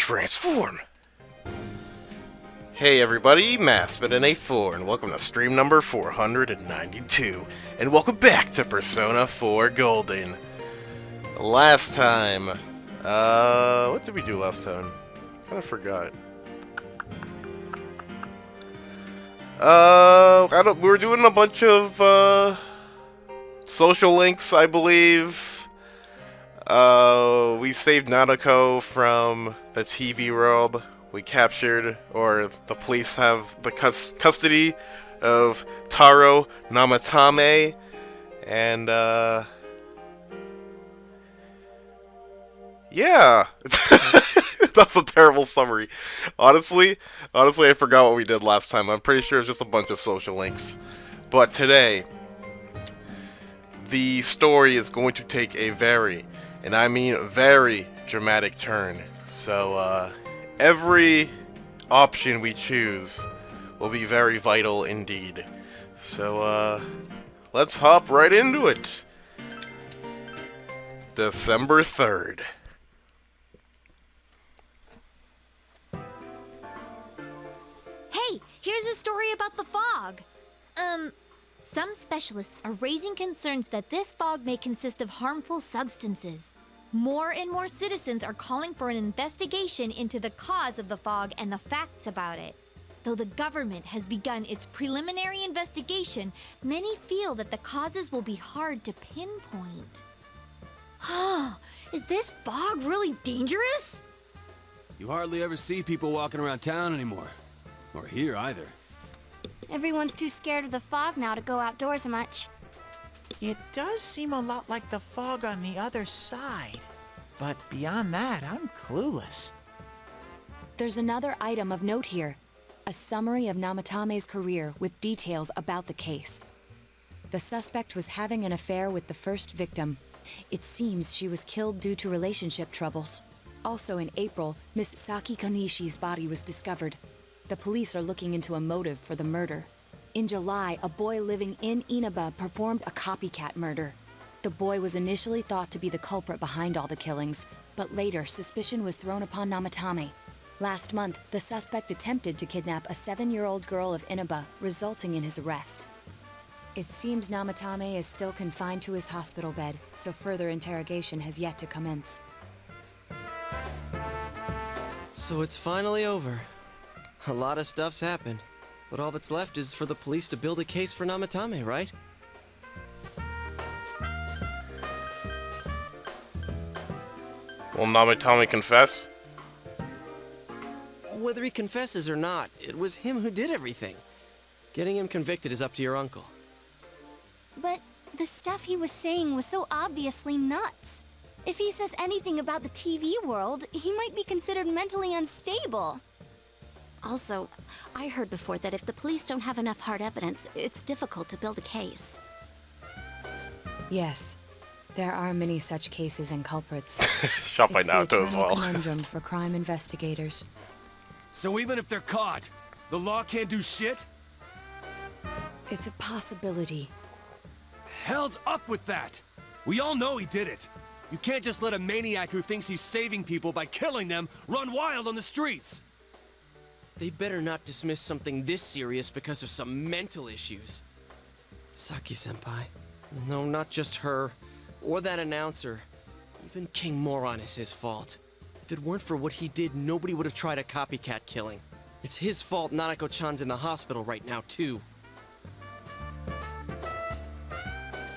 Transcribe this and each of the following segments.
transform! Hey everybody, MaskedMetaKnight4 and welcome to stream number 492, and welcome back to Persona 4 Golden. Last time, what did we do last time? Kinda forgot. We were doing a bunch of, social links, I believe. We saved Nanako from the TV world. We captured, or the police have the custody of Taro Namatame, and, yeah. That's a terrible summary. Honestly, I forgot what we did last time. I'm pretty sure it's just a bunch of social links. But today, the story is going to take a very, and I mean very, dramatic turn. So, every option we choose will be very vital indeed. So, let's hop right into it. December 3rd. Hey, here's a story about the fog. Some specialists are raising concerns that this fog may consist of harmful substances. More and more citizens are calling for an investigation into the cause of the fog and the facts about it. Though the government has begun its preliminary investigation, many feel that the causes will be hard to pinpoint. Is this fog really dangerous? You hardly ever see people walking around town anymore. Or here either. Everyone's too scared of the fog now to go outdoors much. It does seem a lot like the fog on the other side. But beyond that, I'm clueless. There's another item of note here. A summary of Namatame's career with details about the case. The suspect was having an affair with the first victim. It seems she was killed due to relationship troubles. Also in April, Miss Saki Konishi's body was discovered. The police are looking into a motive for the murder. In July, a boy living in Inaba performed a copycat murder. The boy was initially thought to be the culprit behind all the killings, but later suspicion was thrown upon Namatame. Last month, the suspect attempted to kidnap a 7-year-old girl of Inaba, resulting in his arrest. It seems Namatame is still confined to his hospital bed, so further interrogation has yet to commence. So it's finally over. A lot of stuff's happened, but all that's left is for the police to build a case for Namatame, right? Will Namatame confess? Whether he confesses or not, it was him who did everything. Getting him convicted is up to your uncle. But the stuff he was saying was so obviously nuts. If he says anything about the TV world, he might be considered mentally unstable. Also, I heard before that if the police don't have enough hard evidence, it's difficult to build a case. Yes, there are many such cases and culprits. Shot by It's the Naruto as eternal well. conundrum for crime investigators. So even if they're caught, the law can't do shit? It's a possibility. Hell's up with that! We all know he did it. You can't just let a maniac who thinks he's saving people by killing them run wild on the streets. They better not dismiss something this serious because of some mental issues. Saki-senpai. No, not just her. Or that announcer. Even King Moron is his fault. If it weren't for what he did, nobody would have tried a copycat killing. It's his fault Nanako-chan's in the hospital right now, too.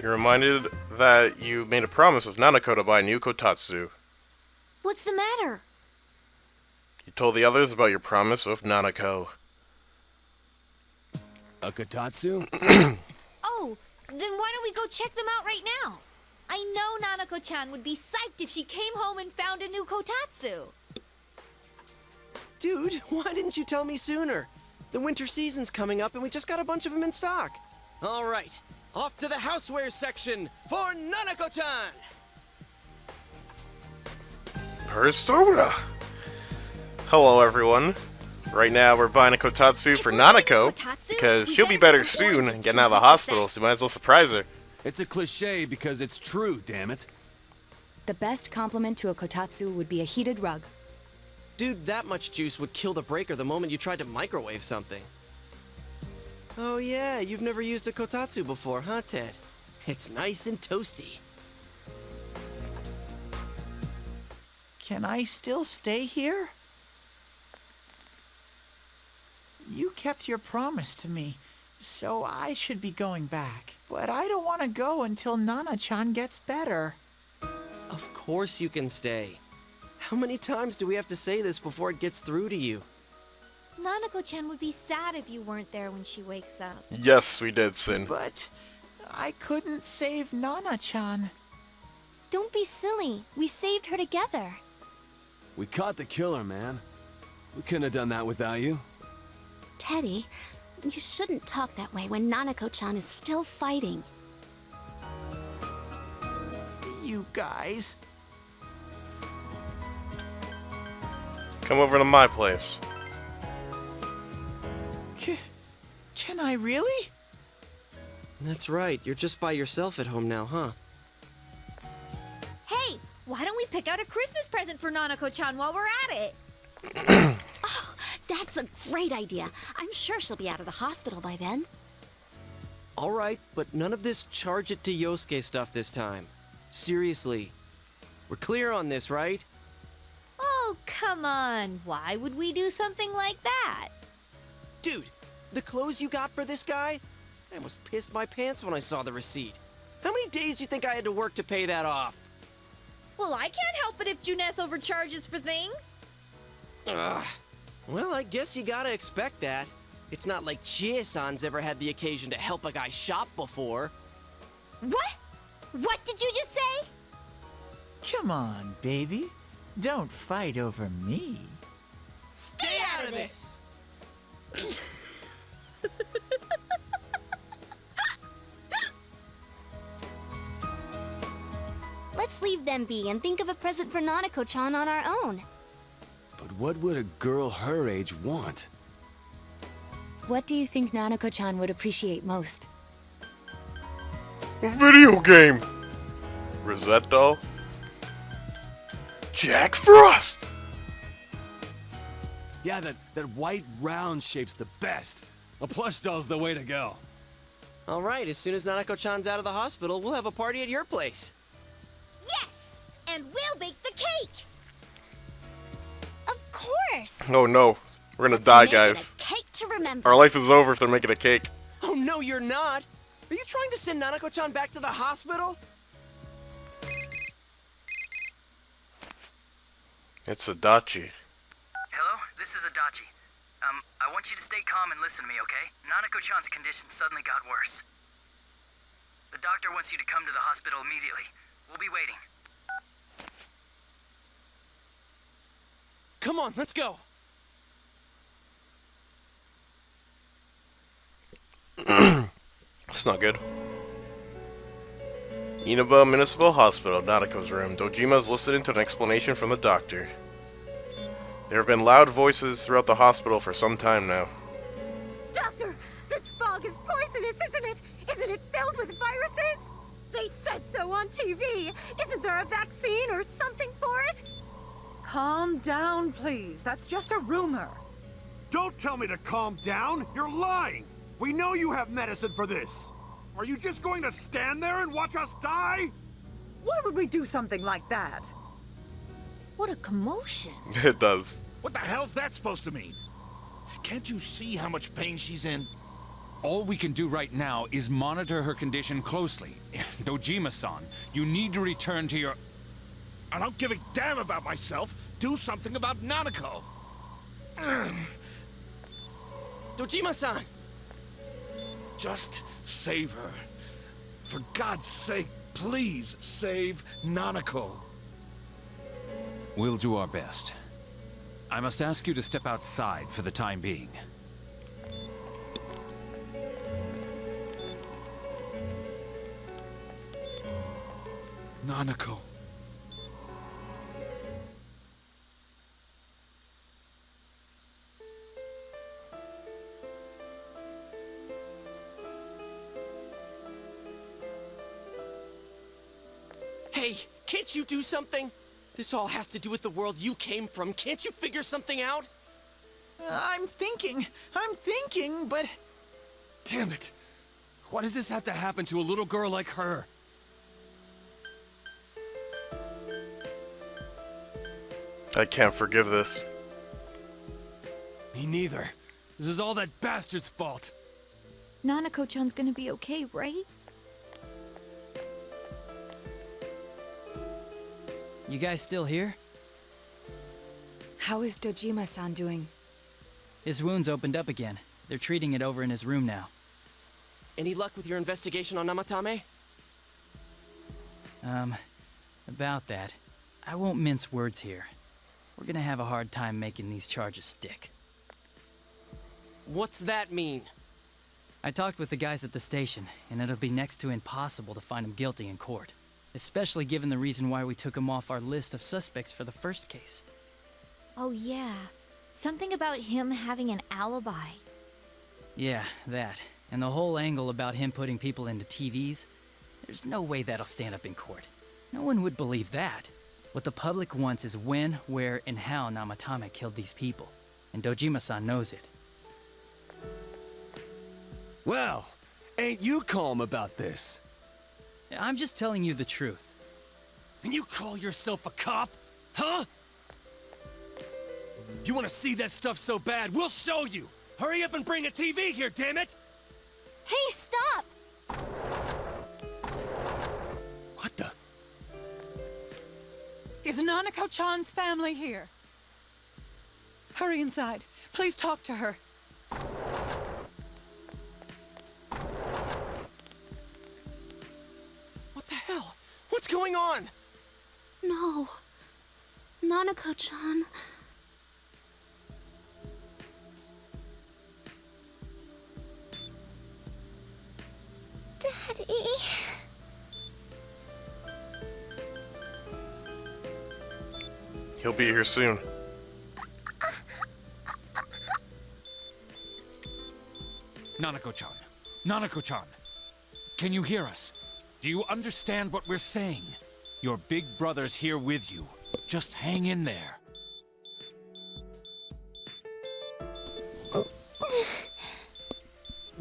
You're reminded that you made a promise of Nanako to buy a new kotatsu. What's the matter? You told the others about your promise of Nanako. A kotatsu? Oh, then why don't we go check them out right now? I know Nanako-chan would be psyched if she came home and found a new kotatsu. Dude, why didn't you tell me sooner? The winter season's coming up and we just got a bunch of them in stock. All right, off to the houseware section for Nanako-chan! Persona! Hello everyone. Right now we're buying a kotatsu for Nanako, because she'll be better soon and getting out of the hospital, so you might as well surprise her. It's a cliche because it's true, damn it. The best compliment to a kotatsu would be a heated rug. Dude, that much juice would kill the breaker the moment you tried to microwave something. Oh yeah, you've never used a kotatsu before, huh, Ted? It's nice and toasty. Can I still stay here? You kept your promise to me, so I should be going back. But I don't want to go until Nana-chan gets better. Of course you can stay. How many times do we have to say this before it gets through to you? Nanako-chan would be sad if you weren't there when she wakes up. Yes, we did, Sin. But I couldn't save Nana-chan. Don't be silly. We saved her together. We caught the killer, man. We couldn't have done that without you. Teddy, you shouldn't talk that way when Nanako-chan is still fighting. You guys. Come over to my place. Can I really? That's right, you're just by yourself at home now, huh? Hey, why don't we pick out a Christmas present for Nanako-chan while we're at it? Oh, that's a great idea. I'm sure she'll be out of the hospital by then. Alright, but none of this charge it to Yosuke stuff this time. Seriously. We're clear on this, right? Oh, come on. Why would we do something like that? Dude, the clothes you got for this guy? I almost pissed my pants when I saw the receipt. How many days do you think I had to work to pay that off? Well, I can't help it if Juness overcharges for things. Ugh. Well, I guess you gotta expect that. It's not like Chie-san's ever had the occasion to help a guy shop before. What? What did you just say? Come on, baby. Don't fight over me. Stay out of this! Let's leave them be and think of a present for Nanako-chan on our own. But what would a girl her age want? What do you think Nanako-chan would appreciate most? A video game. Rosette doll. Jack Frost. Yeah, that white round shape's the best. A plush doll's the way to go. Alright, as soon as Nanako-chan's out of the hospital, we'll have a party at your place. Yes! And we'll bake the cake! Of course! Oh no, we're gonna die, Make it guys. a cake to remember. Our life is over if they're making a cake. Oh no, you're not! Are you trying to send Nanako-chan back to the hospital? It's Adachi. Hello, this is Adachi. I want you to stay calm and listen to me, okay? Nanako-chan's condition suddenly got worse. The doctor wants you to come to the hospital immediately. We'll be waiting. Come on, let's go! It's not good. Inaba Municipal Hospital, Nanako's room. Dojima's listening to an explanation from the doctor. There have been loud voices throughout the hospital for some time now. Doctor, this fog is poisonous, isn't it? Isn't it filled with viruses? They said so on TV. Isn't there a vaccine or something for it? Calm down, please. That's just a rumor. Don't tell me to calm down! You're lying! We know you have medicine for this! Are you just going to stand there and watch us die? Why would we do something like that? What a commotion. It does. What the hell's that supposed to mean? Can't you see how much pain she's in? All we can do right now is monitor her condition closely. Dojima-san, you need to return to your... I don't give a damn about myself. Do something about Nanako. Dojima-san! Just save her. For God's sake, please save Nanako. We'll do our best. I must ask you to step outside for the time being. Nanako. Hey, can't you do something? This all has to do with the world you came from. Can't you figure something out? I'm thinking, but... Damn it! Why does this have to happen to a little girl like her? I can't forgive this. Me neither. This is all that bastard's fault. Nanako-chan's gonna be okay, right? You guys still here? How is Dojima-san doing? His wound's opened up again. They're treating it over in his room now. Any luck with your investigation on Namatame? About that. I won't mince words here. We're gonna have a hard time making these charges stick. What's that mean? I talked with the guys at the station, and it'll be next to impossible to find him guilty in court. Especially given the reason why we took him off our list of suspects for the first case. Oh yeah, something about him having an alibi. Yeah, that. And the whole angle about him putting people into TVs. There's no way that'll stand up in court. No one would believe that. What the public wants is when, where, and how Namatame killed these people. And Dojima-san knows it. Well, ain't you calm about this? I'm just telling you the truth. And you call yourself a cop? Huh? You want to see that stuff so bad, we'll show you! Hurry up and bring a TV here, damn it! Hey, stop! What the? Is Nanako-chan's family here? Hurry inside. Please talk to her. What the hell? What's going on? No. Nanako-chan. Daddy. He'll be here soon. Nanako-chan. Nanako-chan. Can you hear us? Do you understand what we're saying? Your big brother's here with you. Just hang in there.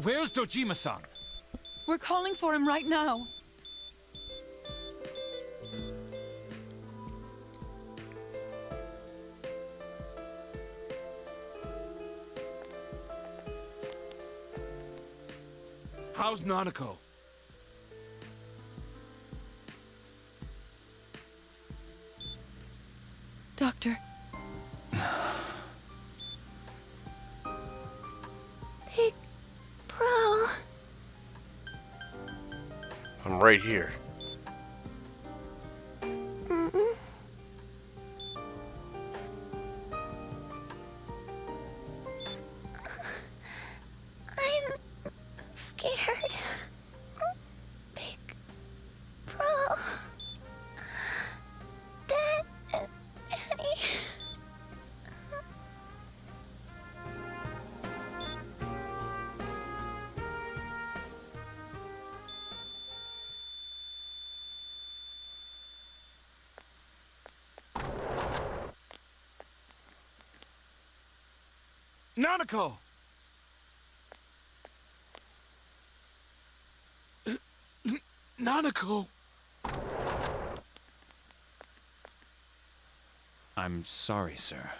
Where's Dojima-san? We're calling for him right now. How's Nanako? Doctor. Big bro. I'm right here. I'm scared. Big bro. Daddy. Nanako! Nanako! I'm sorry, sir.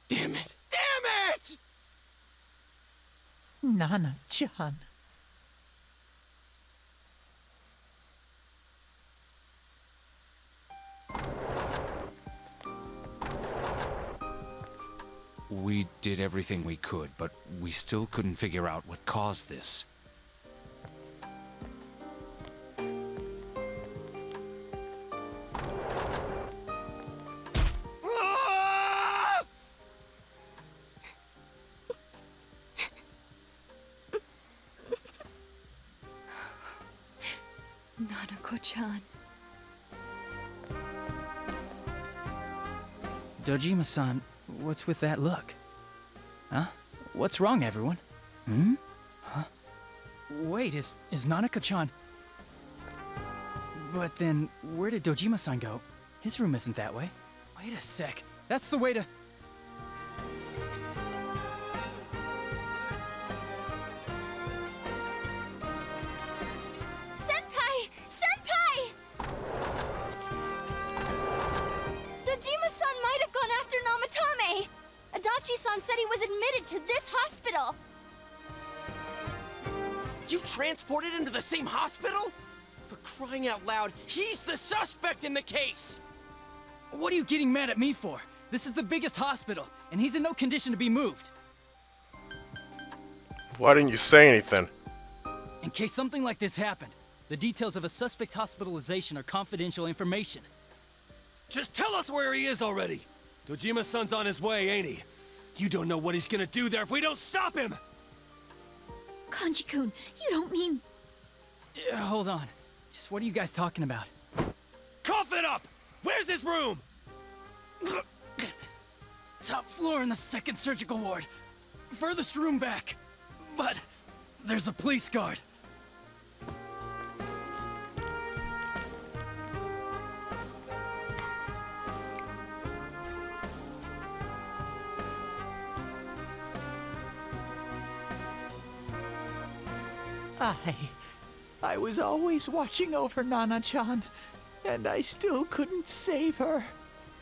Damn it! Damn it! Nana-chan. We did everything we could, but we still couldn't figure out what caused this. Nanako-chan. Dojima-san, what's with that look? Huh? What's wrong, everyone? Hmm? Huh? Wait, is Nanako-chan... But then, where did Dojima-san go? His room isn't that way. Wait a sec. That's the way to... Senpai! Senpai! Dojima-san might have gone after Namatame! Adachi-san said he was admitted to this hospital! You transported him to the same hospital? For crying out loud, he's the suspect in the case! What are you getting mad at me for? This is the biggest hospital, and he's in no condition to be moved. Why didn't you say anything? In case something like this happened, the details of a suspect's hospitalization are confidential information. Just tell us where he is already! Dojima-san's on his way, ain't he? You don't know what he's gonna do there if we don't stop him! Kanji-kun, you don't mean... Hold on. Just what are you guys talking about? Cough it up! Where's his room? Top floor in the second surgical ward. Furthest room back. But there's a police guard. I was always watching over Nana-chan, and I still couldn't save her.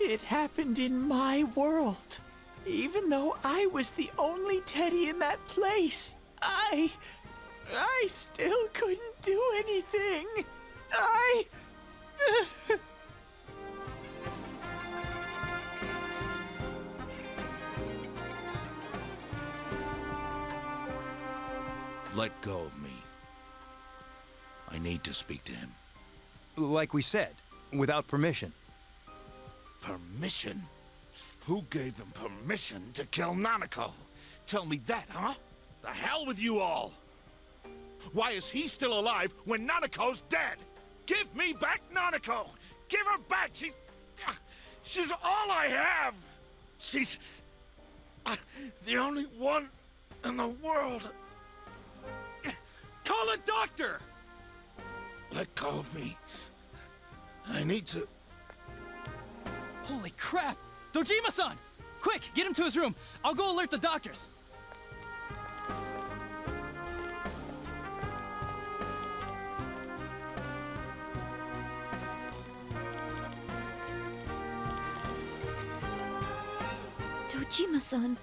It happened in my world. Even though I was the only teddy in that place, I still couldn't do anything. Let go of me. I need to speak to him. Like we said, without permission. Permission? Who gave them permission to kill Nanako? Tell me that, huh? The hell with you all! Why is he still alive when Nanako's dead? Give me back Nanako! Give her back! She's all I have! She's... the only one in the world. Call a doctor! Let go of me. I need to... Holy crap! Dojima-san! Quick, get him to his room. I'll go alert the doctors. Dojima-san,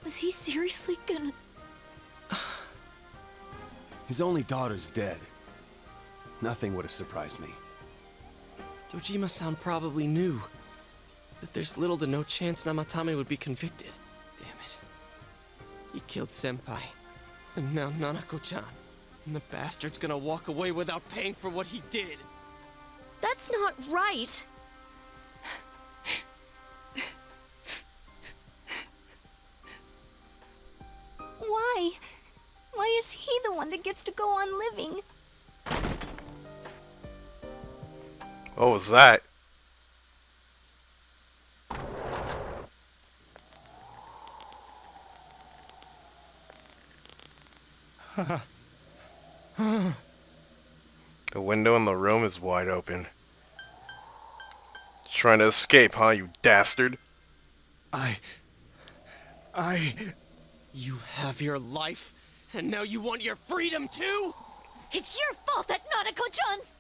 was he seriously gonna... His only daughter's dead. Nothing would have surprised me. Dojima-san probably knew that there's little to no chance Namatame would be convicted. Damn it. He killed Senpai, and now Nanako-chan. And the bastard's gonna walk away without paying for what he did. That's not right. Why? Why is he the one that gets to go on living? What was that? The window in the room is wide open. Trying to escape, huh, you dastard? You have your life, and now you want your freedom too? It's your fault that Nanako-chan's...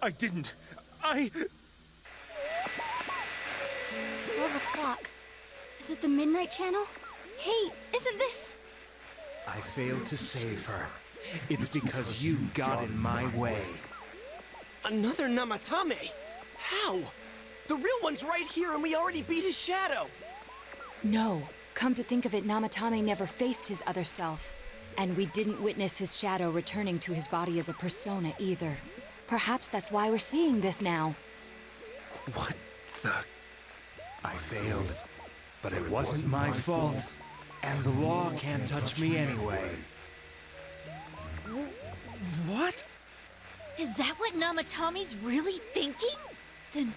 I didn't. 12 o'clock. Is it the Midnight Channel? Hey, isn't this... I failed to save her. It's because you got in my way. Another Namatame? How? The real one's right here and we already beat his shadow. No. Come to think of it, Namatame never faced his other self. And we didn't witness his shadow returning to his body as a persona either. Perhaps that's why we're seeing this now. What the... I failed, but it wasn't my fault. And the law can't touch me anyway. What? Is that what Namatame's really thinking? Then...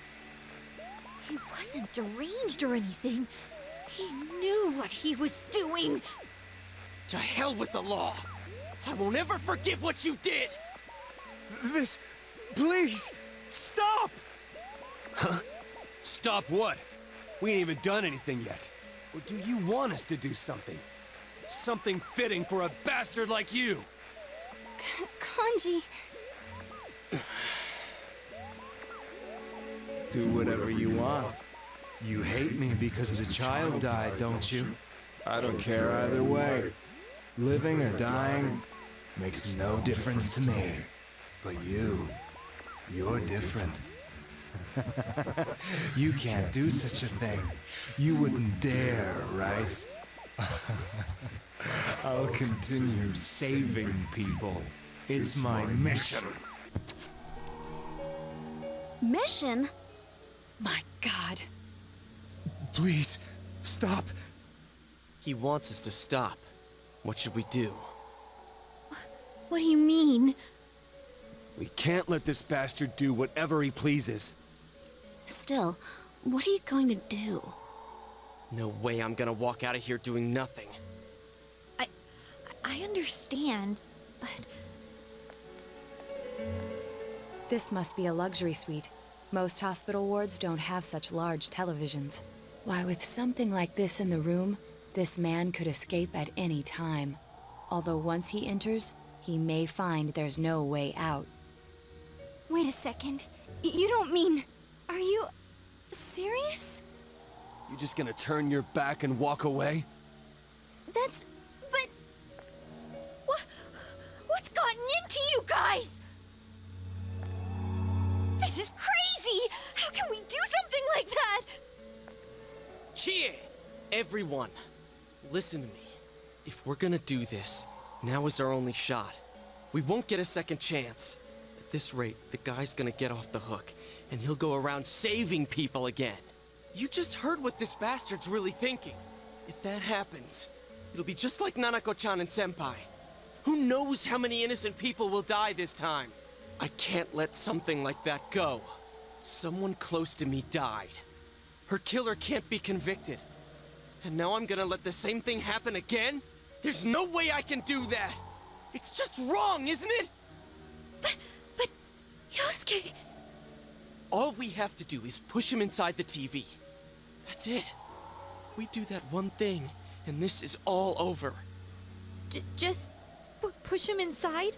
he wasn't deranged or anything. He knew what he was doing. To hell with the law. I won't ever forgive what you did. This... please, stop! Huh? Stop what? We ain't even done anything yet. Or do you want us to do something? Something fitting for a bastard like you! Kanji... Do whatever you want. You hate me because the child died, don't you? I don't care either way. Living or dying makes no difference to me. But you're different. You can't do such a thing. You wouldn't dare, right? I'll continue saving people. It's my mission. Mission? My God. Please, stop. He wants us to stop. What should we do? What do you mean? We can't let this bastard do whatever he pleases. Still, what are you going to do? No way I'm gonna walk out of here doing nothing. I understand, but... This must be a luxury suite. Most hospital wards don't have such large televisions. Why, with something like this in the room, this man could escape at any time. Although once he enters, he may find there's no way out. Wait a second. You don't mean... Are you... serious? You just gonna turn your back and walk away? That's... but... What's gotten into you guys? This is crazy! How can we do something like that? Chie! Everyone, listen to me. If we're gonna do this, now is our only shot. We won't get a second chance. At this rate, the guy's gonna get off the hook, and he'll go around saving people again. You just heard what this bastard's really thinking. If that happens, it'll be just like Nanako-chan and Senpai. Who knows how many innocent people will die this time? I can't let something like that go. Someone close to me died. Her killer can't be convicted. And now I'm gonna let the same thing happen again? There's no way I can do that! It's just wrong, isn't it? But... Yosuke... All we have to do is push him inside the TV. That's it. We do that one thing, and this is all over. Just... push him inside?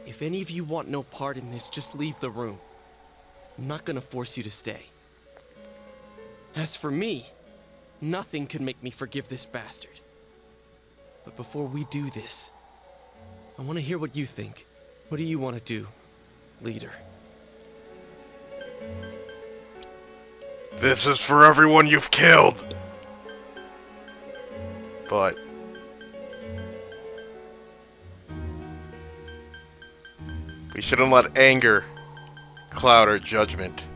If any of you want no part in this, just leave the room. I'm not gonna force you to stay. As for me, nothing could make me forgive this bastard. But before we do this, I want to hear what you think. What do you want to do, leader? This is for everyone you've killed! But... we shouldn't let anger cloud our judgment.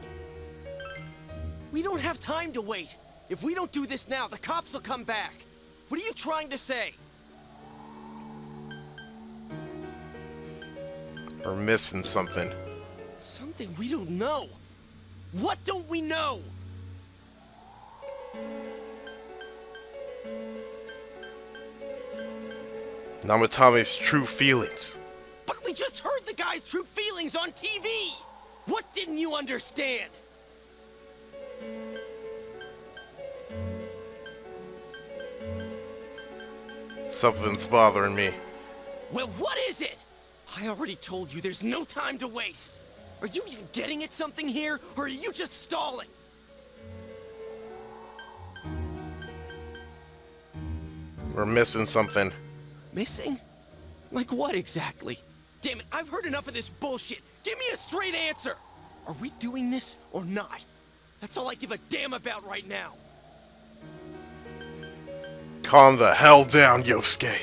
We don't have time to wait. If we don't do this now, the cops will come back. What are you trying to say? We're missing something. Something we don't know. What don't we know? Namatame's true feelings. But we just heard the guy's true feelings on TV! What didn't you understand? Something's bothering me. Well, what is it? I already told you there's no time to waste. Are you even getting at something here, or are you just stalling? We're missing something. Missing? Like what exactly? Damn it, I've heard enough of this bullshit. Give me a straight answer. Are we doing this or not? That's all I give a damn about right now. Calm the hell down, Yosuke.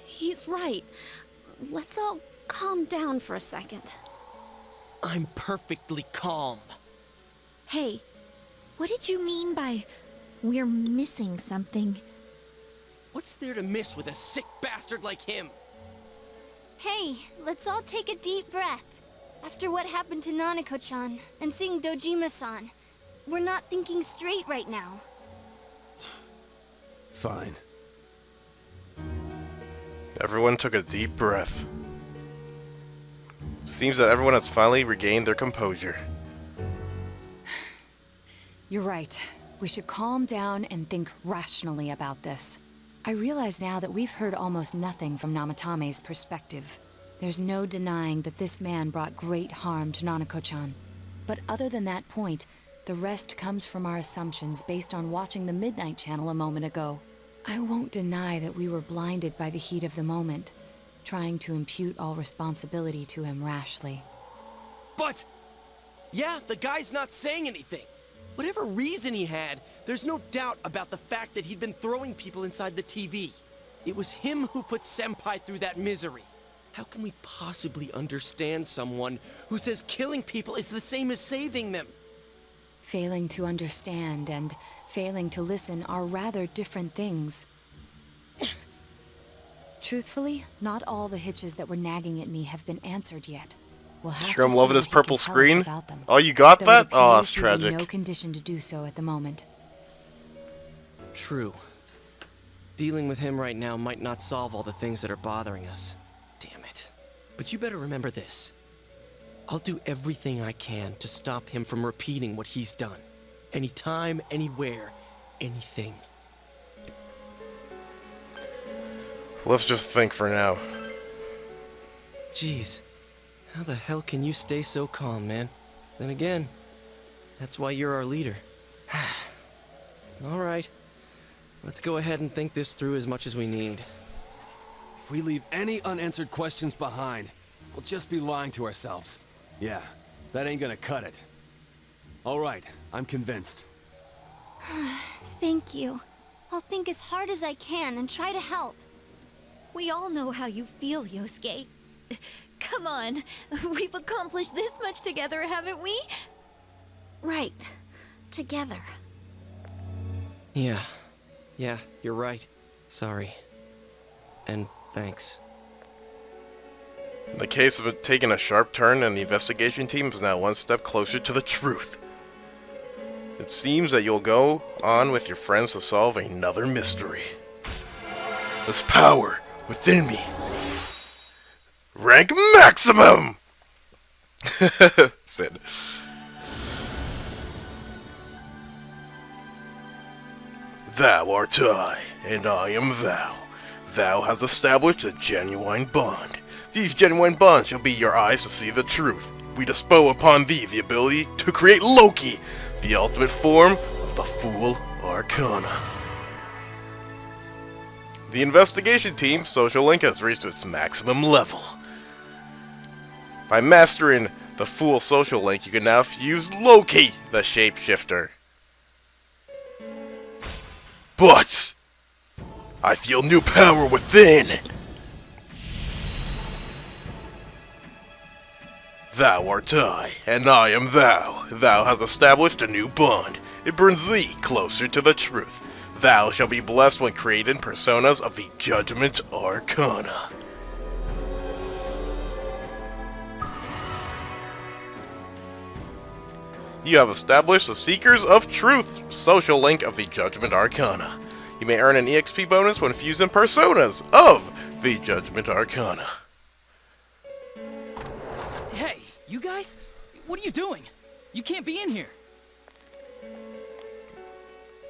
He's right. Let's all calm down for a second. I'm perfectly calm. Hey, what did you mean by we're missing something? What's there to miss with a sick bastard like him? Hey, let's all take a deep breath. After what happened to Nanako-chan and seeing Dojima-san, we're not thinking straight right now. Fine. Everyone took a deep breath. Seems that everyone has finally regained their composure. You're right. We should calm down and think rationally about this. I realize now that we've heard almost nothing from Namatame's perspective. There's no denying that this man brought great harm to Nanako-chan. But other than that point, the rest comes from our assumptions based on watching the Midnight Channel a moment ago. I won't deny that we were blinded by the heat of the moment, trying to impute all responsibility to him rashly. But... yeah, the guy's not saying anything. Whatever reason he had, there's no doubt about the fact that he'd been throwing people inside the TV. It was him who put Senpai through that misery. How can we possibly understand someone who says killing people is the same as saving them? Failing to understand and failing to listen are rather different things. Truthfully, not all the hitches that were nagging at me have been answered yet. We'll have Sure, I'm to loving see this what he purple can tell us screen. about them. Oh, you got Though that? it Oh, appears that's he's in tragic. no condition to do so at the moment. True. Dealing with him right now might not solve all the things that are bothering us. Damn it. But you better remember this. I'll do everything I can to stop him from repeating what he's done. Anytime, anywhere, anything. Let's just think for now. Jeez. How the hell can you stay so calm, man? Then again, that's why you're our leader. Alright. Let's go ahead and think this through as much as we need. If we leave any unanswered questions behind, we'll just be lying to ourselves. Yeah, that ain't gonna cut it. All right, I'm convinced. Thank you. I'll think as hard as I can and try to help. We all know how you feel, Yosuke. Come on, we've accomplished this much together, haven't we? Right. Together. Yeah, you're right. Sorry. And thanks. The case of it taking a sharp turn, and the investigation team is now one step closer to the truth. It seems that you'll go on with your friends to solve another mystery. This power within me. Rank maximum! Sid. Thou art I, and I am thou. Thou hast established a genuine bond. These genuine bonds shall be your eyes to see the truth. We bestow upon thee the ability to create Loki, the ultimate form of the Fool Arcana. The investigation team's social link has reached its maximum level. By mastering the Fool social link, you can now use Loki, the shapeshifter. But I feel new power within. Thou art I, and I am thou. Thou hast established a new bond. It brings thee closer to the truth. Thou shalt be blessed when creating personas of the Judgment Arcana. You have established the Seekers of Truth social link of the Judgment Arcana. You may earn an EXP bonus when fusing personas of the Judgment Arcana. Hey, you guys? What are you doing? You can't be in here.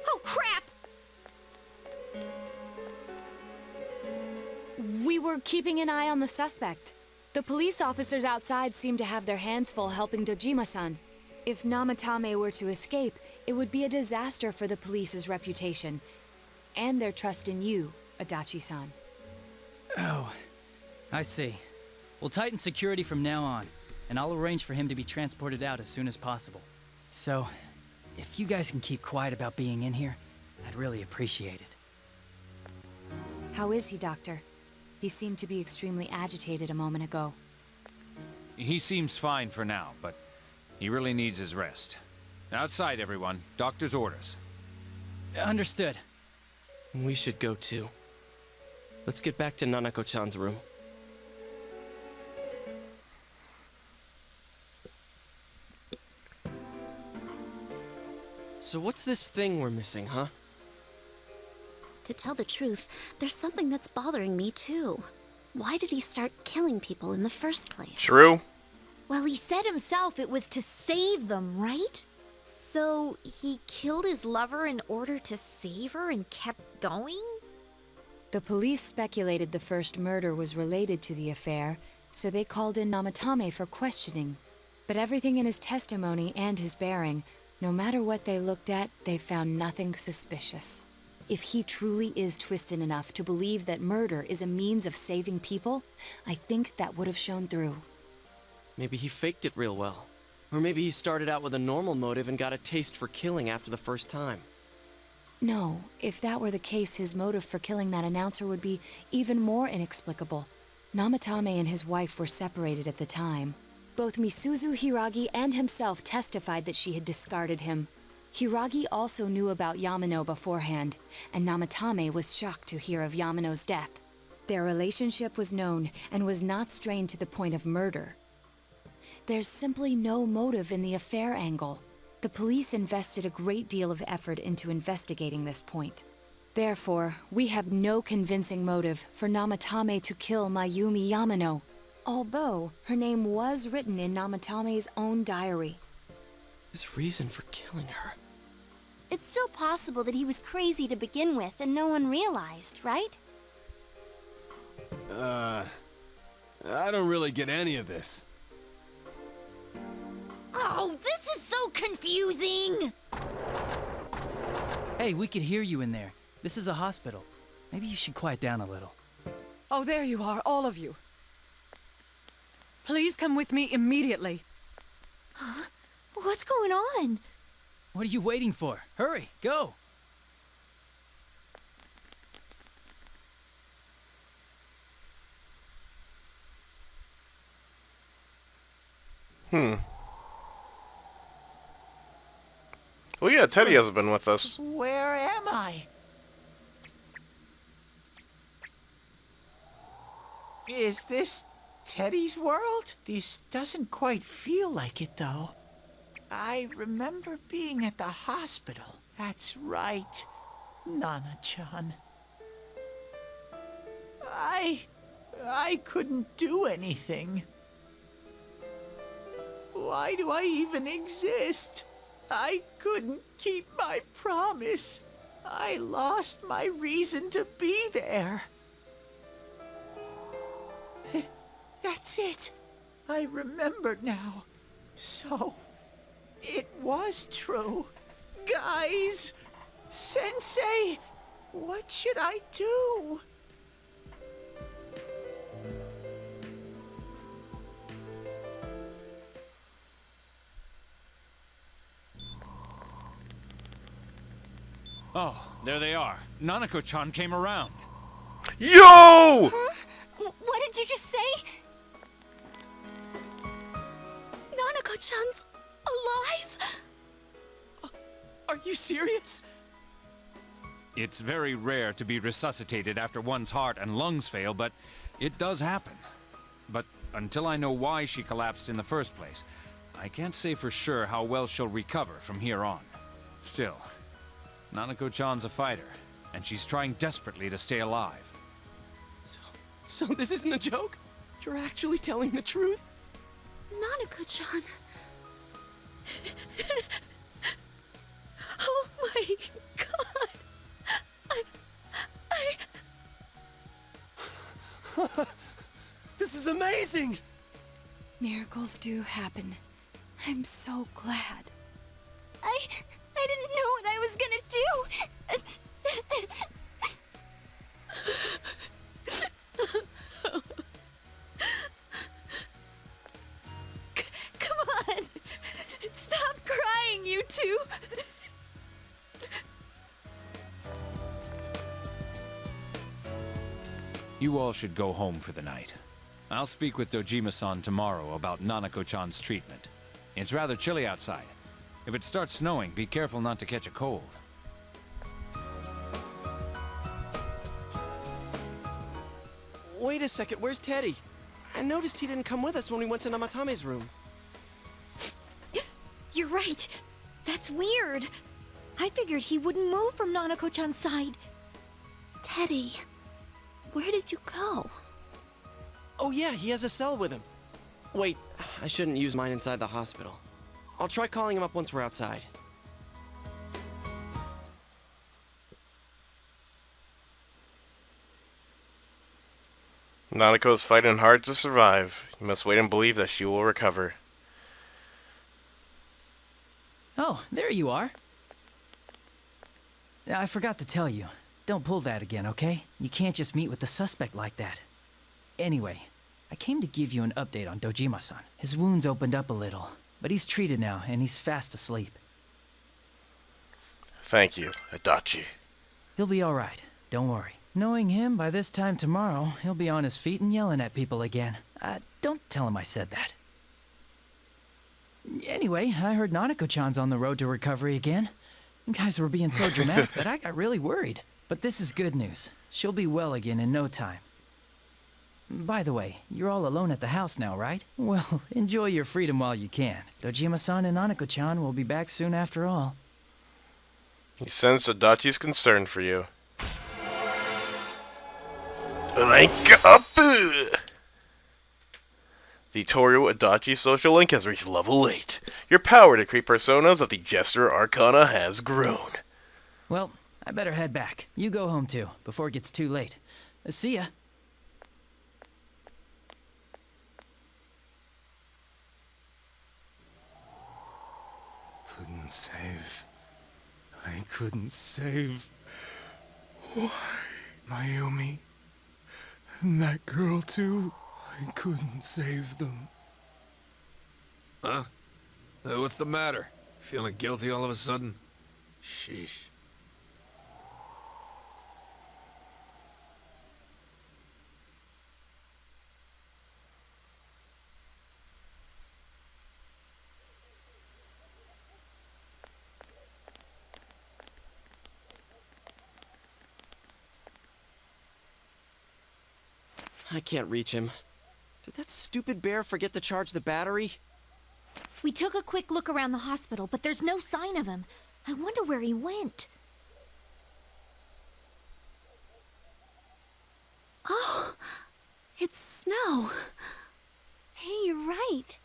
Oh, crap! We were keeping an eye on the suspect. The police officers outside seem to have their hands full helping Dojima-san. If Namatame were to escape, it would be a disaster for the police's reputation. And their trust in you, Adachi-san. Oh, I see. We'll tighten security from now on, and I'll arrange for him to be transported out as soon as possible. So, if you guys can keep quiet about being in here, I'd really appreciate it. How is he, Doctor? He seemed to be extremely agitated a moment ago. He seems fine for now, but he really needs his rest. Outside, everyone. Doctor's orders. Understood. We should go too. Let's get back to Nanako-chan's room. So what's this thing we're missing, huh? To tell the truth, there's something that's bothering me too. Why did he start killing people in the first place? True. Well, he said himself it was to save them, right? So he killed his lover in order to save her and kept going? The police speculated the first murder was related to the affair, so they called in Namatame for questioning. But everything in his testimony and his bearing, no matter what they looked at, they found nothing suspicious. If he truly is twisted enough to believe that murder is a means of saving people, I think that would have shown through. Maybe he faked it real well. Or maybe he started out with a normal motive and got a taste for killing after the first time. No, if that were the case, his motive for killing that announcer would be even more inexplicable. Namatame and his wife were separated at the time. Both Misuzu Hiragi and himself testified that she had discarded him. Hiragi also knew about Yamano beforehand, and Namatame was shocked to hear of Yamano's death. Their relationship was known and was not strained to the point of murder. There's simply no motive in the affair angle. The police invested a great deal of effort into investigating this point. Therefore, we have no convincing motive for Namatame to kill Mayumi Yamano, although her name was written in Namatame's own diary. His reason for killing her. It's still possible that he was crazy to begin with and no one realized, right? I don't really get any of this. Oh, this is so confusing! Hey, we could hear you in there. This is a hospital. Maybe you should quiet down a little. Oh, there you are, all of you. Please come with me immediately. Huh? What's going on? What are you waiting for? Hurry, go! Well, yeah, Teddy hasn't been with us. Where am I? Is this Teddy's world? This doesn't quite feel like it, though. I remember being at the hospital. That's right, Nana-chan. I couldn't do anything. Why do I even exist? I couldn't keep my promise. I lost my reason to be there. That's it. I remember now. So, it was true. Guys! Sensei! What should I do? Oh, there they are. Nanako-chan came around. Yo! Huh? What did you just say? Nanako-chan's alive? Are you serious? It's very rare to be resuscitated after one's heart and lungs fail, but it does happen. But until I know why she collapsed in the first place, I can't say for sure how well she'll recover from here on. Still, Nanako-chan's a fighter, and she's trying desperately to stay alive. So this isn't a joke? You're actually telling the truth? Nanako-chan. Oh my god. This is amazing! Miracles do happen. I'm so glad. I didn't know what I was gonna do. Come on! Stop crying, you two! You all should go home for the night. I'll speak with Dojima-san tomorrow about Nanako-chan's treatment. It's rather chilly outside. If it starts snowing, be careful not to catch a cold. Wait a second, where's Teddy? I noticed he didn't come with us when we went to Namatame's room. You're right. That's weird. I figured he wouldn't move from Nanako-chan's side. Teddy, where did you go? Oh yeah, he has a cell with him. Wait, I shouldn't use mine inside the hospital. I'll try calling him up once we're outside. Nanako is fighting hard to survive. You must wait and believe that she will recover. Oh, there you are. I forgot to tell you. Don't pull that again, okay? You can't just meet with the suspect like that. Anyway, I came to give you an update on Dojima-san. His wounds opened up a little, but he's treated now, and he's fast asleep. Thank you, Adachi. He'll be alright, don't worry. Knowing him, by this time tomorrow, he'll be on his feet and yelling at people again. Don't tell him I said that. Anyway, I heard Nanako-chan's on the road to recovery again. You guys were being so dramatic that I got really worried. But this is good news. She'll be well again in no time. By the way, you're all alone at the house now, right? Well, enjoy your freedom while you can. Dojima-san and Nanako-chan will be back soon after all. You sense Adachi's concern for you. Rank up! The Torio Adachi social link has reached level 8. Your power to create personas of the Jester Arcana has grown. Well, I better head back. You go home too, before it gets too late. See ya. Couldn't save. I couldn't save. Why? Mayumi. And that girl too. I couldn't save them. Huh? What's the matter? Feeling guilty all of a sudden? Sheesh. I can't reach him. Did that stupid bear forget to charge the battery? We took a quick look around the hospital, but there's no sign of him. I wonder where he went. Oh, it's snow. Hey, you're right.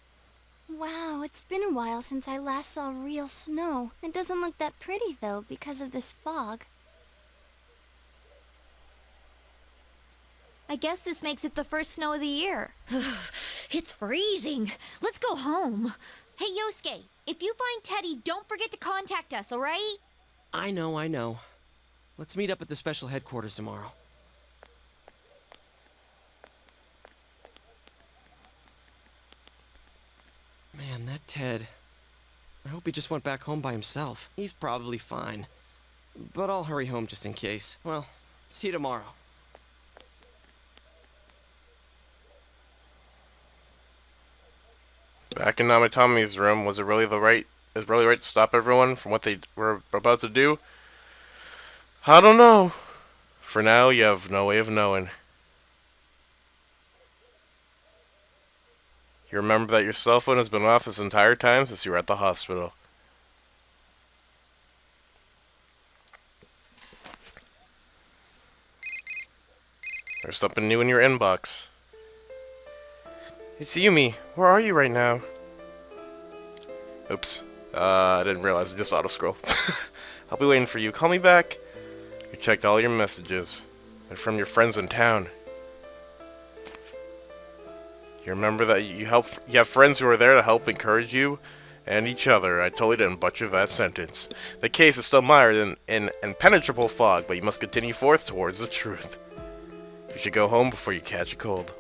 Wow, it's been a while since I last saw real snow. It doesn't look that pretty, though, because of this fog. I guess this makes it the first snow of the year. It's freezing. Let's go home. Hey, Yosuke, if you find Teddy, don't forget to contact us, alright? I know. Let's meet up at the special headquarters tomorrow. Man, that Ted. I hope he just went back home by himself. He's probably fine. But I'll hurry home just in case. Well, see you tomorrow. Back in Namitami's room, was it really right to stop everyone from what they were about to do? I don't know. For now, you have no way of knowing. You remember that your cell phone has been off this entire time since you were at the hospital. There's something new in your inbox. It's Yumi. Where are you right now? Oops. I didn't realize it just auto-scroll. I'll be waiting for you. Call me back. You checked all your messages. They're from your friends in town. You remember that you have friends who are there to help encourage you and each other. I totally didn't butcher that sentence. The case is still mired in an impenetrable fog, but you must continue forth towards the truth. You should go home before you catch a cold.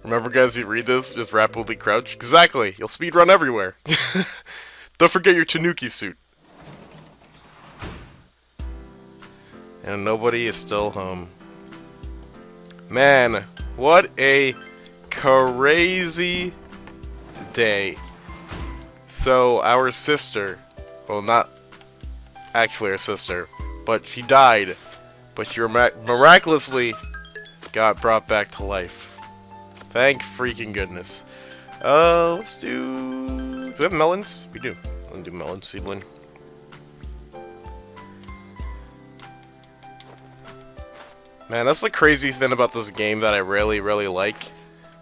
Remember, guys, you read this, just rapidly crouch. Exactly, you'll speedrun everywhere. Don't forget your Tanuki suit. And nobody is still home. Man, what a crazy day. So, our sister, well, not actually our sister, but she died. But she miraculously got brought back to life. Thank freaking goodness. Let's do we have melons? We do. Let's do melon seedling. Man, that's the crazy thing about this game that I really, really like.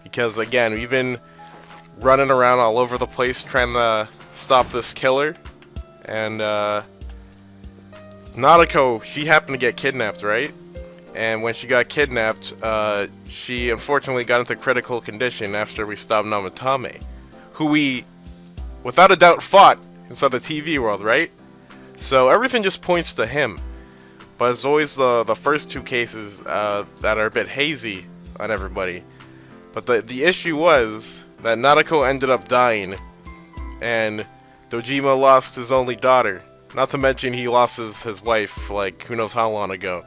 Because, again, we've been running around all over the place trying to stop this killer. And, Nanako, she happened to get kidnapped, right? And when she got kidnapped, she unfortunately got into critical condition after we stopped Namatame. Who we, without a doubt, fought inside the TV world, right? So everything just points to him. But it's always the first two cases that are a bit hazy on everybody. But the issue was that Nanako ended up dying, and Dojima lost his only daughter. Not to mention he lost his wife, like, who knows how long ago.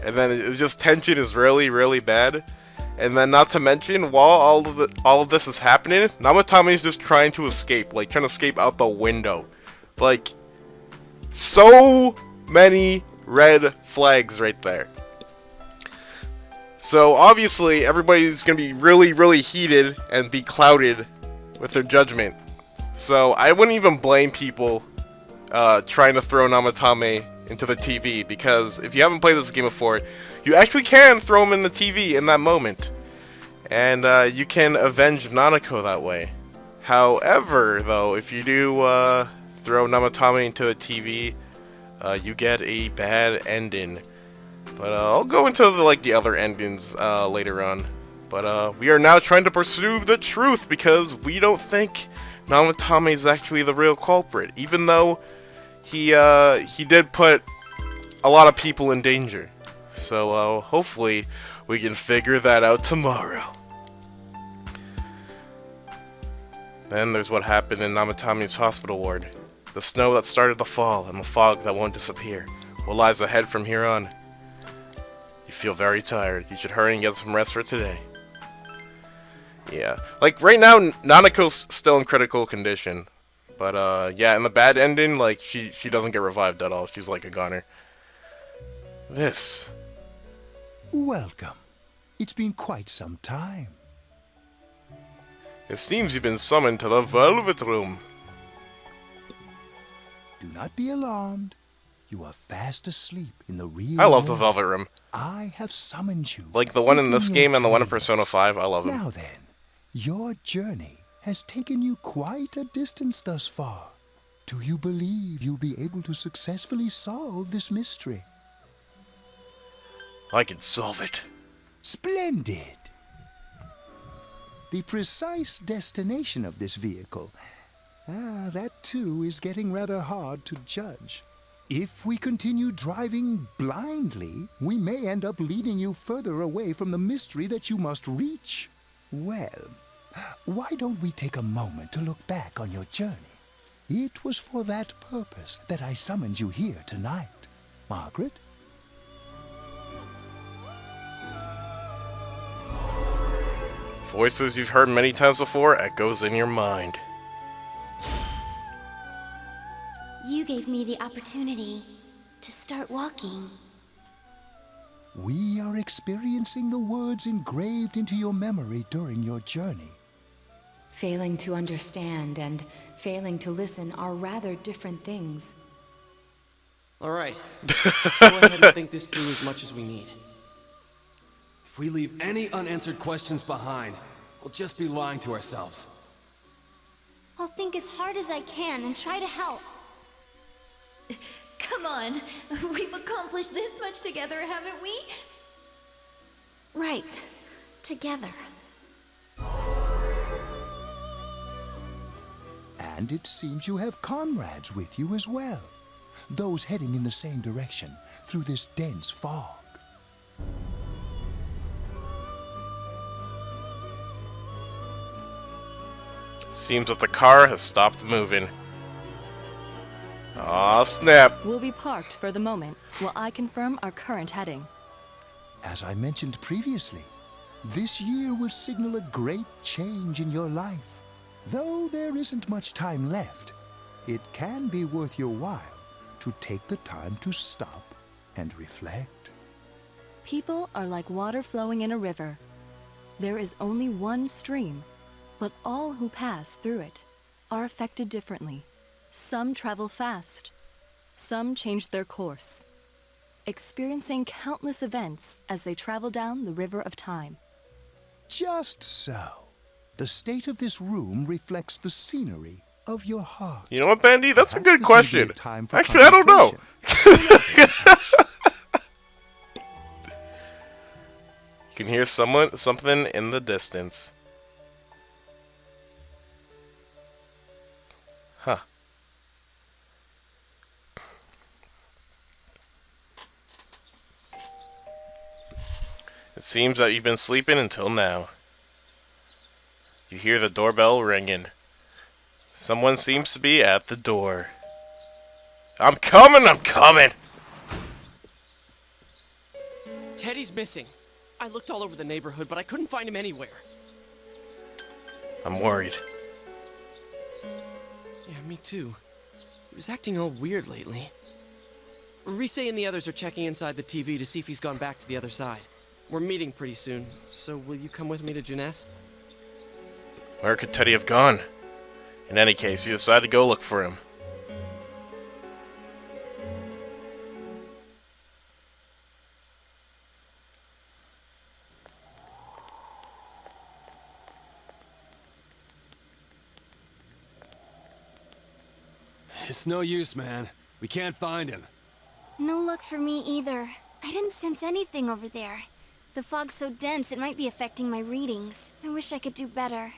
And then it was just, tension is really, really bad. And then not to mention, while all of this is happening, Namatame is just trying to escape, like, trying to escape out the window. Like, so many red flags right there. So obviously everybody's gonna be really, really heated and be clouded with their judgment. So I wouldn't even blame people trying to throw Namatame into the TV, because if you haven't played this game before, you actually can throw him in the TV in that moment, and you can avenge Nanako that way. However, though, if you do throw Namatame into the TV, you get a bad ending. But I'll go into the other endings later on. But we are now trying to pursue the truth, because we don't think Namatame is actually the real culprit, even though he did put a lot of people in danger. So hopefully we can figure that out tomorrow. Then there's what happened in Namatame's hospital ward. The snow that started to fall and the fog that won't disappear. What lies ahead from here on? You feel very tired. You should hurry and get some rest for today. Yeah. Like, right now, Nanako's still in critical condition. But, yeah, in the bad ending, like, she doesn't get revived at all. She's like a goner. This. Welcome. It's been quite some time. It seems you've been summoned to the Velvet Room. Do not be alarmed. You are fast asleep in the real I love the world. Velvet Room. I have summoned you. Like the one in this within game your and the one in dream. Persona 5, I love them. Now then, your journey has taken you quite a distance thus far. Do you believe you'll be able to successfully solve this mystery? I can solve it. Splendid! The precise destination of this vehicle, that too is getting rather hard to judge. If we continue driving blindly, we may end up leading you further away from the mystery that you must reach. Well, why don't we take a moment to look back on your journey? It was for that purpose that I summoned you here tonight. Margaret? Voices you've heard many times before echoes in your mind. You gave me the opportunity to start walking. We are experiencing the words engraved into your memory during your journey. Failing to understand and failing to listen are rather different things. Alright, let's go ahead and think this through as much as we need. If we leave any unanswered questions behind, we'll just be lying to ourselves. I'll think as hard as I can and try to help. Come on, we've accomplished this much together, haven't we? Right. Together. And it seems you have comrades with you as well. Those heading in the same direction through this dense fog. Seems that the car has stopped moving. Aw, snap. We'll be parked for the moment while I confirm our current heading. As I mentioned previously, this year will signal a great change in your life. Though there isn't much time left, it can be worth your while to take the time to stop and reflect. People are like water flowing in a river. There is only one stream, but all who pass through it are affected differently. Some travel fast. Some change their course. experiencing countless events as they travel down the river of time. Just so. The state of this room reflects the scenery of your heart. You know what, Bendy? That's a good Perhaps this may be question. a time for Actually, I don't know. You can hear something in the distance. Huh. It seems that you've been sleeping until now. You hear the doorbell ringing. Someone seems to be at the door. I'm coming! I'm coming! Teddy's missing. I looked all over the neighborhood, but I couldn't find him anywhere. I'm worried. Yeah, me too. He was acting all weird lately. Rise and the others are checking inside the TV to see if he's gone back to the other side. We're meeting pretty soon, so will you come with me to Jeunesse? Where could Teddy have gone? In any case, you decide to go look for him. It's no use, man. We can't find him. No luck for me either. I didn't sense anything over there. The fog's so dense it might be affecting my readings. I wish I could do better.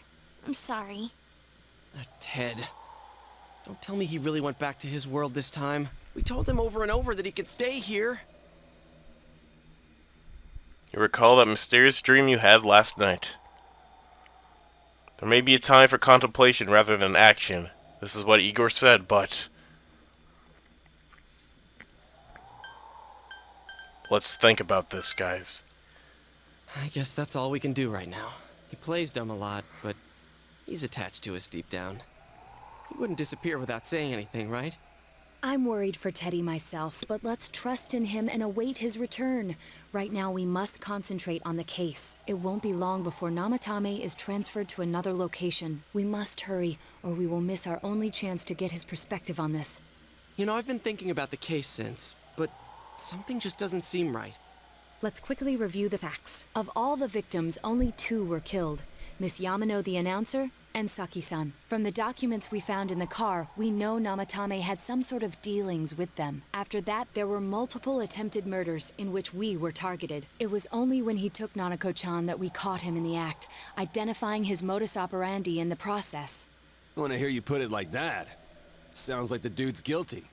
I'm sorry. That Ted. Don't tell me he really went back to his world this time. We told him over and over that he could stay here. You recall that mysterious dream you had last night. There may be a time for contemplation rather than action. This is what Igor said, but... let's think about this, guys. I guess that's all we can do right now. He plays dumb a lot, but he's attached to us deep down. He wouldn't disappear without saying anything, right? I'm worried for Teddy myself, but let's trust in him and await his return. Right now, we must concentrate on the case. It won't be long before Namatame is transferred to another location. We must hurry, or we will miss our only chance to get his perspective on this. You know, I've been thinking about the case since, but something just doesn't seem right. Let's quickly review the facts. Of all the victims, only 2 were killed. Miss Yamano, the announcer, and Saki-san. From the documents we found in the car, we know Namatame had some sort of dealings with them. After that, there were multiple attempted murders in which we were targeted. It was only when he took Nanako-chan that we caught him in the act, identifying his modus operandi in the process. When I hear you put it like that, sounds like the dude's guilty.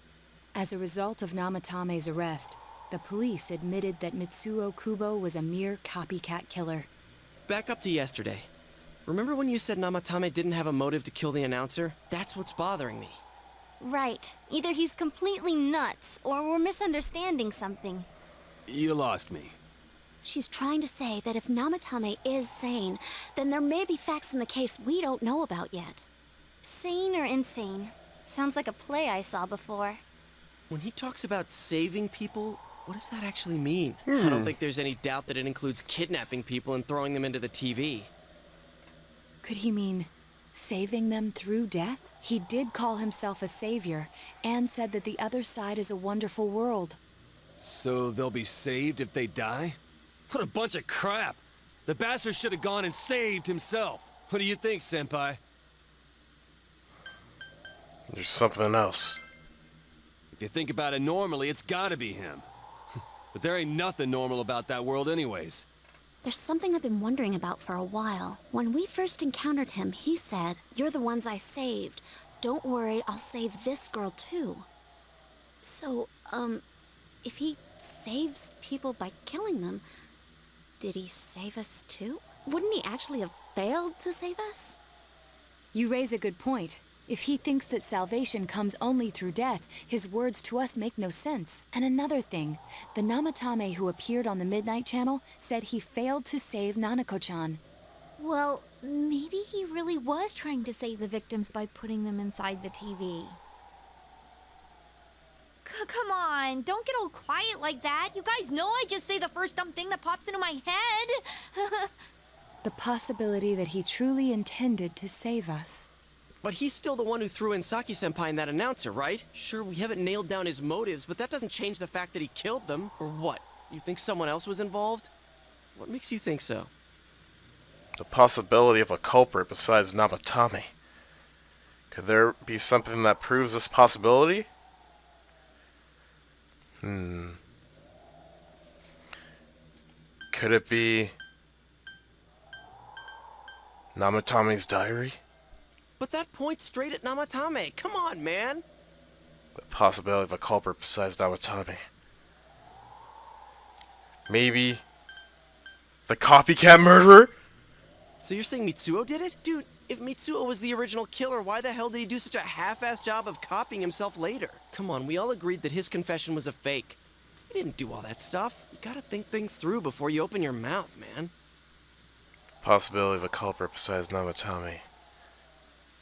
As a result of Namatame's arrest, the police admitted that Mitsuo Kubo was a mere copycat killer. Back up to yesterday. Remember when you said Namatame didn't have a motive to kill the announcer? That's what's bothering me. Right. Either he's completely nuts, or we're misunderstanding something. You lost me. She's trying to say that if Namatame is sane, then there may be facts in the case we don't know about yet. Sane or insane? Sounds like a play I saw before. When he talks about saving people, what does that actually mean? I don't think there's any doubt that it includes kidnapping people and throwing them into the TV. Could he mean saving them through death? He did call himself a savior and said that the other side is a wonderful world. So they'll be saved if they die? What a bunch of crap! The bastard should have gone and saved himself. What do you think, Senpai? There's something else. If you think about it normally, it's gotta be him. But there ain't nothing normal about that world anyways. There's something I've been wondering about for a while. When we first encountered him, he said, "You're the ones I saved. Don't worry, I'll save this girl too." So, if he saves people by killing them, did he save us too? Wouldn't he actually have failed to save us? You raise a good point. If he thinks that salvation comes only through death, his words to us make no sense. And another thing, the Namatame who appeared on the Midnight Channel said he failed to save Nanako-chan. Well, maybe he really was trying to save the victims by putting them inside the TV. Come on, don't get all quiet like that. You guys know I just say the first dumb thing that pops into my head. The possibility that he truly intended to save us. But he's still the one who threw in Saki-senpai and that announcer, right? Sure, we haven't nailed down his motives, but that doesn't change the fact that he killed them. Or what? You think someone else was involved? What makes you think so? The possibility of a culprit besides Namatame. Could there be something that proves this possibility? Could it be Namatame's diary? But that points straight at Namatame. Come on, man. The possibility of a culprit besides Namatame. Maybe the copycat murderer? So you're saying Mitsuo did it? Dude, if Mitsuo was the original killer, why the hell did he do such a half-assed job of copying himself later? Come on, we all agreed that his confession was a fake. He didn't do all that stuff. You gotta think things through before you open your mouth, man. Possibility of a culprit besides Namatame.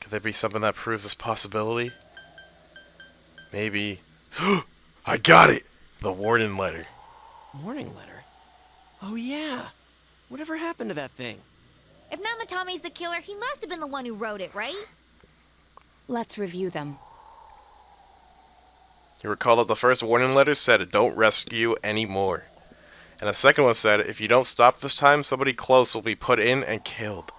Could there be something that proves this possibility? Maybe... I got it! The warning letter. Warning letter? Oh yeah. Whatever happened to that thing? If Namatame's the killer, he must have been the one who wrote it, right? Let's review them. You recall that the first warning letter said, "Don't rescue anymore." And the second one said, "If you don't stop this time, somebody close will be put in and killed."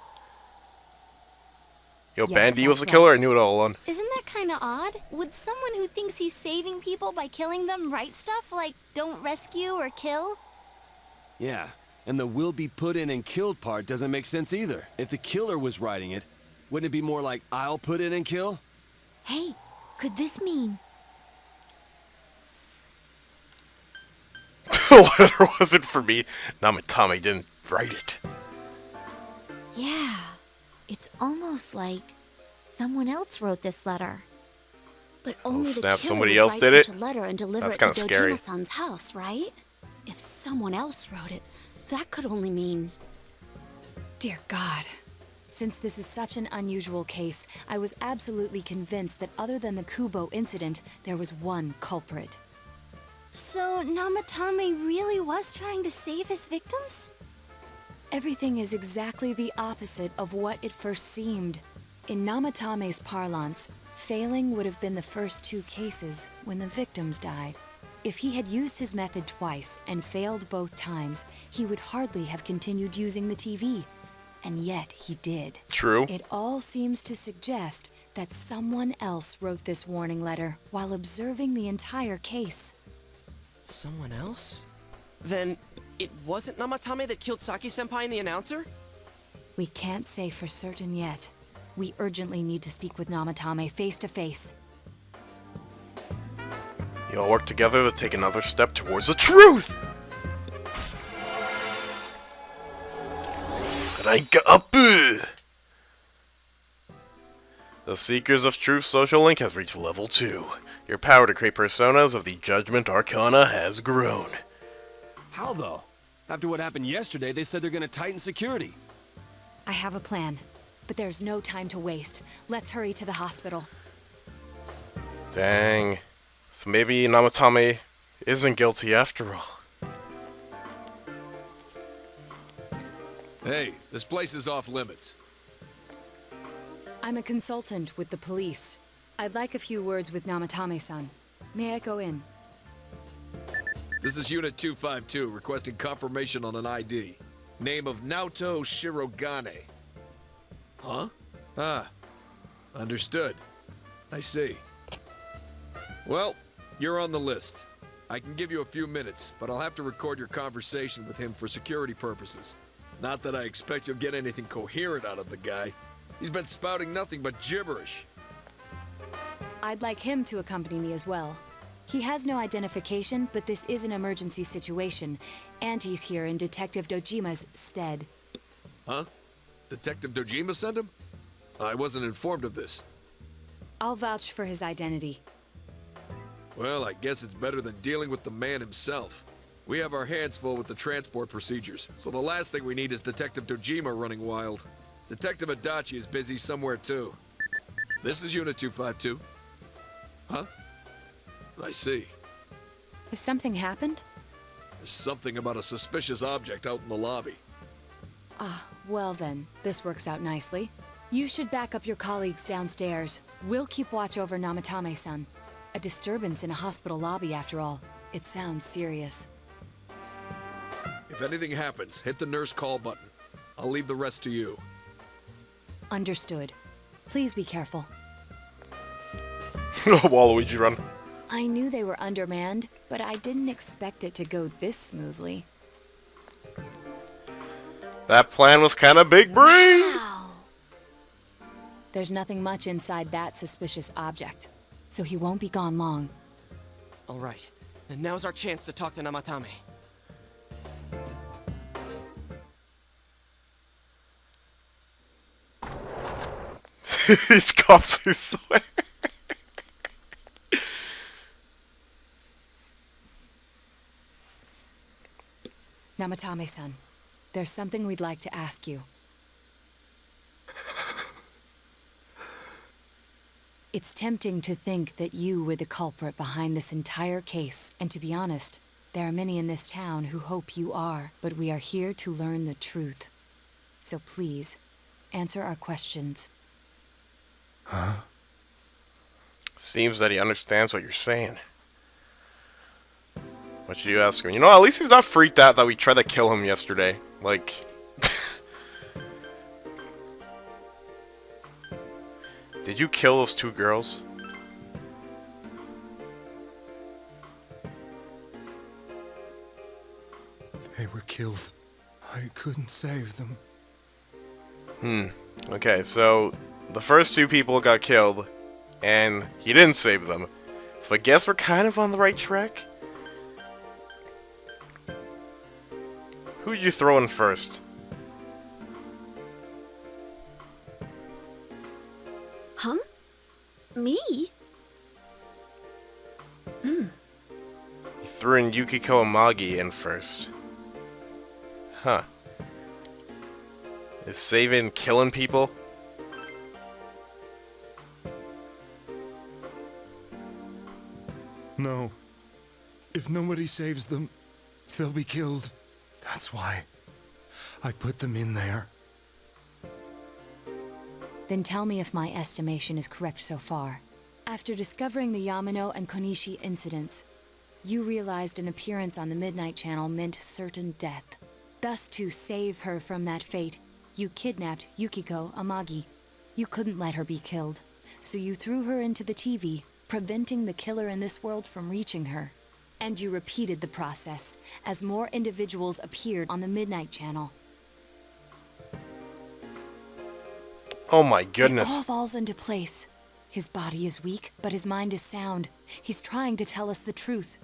Yo, Yes, Bandy was the that's killer? right. I knew it all along. Isn't that kind of odd? Would someone who thinks he's saving people by killing them write stuff like don't rescue or kill? Yeah, and the will be put in and killed part doesn't make sense either. If the killer was writing it, wouldn't it be more like I'll put in and kill? Hey, could this mean... The letter wasn't for me. Namatame didn't write it. Yeah, it's almost like someone else wrote this letter. But only the snap, killer somebody would else write did such it? a letter and deliver That's it to kinda scary. Dojima-san's house, right? If someone else wrote it, that could only mean... Dear God. Since this is such an unusual case, I was absolutely convinced that other than the Kubo incident, there was one culprit. So Namatame really was trying to save his victims? Everything is exactly the opposite of what it first seemed. In Namatame's parlance, failing would have been the first two cases when the victims died. If he had used his method twice and failed both times, he would hardly have continued using the TV. And yet he did. True. It all seems to suggest that someone else wrote this warning letter while observing the entire case. Someone else? Then it wasn't Namatame that killed Saki-senpai and the announcer? We can't say for certain yet. We urgently need to speak with Namatame face to face. You all work together to take another step towards the truth! Rank up! The Seekers of Truth social link has reached level 2. Your power to create personas of the Judgment Arcana has grown. How though? After what happened yesterday, they said they're gonna tighten security. I have a plan, but there's no time to waste. Let's hurry to the hospital. Dang. So maybe Namatame isn't guilty after all. Hey, this place is off limits. I'm a consultant with the police. I'd like a few words with Namatame-san. May I go in? This is Unit 252, requesting confirmation on an ID. Name of Naoto Shirogane. Huh? Ah. Understood. I see. Well, you're on the list. I can give you a few minutes, but I'll have to record your conversation with him for security purposes. Not that I expect you'll get anything coherent out of the guy. He's been spouting nothing but gibberish. I'd like him to accompany me as well. He has no identification, but this is an emergency situation, and he's here in Detective Dojima's stead. Huh? Detective Dojima sent him? I wasn't informed of this. I'll vouch for his identity. Well, I guess it's better than dealing with the man himself. We have our hands full with the transport procedures, so the last thing we need is Detective Dojima running wild. Detective Adachi is busy somewhere too. This is Unit 252. Huh? I see. Has something happened? There's something about a suspicious object out in the lobby. Ah, well then, this works out nicely. You should back up your colleagues downstairs. We'll keep watch over Namatame-san. A disturbance in a hospital lobby, after all. It sounds serious. If anything happens, hit the nurse call button. I'll leave the rest to you. Understood. Please be careful. Waluigi run. I knew they were undermanned, but I didn't expect it to go this smoothly. That plan was kind of big brain. Wow. There's nothing much inside that suspicious object, so he won't be gone long. All right, and now's our chance to talk to Namatame. These cops who swear. Namatame-san, there's something we'd like to ask you. It's tempting to think that you were the culprit behind this entire case, and to be honest, there are many in this town who hope you are, but we are here to learn the truth. So please, answer our questions. Huh? Seems that he understands what you're saying. What should you ask him? You know, at least he's not freaked out that we tried to kill him yesterday. Like... Did you kill those two girls? They were killed. I couldn't save them. Okay, so the first two people got killed, and he didn't save them. So I guess we're kind of on the right track. Who'd you throw in first? Huh? Me? You threw in Yukiko Amagi in first. Huh. Is saving killing people? No. If nobody saves them, they'll be killed. That's why I put them in there. Then tell me if my estimation is correct so far. After discovering the Yamano and Konishi incidents, you realized an appearance on the Midnight Channel meant certain death. Thus, to save her from that fate, you kidnapped Yukiko Amagi. You couldn't let her be killed, so you threw her into the TV, preventing the killer in this world from reaching her. And you repeated the process, as more individuals appeared on the Midnight Channel. Oh my goodness. It all falls into place. His body is weak, but his mind is sound. He's trying to tell us the truth.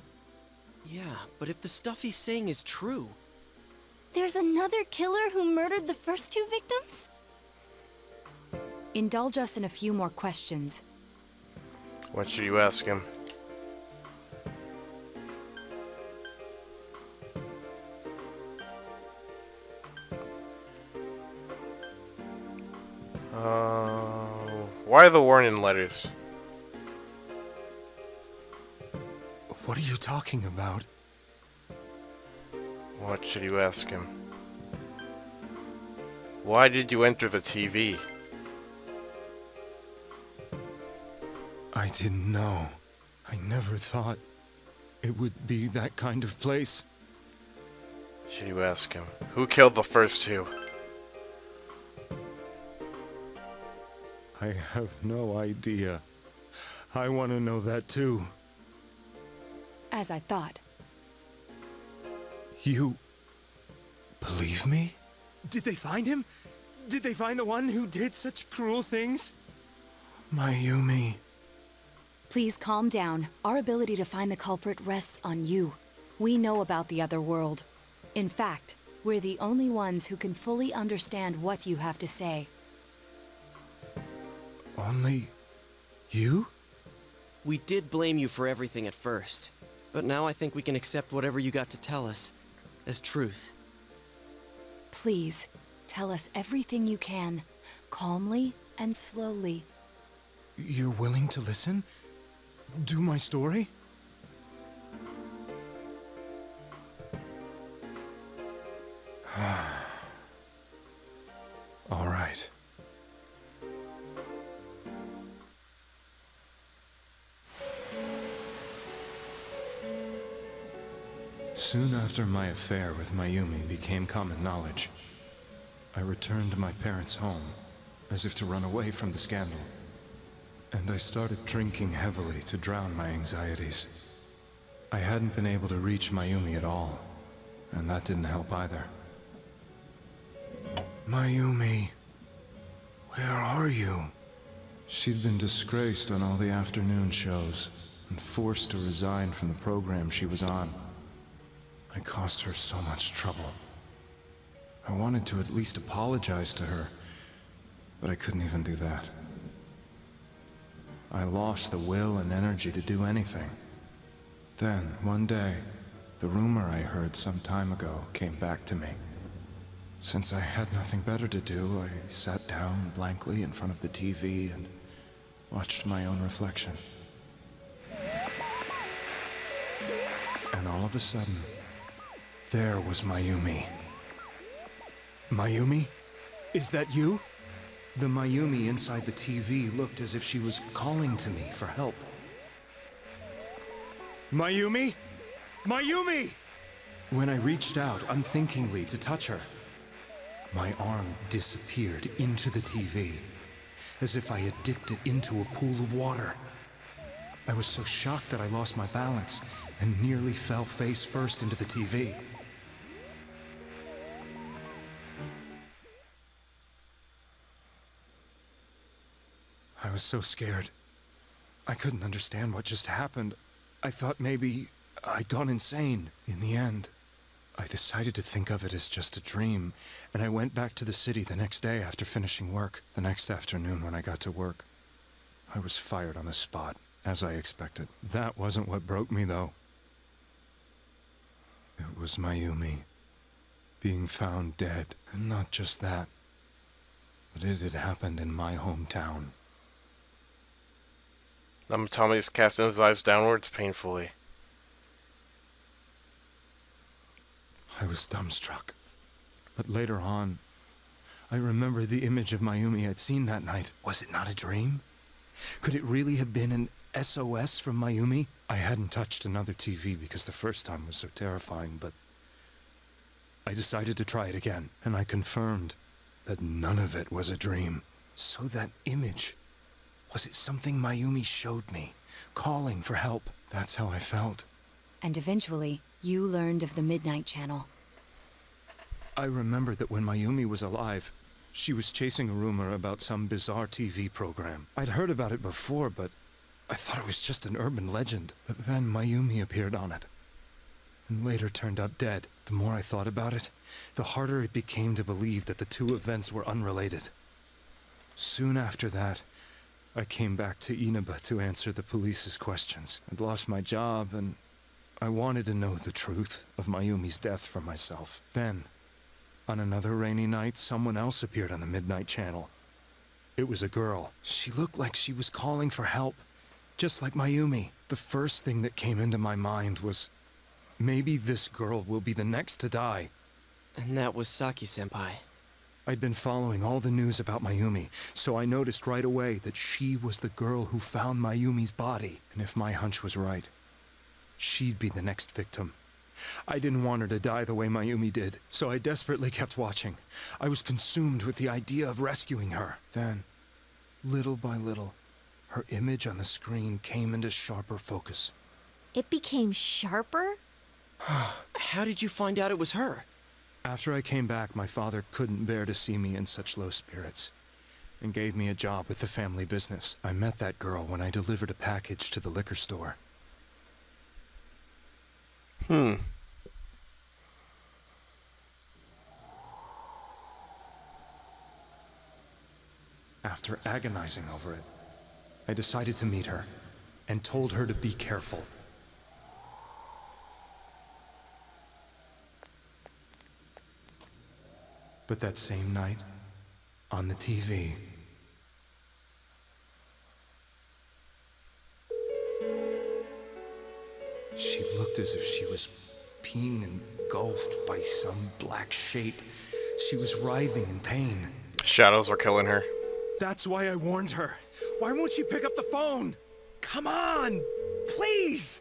Yeah, but if the stuff he's saying is true... There's another killer who murdered the first two victims? Indulge us in a few more questions. What should you ask him? Why the warning letters? What are you talking about? What should you ask him? Why did you enter the TV? I didn't know. I never thought it would be that kind of place. Should you ask him? Who killed the first two? I have no idea. I want to know that too. As I thought. You believe me? Did they find him? Did they find the one who did such cruel things? Mayumi. Please calm down. Our ability to find the culprit rests on you. We know about the other world. In fact, we're the only ones who can fully understand what you have to say. Only you? We did blame you for everything at first, but now I think we can accept whatever you got to tell us as truth. Please, tell us everything you can, calmly and slowly. You're willing to listen? Do my story? All right. Soon after my affair with Mayumi became common knowledge, I returned to my parents' home, as if to run away from the scandal. And I started drinking heavily to drown my anxieties. I hadn't been able to reach Mayumi at all, and that didn't help either. Mayumi, where are you? She'd been disgraced on all the afternoon shows, and forced to resign from the program she was on. I caused her so much trouble. I wanted to at least apologize to her, but I couldn't even do that. I lost the will and energy to do anything. Then, one day, the rumor I heard some time ago came back to me. Since I had nothing better to do, I sat down blankly in front of the TV and watched my own reflection. And all of a sudden, there was Mayumi. Mayumi? Is that you? The Mayumi inside the TV looked as if she was calling to me for help. Mayumi? Mayumi! When I reached out unthinkingly to touch her, my arm disappeared into the TV, as if I had dipped it into a pool of water. I was so shocked that I lost my balance and nearly fell face first into the TV. I was so scared. I couldn't understand what just happened. I thought maybe I'd gone insane. In the end, I decided to think of it as just a dream, and I went back to the city the next day after finishing work. The next afternoon when I got to work, I was fired on the spot, as I expected. That wasn't what broke me, though. It was Mayumi being found dead, and not just that, but it had happened in my hometown. Tommy's casting his eyes downwards painfully. I was dumbstruck. But later on, I remember the image of Mayumi I'd seen that night. Was it not a dream? Could it really have been an SOS from Mayumi? I hadn't touched another TV because the first time was so terrifying, but I decided to try it again, and I confirmed that none of it was a dream. So that image, was it something Mayumi showed me, calling for help? That's how I felt. And eventually, you learned of the Midnight Channel. I remembered that when Mayumi was alive, she was chasing a rumor about some bizarre TV program. I'd heard about it before, but I thought it was just an urban legend. But then Mayumi appeared on it, and later turned up dead. The more I thought about it, the harder it became to believe that the two events were unrelated. Soon after that, I came back to Inaba to answer the police's questions. I'd lost my job, and I wanted to know the truth of Mayumi's death for myself. Then, on another rainy night, someone else appeared on the Midnight Channel. It was a girl. She looked like she was calling for help, just like Mayumi. The first thing that came into my mind was, maybe this girl will be the next to die. And that was Saki-senpai. I'd been following all the news about Mayumi, so I noticed right away that she was the girl who found Mayumi's body. And if my hunch was right, she'd be the next victim. I didn't want her to die the way Mayumi did, so I desperately kept watching. I was consumed with the idea of rescuing her. Then, little by little, her image on the screen came into sharper focus. It became sharper? How did you find out it was her? After I came back, my father couldn't bear to see me in such low spirits, and gave me a job with the family business. I met that girl when I delivered a package to the liquor store. After agonizing over it, I decided to meet her, and told her to be careful. But that same night, on the TV, she looked as if she was being engulfed by some black shape. She was writhing in pain. Shadows are killing her. That's why I warned her. Why won't she pick up the phone? Come on, please!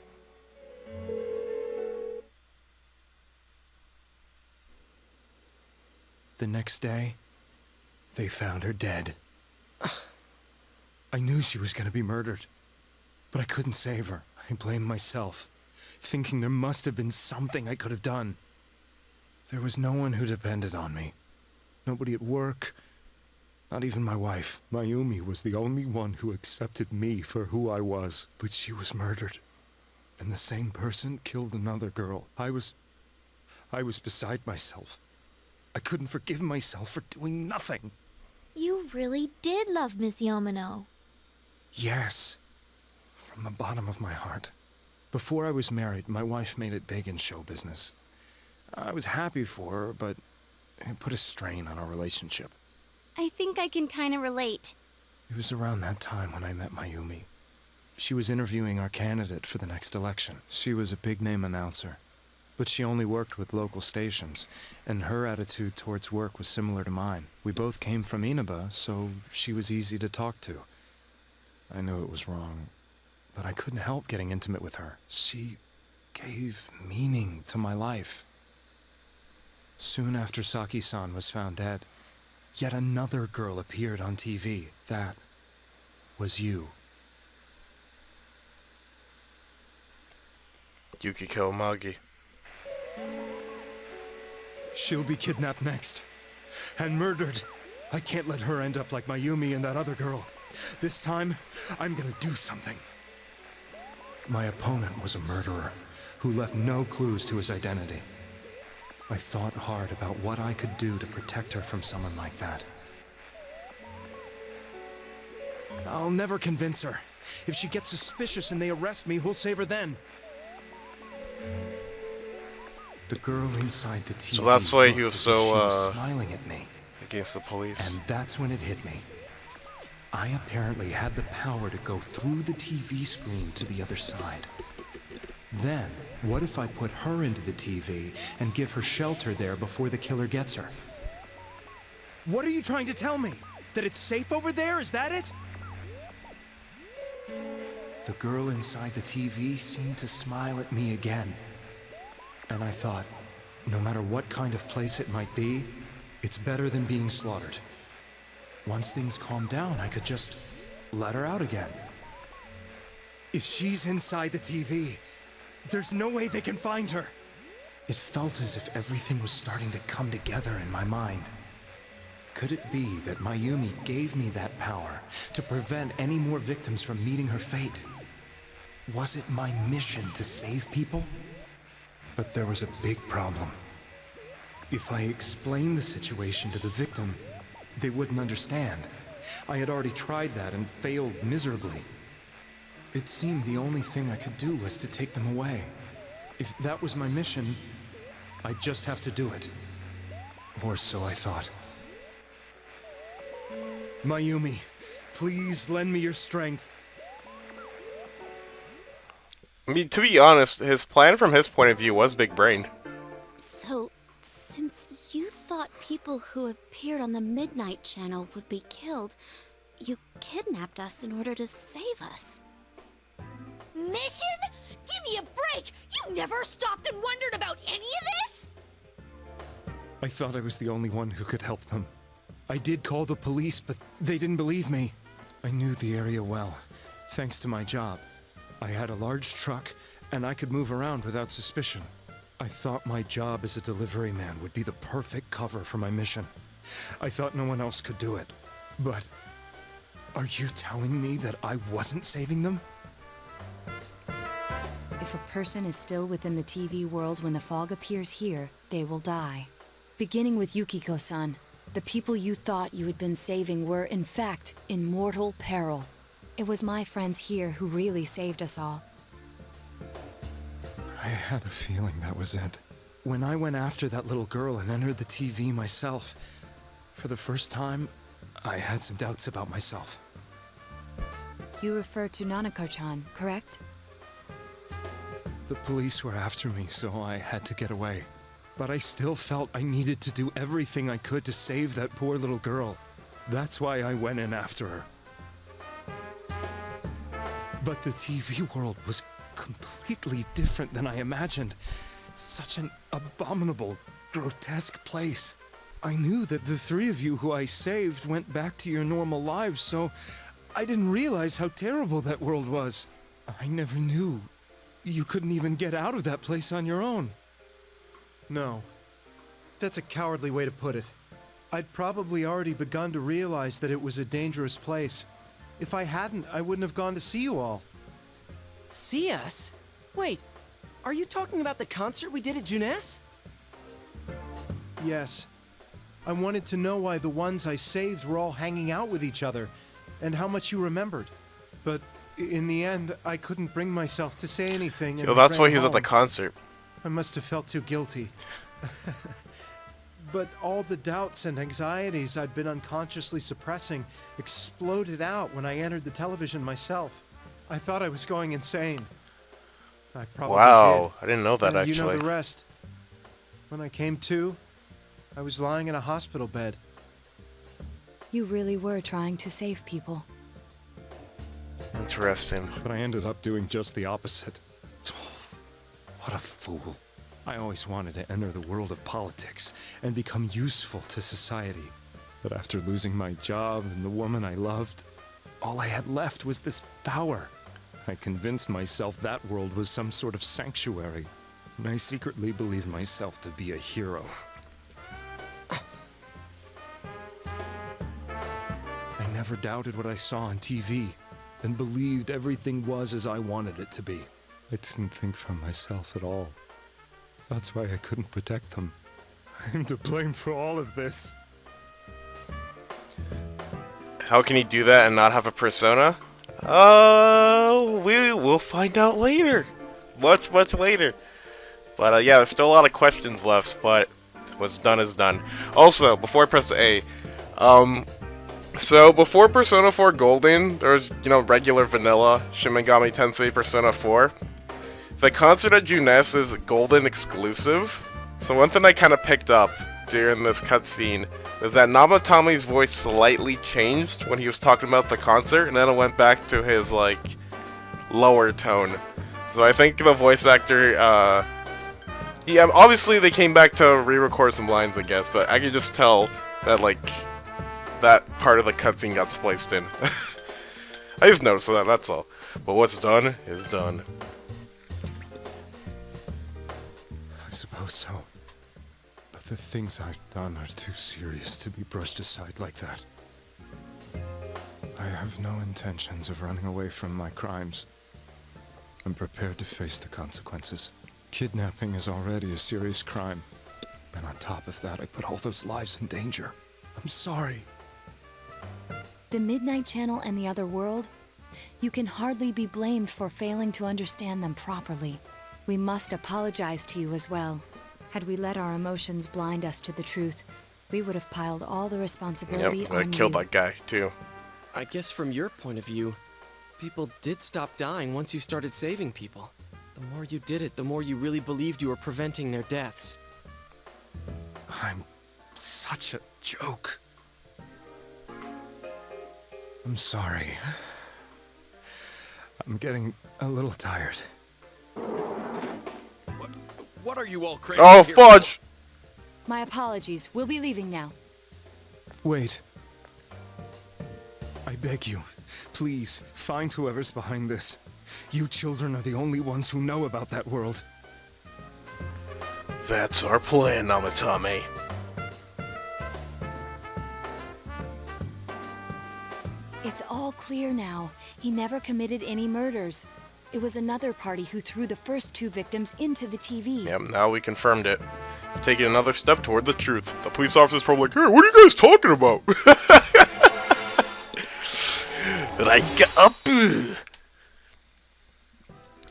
the next day, they found her dead. I knew she was gonna be murdered, but I couldn't save her. I blamed myself, thinking there must have been something I could have done. There was no one who depended on me. Nobody at work, not even my wife. Mayumi was the only one who accepted me for who I was, but she was murdered. And the same person killed another girl. I was beside myself. I couldn't forgive myself for doing nothing. You really did love Miss Yamano. Yes, from the bottom of my heart. Before I was married, my wife made it big in show business. I was happy for her, but it put a strain on our relationship. I think I can kind of relate. It was around that time when I met Mayumi. She was interviewing our candidate for the next election. She was a big-name announcer, but she only worked with local stations, and her attitude towards work was similar to mine. We both came from Inaba, so she was easy to talk to. I knew it was wrong, but I couldn't help getting intimate with her. She gave meaning to my life. Soon after Saki-san was found dead, yet another girl appeared on TV. That was you. Yukiko Magi. She'll be kidnapped next. And murdered. I can't let her end up like Mayumi and that other girl. This time, I'm gonna do something. My opponent was a murderer who left no clues to his identity. I thought hard about what I could do to protect her from someone like that. I'll never convince her. If she gets suspicious and they arrest me, who'll save her then? The girl inside the TV. So that's why he was looked as if so she was smiling at me. Against the police. And that's when it hit me. I apparently had the power to go through the TV screen to the other side. Then, what if I put her into the TV and give her shelter there before the killer gets her? What are you trying to tell me? That it's safe over there? Is that it? The girl inside the TV seemed to smile at me again. And I thought, no matter what kind of place it might be, it's better than being slaughtered. Once things calmed down, I could just let her out again. If she's inside the TV, there's no way they can find her. It felt as if everything was starting to come together in my mind. Could it be that Mayumi gave me that power to prevent any more victims from meeting her fate? Was it my mission to save people? But there was a big problem. If I explained the situation to the victim, they wouldn't understand. I had already tried that and failed miserably. It seemed the only thing I could do was to take them away. If that was my mission, I'd just have to do it. Or so I thought. Mayumi, please lend me your strength. I mean, to be honest, his plan from his point of view was big-brained. So, since you thought people who appeared on the Midnight Channel would be killed, you kidnapped us in order to save us. Mission? Give me a break! You never stopped and wondered about any of this? I thought I was the only one who could help them. I did call the police, but they didn't believe me. I knew the area well, thanks to my job. I had a large truck, and I could move around without suspicion. I thought my job as a delivery man would be the perfect cover for my mission. I thought no one else could do it. But are you telling me that I wasn't saving them? If a person is still within the TV world when the fog appears here, they will die. Beginning with Yukiko-san, the people you thought you had been saving were, in fact, in mortal peril. It was my friends here who really saved us all. I had a feeling that was it. When I went after that little girl and entered the TV myself, for the first time, I had some doubts about myself. You refer to Nanako-chan, correct? The police were after me, so I had to get away. But I still felt I needed to do everything I could to save that poor little girl. That's why I went in after her. But the TV world was completely different than I imagined. Such an abominable, grotesque place. I knew that the three of you who I saved went back to your normal lives, so I didn't realize how terrible that world was. I never knew you couldn't even get out of that place on your own. No. That's a cowardly way to put it. I'd probably already begun to realize that it was a dangerous place. If I hadn't, I wouldn't have gone to see you all. See us? Wait, are you talking about the concert we did at Juness? Yes. I wanted to know why the ones I saved were all hanging out with each other, and how much you remembered. But in the end, I couldn't bring myself to say anything. Yo, that's why he was at the concert. I must have felt too guilty. But all the doubts and anxieties I'd been unconsciously suppressing exploded out when I entered the television myself. I thought I was going insane. I probably Wow, did. I didn't know that, And actually. you know the rest. When I came to, I was lying in a hospital bed. You really were trying to save people. Interesting. But I ended up doing just the opposite. What a fool. I always wanted to enter the world of politics and become useful to society. But after losing my job and the woman I loved, all I had left was this power. I convinced myself that world was some sort of sanctuary, and I secretly believed myself to be a hero. I never doubted what I saw on TV, and believed everything was as I wanted it to be. I didn't think for myself at all. That's why I couldn't protect them. I'm to blame for all of this. How can he do that and not have a persona? We will find out later. Much later. But yeah, there's still a lot of questions left, but what's done is done. Also, before I press A, so before Persona 4 Golden, there was, regular vanilla Shin Megami Tensei Persona 4. The concert at Juness is Golden exclusive. So one thing I kind of picked up during this cutscene was that Namatomi's voice slightly changed when he was talking about the concert, and then it went back to his, lower tone. So I think the voice actor, yeah, obviously they came back to re-record some lines, I guess, but I could just tell that, that part of the cutscene got spliced in. I just noticed that, that's all. But what's done is done. I suppose so. But the things I've done are too serious to be brushed aside like that. I have no intentions of running away from my crimes. I'm prepared to face the consequences. Kidnapping is already a serious crime. And on top of that, I put all those lives in danger. I'm sorry. The Midnight Channel and the other world? You can hardly be blamed for failing to understand them properly. We must apologize to you as well. Had we let our emotions blind us to the truth, we would have piled all the responsibility on you. I killed that guy, too. I guess from your point of view, people did stop dying once you started saving people. The more you did it, the more you really believed you were preventing their deaths. I'm such a joke. I'm sorry. I'm getting a little tired. What are you all crazy? Oh, fudge! My apologies. We'll be leaving now. Wait. I beg you, please, find whoever's behind this. You children are the only ones who know about that world. That's our plan, Namatame. It's all clear now. He never committed any murders. It was another party who threw the first two victims into the TV. Yep, now we confirmed it. Taking another step toward the truth. The police officer's probably like, hey, what are you guys talking about?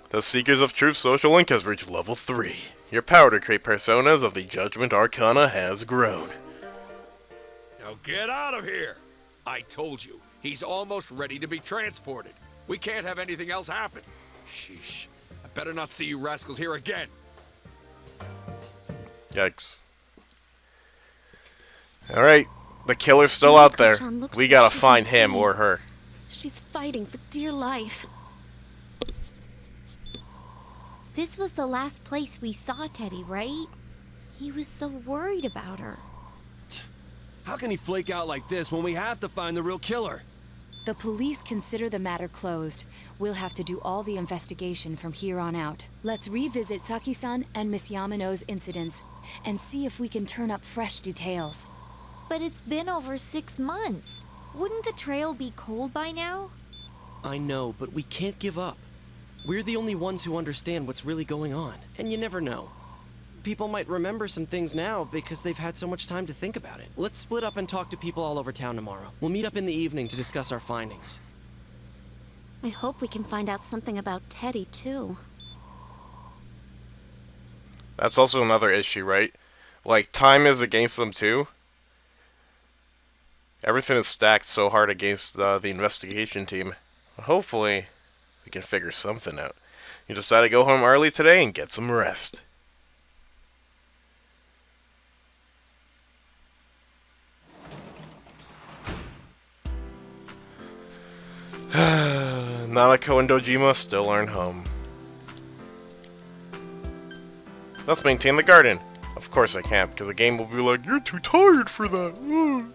The Seekers of Truth social link has reached level 3. Your power to create personas of the Judgment Arcana has grown. Now get out of here! I told you, he's almost ready to be transported. We can't have anything else happen. Sheesh. I better not see you rascals here again. Yikes. Alright, the killer's still out there. We gotta find him or her. She's fighting for dear life. This was the last place we saw Teddy, right? He was so worried about her. How can he flake out like this when we have to find the real killer? The police consider the matter closed. We'll have to do all the investigation from here on out. Let's revisit Saki-san and Miss Yamano's incidents and see if we can turn up fresh details. But it's been over 6 months. Wouldn't the trail be cold by now? I know, but we can't give up. We're the only ones who understand what's really going on, and you never know. People might remember some things now because they've had so much time to think about it. Let's split up and talk to people all over town tomorrow. We'll meet up in the evening to discuss our findings. I hope we can find out something about Teddy, too. That's also another issue, right? Like, time is against them too. Everything is stacked so hard against the investigation team. Hopefully, we can figure something out. You decide to go home early today and get some rest. Nanako and Dojima still aren't home. Let's maintain the garden. Of course I can't, because the game will be like, you're too tired for that.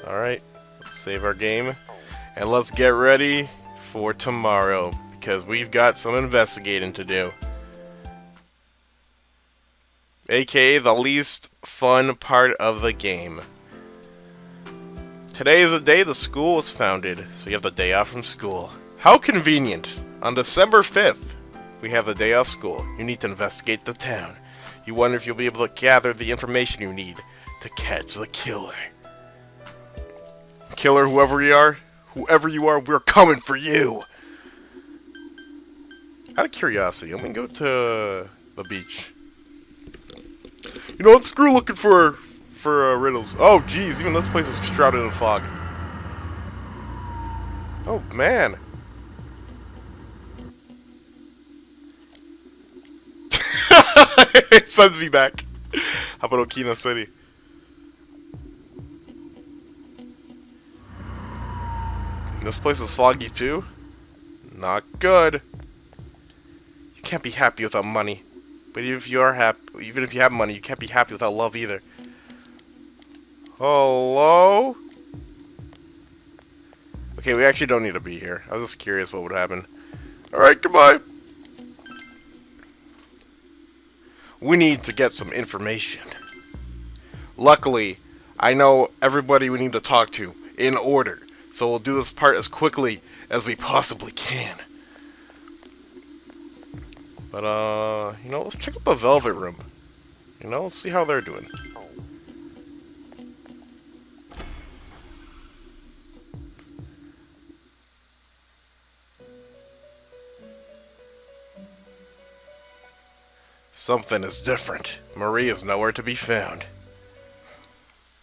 Alright, let's save our game. And let's get ready for tomorrow, because we've got some investigating to do. AKA the least fun part of the game. Today is the day the school was founded, so you have the day off from school. How convenient! On December 5th, we have the day off school. You need to investigate the town. You wonder if you'll be able to gather the information you need to catch the killer. Killer, whoever you are, we're coming for you! Out of curiosity, let me go to the beach. You know what? Screw looking for riddles. Oh, geez, even this place is shrouded in fog. Oh, man. It sends me back. How about Okina City? This place is foggy too? Not good. You can't be happy without money. But even if you have money, you can't be happy without love either. Hello? Okay, we actually don't need to be here. I was just curious what would happen. Alright, goodbye. We need to get some information. Luckily, I know everybody we need to talk to in order. So we'll do this part as quickly as we possibly can. But, you know, let's check out the Velvet Room. You know, let's see how they're doing. Something is different. Marie is nowhere to be found.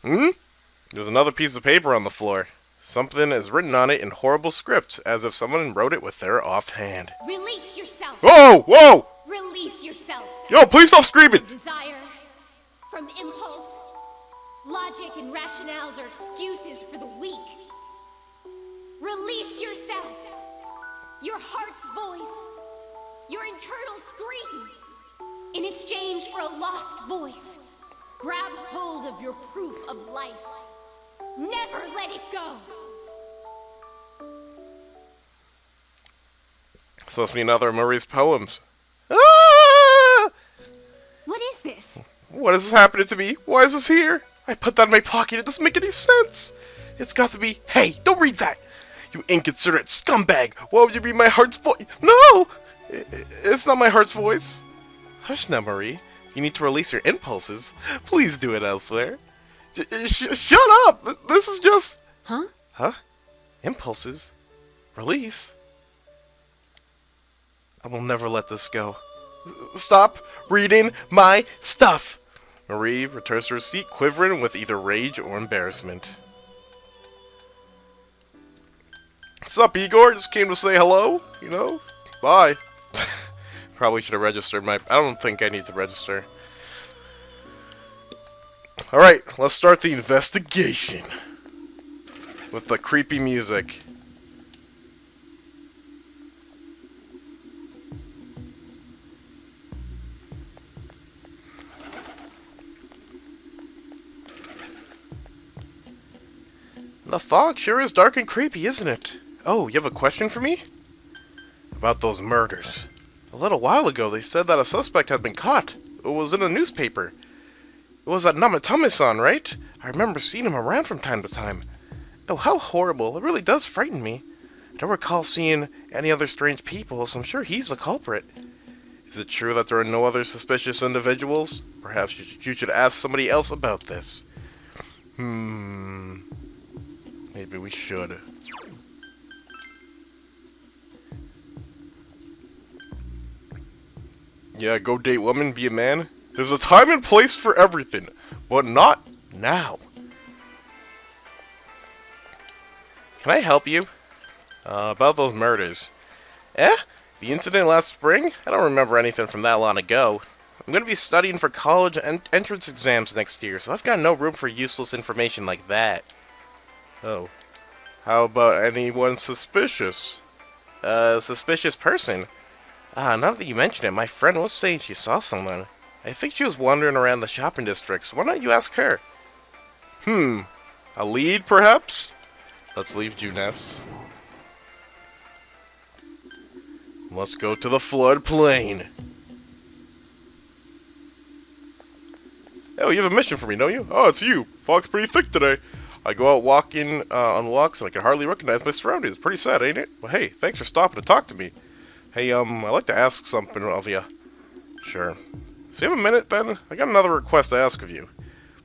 There's another piece of paper on the floor. Something is written on it in horrible script, as if someone wrote it with their offhand. Release yourself. Whoa! Whoa! Release yourself. Yo, please stop screaming! From desire, from impulse. Logic and rationales are excuses for the weak. Release yourself. Your heart's voice. Your internal scream. In exchange for a lost voice, grab hold of your proof of life. Never let it go. So it's me another of Marie's poems. Ah! What is this? What is happening to me? Why is this here? I put that in my pocket. It doesn't make any sense. It's got to be... Hey, don't read that! You inconsiderate scumbag! Why would you read my heart's voice? No! It's not my heart's voice. Hush now, Marie. If you need to release your impulses, please do it elsewhere. Shut up! This is just... Huh? Huh? Impulses? Release? I will never let this go. Stop reading my stuff! Marie returns to her seat, quivering with either rage or embarrassment. What's up, Igor? Just came to say hello, you know? Bye. Probably should have registered my... I don't think I need to register. Alright, let's start the investigation. With the creepy music. The fog sure is dark and creepy, isn't it? Oh, you have a question for me? About those murders. A little while ago, they said that a suspect had been caught. It was in a newspaper. It was that Namatame-san, right? I remember seeing him around from time to time. Oh, how horrible. It really does frighten me. I don't recall seeing any other strange people, so I'm sure he's the culprit. Is it true that there are no other suspicious individuals? Perhaps you should ask somebody else about this. Maybe we should. Yeah, go date woman, be a man. There's a time and place for everything, but not now. Can I help you? About those murders. The incident last spring? I don't remember anything from that long ago. I'm going to be studying for college entrance exams next year, so I've got no room for useless information like that. Oh. How about anyone suspicious? Suspicious person? Now that you mention it, my friend was saying she saw someone. I think she was wandering around the shopping districts. Why don't you ask her? A lead, perhaps? Let's leave Juness. Let's go to the floodplain. Oh, you have a mission for me, don't you? Oh, it's you. Fog's pretty thick today. I go out walking on walks and I can hardly recognize my surroundings. Pretty sad, ain't it? Well, hey, thanks for stopping to talk to me. Hey, I'd like to ask something of you. Sure. So you have a minute, then? I got another request to ask of you.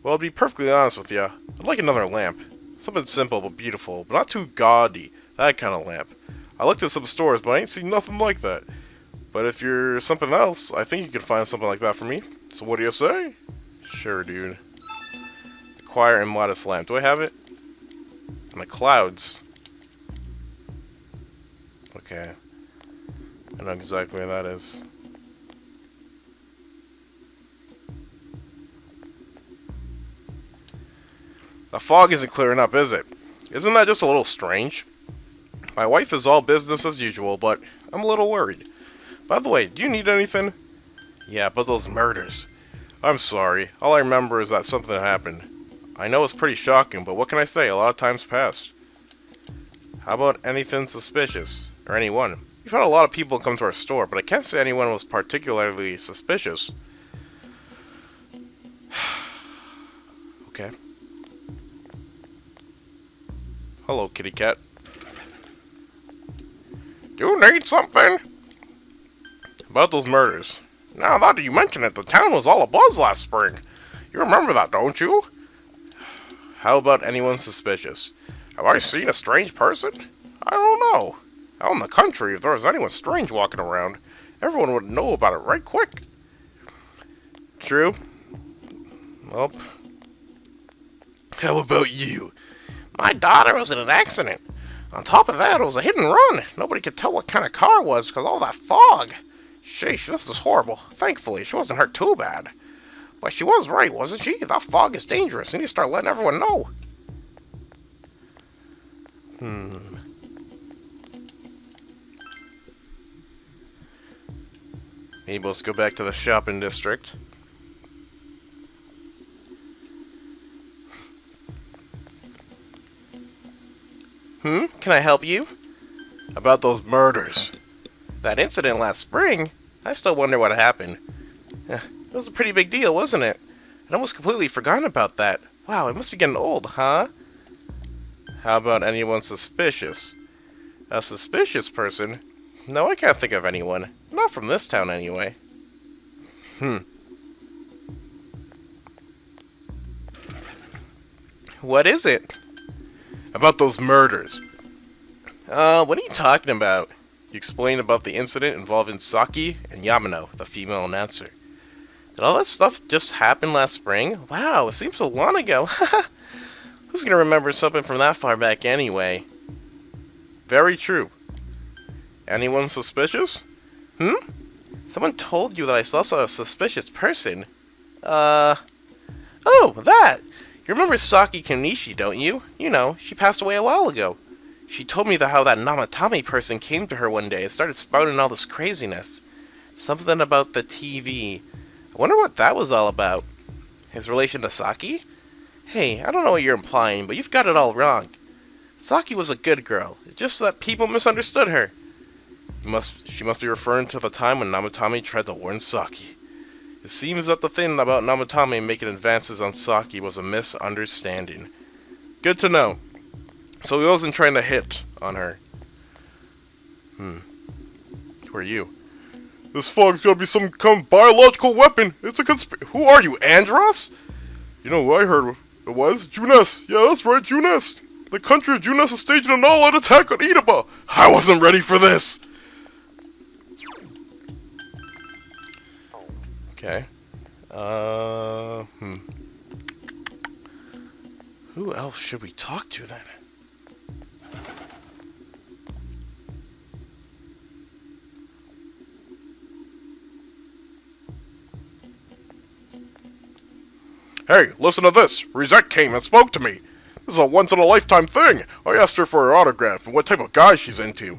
Well, to be perfectly honest with you, I'd like another lamp. Something simple but beautiful, but not too gaudy. That kind of lamp. I looked at some stores, but I ain't seen nothing like that. But if you're something else, I think you can find something like that for me. So what do you say? Sure, dude. Acquire a modest lamp. Do I have it? In the clouds. Okay. I know exactly where that is. The fog isn't clearing up, is it? Isn't that just a little strange? My wife is all business as usual, but I'm a little worried. By the way, do you need anything? Yeah, but those murders. I'm sorry. All I remember is that something happened. I know it's pretty shocking, but what can I say? A lot of time's passed. How about anything suspicious? Or anyone? We've had a lot of people come to our store, but I can't say anyone was particularly suspicious. Okay. Hello, kitty cat. Do you need something? About those murders. Now that you mention it, the town was all abuzz last spring. You remember that, don't you? How about anyone suspicious? Have I seen a strange person? I don't know. Out in the country, if there was anyone strange walking around, everyone would know about it right quick. True. Well, how about you? My daughter was in an accident. On top of that, it was a hit and run. Nobody could tell what kind of car it was because all that fog. Sheesh, this is horrible. Thankfully, she wasn't hurt too bad. But she was right, wasn't she? That fog is dangerous. You need to start letting everyone know. Maybe let's go back to the shopping district. Can I help you? About those murders. That incident last spring? I still wonder what happened. It was a pretty big deal, wasn't it? I'd almost completely forgotten about that. Wow, it must be getting old, huh? How about anyone suspicious? A suspicious person? No, I can't think of anyone. Not from this town, anyway. What is it? About those murders. What are you talking about? You explained about the incident involving Saki and Yamano, the female announcer. Did all that stuff just happen last spring? Wow, it seems so long ago. Who's gonna remember something from that far back anyway? Very true. Anyone suspicious? Someone told you that I saw a suspicious person. Oh, that! You remember Saki Konishi, don't you? You know, she passed away a while ago. She told me how that Namatame person came to her one day and started spouting all this craziness. Something about the TV. I wonder what that was all about. His relation to Saki? Hey, I don't know what you're implying, but you've got it all wrong. Saki was a good girl, it's just that people misunderstood her. She must be referring to the time when Namatame tried to warn Saki. It seems that the thing about Namatame making advances on Saki was a misunderstanding. Good to know. So he wasn't trying to hit on her. Who are you? This fog's gotta be some kind of biological weapon. It's a Who are you, Andros? You know who I heard it was? Junes. Yeah, that's right, Junes. The country of Junes is staging an all-out attack on Idaba. I wasn't ready for this. Okay. Who else should we talk to then? Hey, listen to this. Rizette came and spoke to me. This is a once-in-a-lifetime thing. I asked her for her autograph and what type of guy she's into.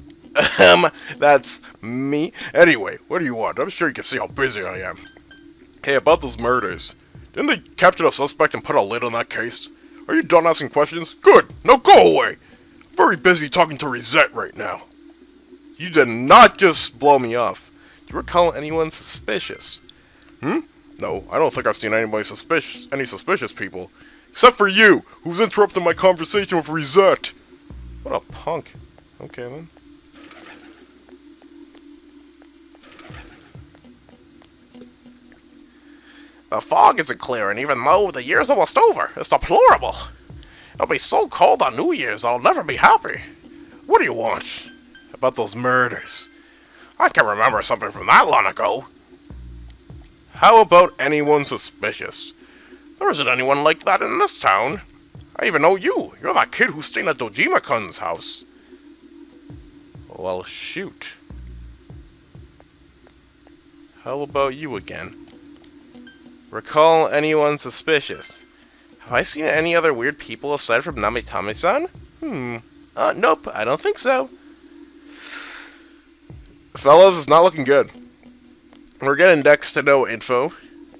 That's me. Anyway, what do you want? I'm sure you can see how busy I am. Hey, about those murders. Didn't they capture the suspect and put a lid on that case? Are you done asking questions? Good. Now go away. I'm very busy talking to Rizette right now. You did not just blow me off. Do you recall anyone suspicious? No, I don't think I've seen any suspicious people. Except for you, who's interrupting my conversation with Rizette. What a punk. Okay, then. The fog isn't clearing, even though the year's almost over. It's deplorable. It'll be so cold on New Year's, I'll never be happy. What do you want? About those murders. I can remember something from that long ago. How about anyone suspicious? There isn't anyone like that in this town. I even know you. You're that kid who stayed at Dojima-kun's house. Well, shoot. How about you again? Recall anyone suspicious? Have I seen any other weird people aside from Namitame-san? Nope, I don't think so. Fellas, it's not looking good. We're getting next to no info,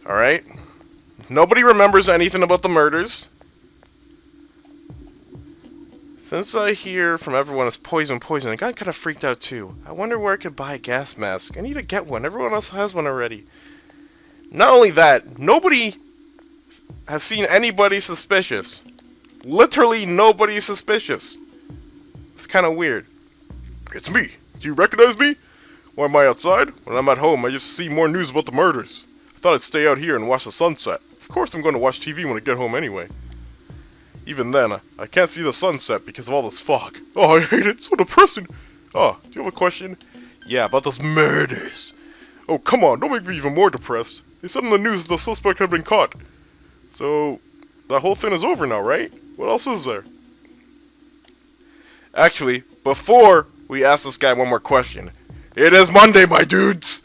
alright? Nobody remembers anything about the murders. Since I hear from everyone it's poison, I got kind of freaked out too. I wonder where I could buy a gas mask. I need to get one. Everyone else has one already. Not only that, nobody has seen anybody suspicious. Literally nobody suspicious. It's kind of weird. It's me. Do you recognize me? Why am I outside? When I'm at home, I just see more news about the murders. I thought I'd stay out here and watch the sunset. Of course I'm going to watch TV when I get home anyway. Even then, I can't see the sunset because of all this fog. Oh, I hate it. It's so depressing. Oh, do you have a question? Yeah, about those murders. Oh, come on. Don't make me even more depressed. They said on the news the suspect had been caught. So, that whole thing is over now, right? What else is there? Actually, before we ask this guy one more question, it is Monday, my dudes!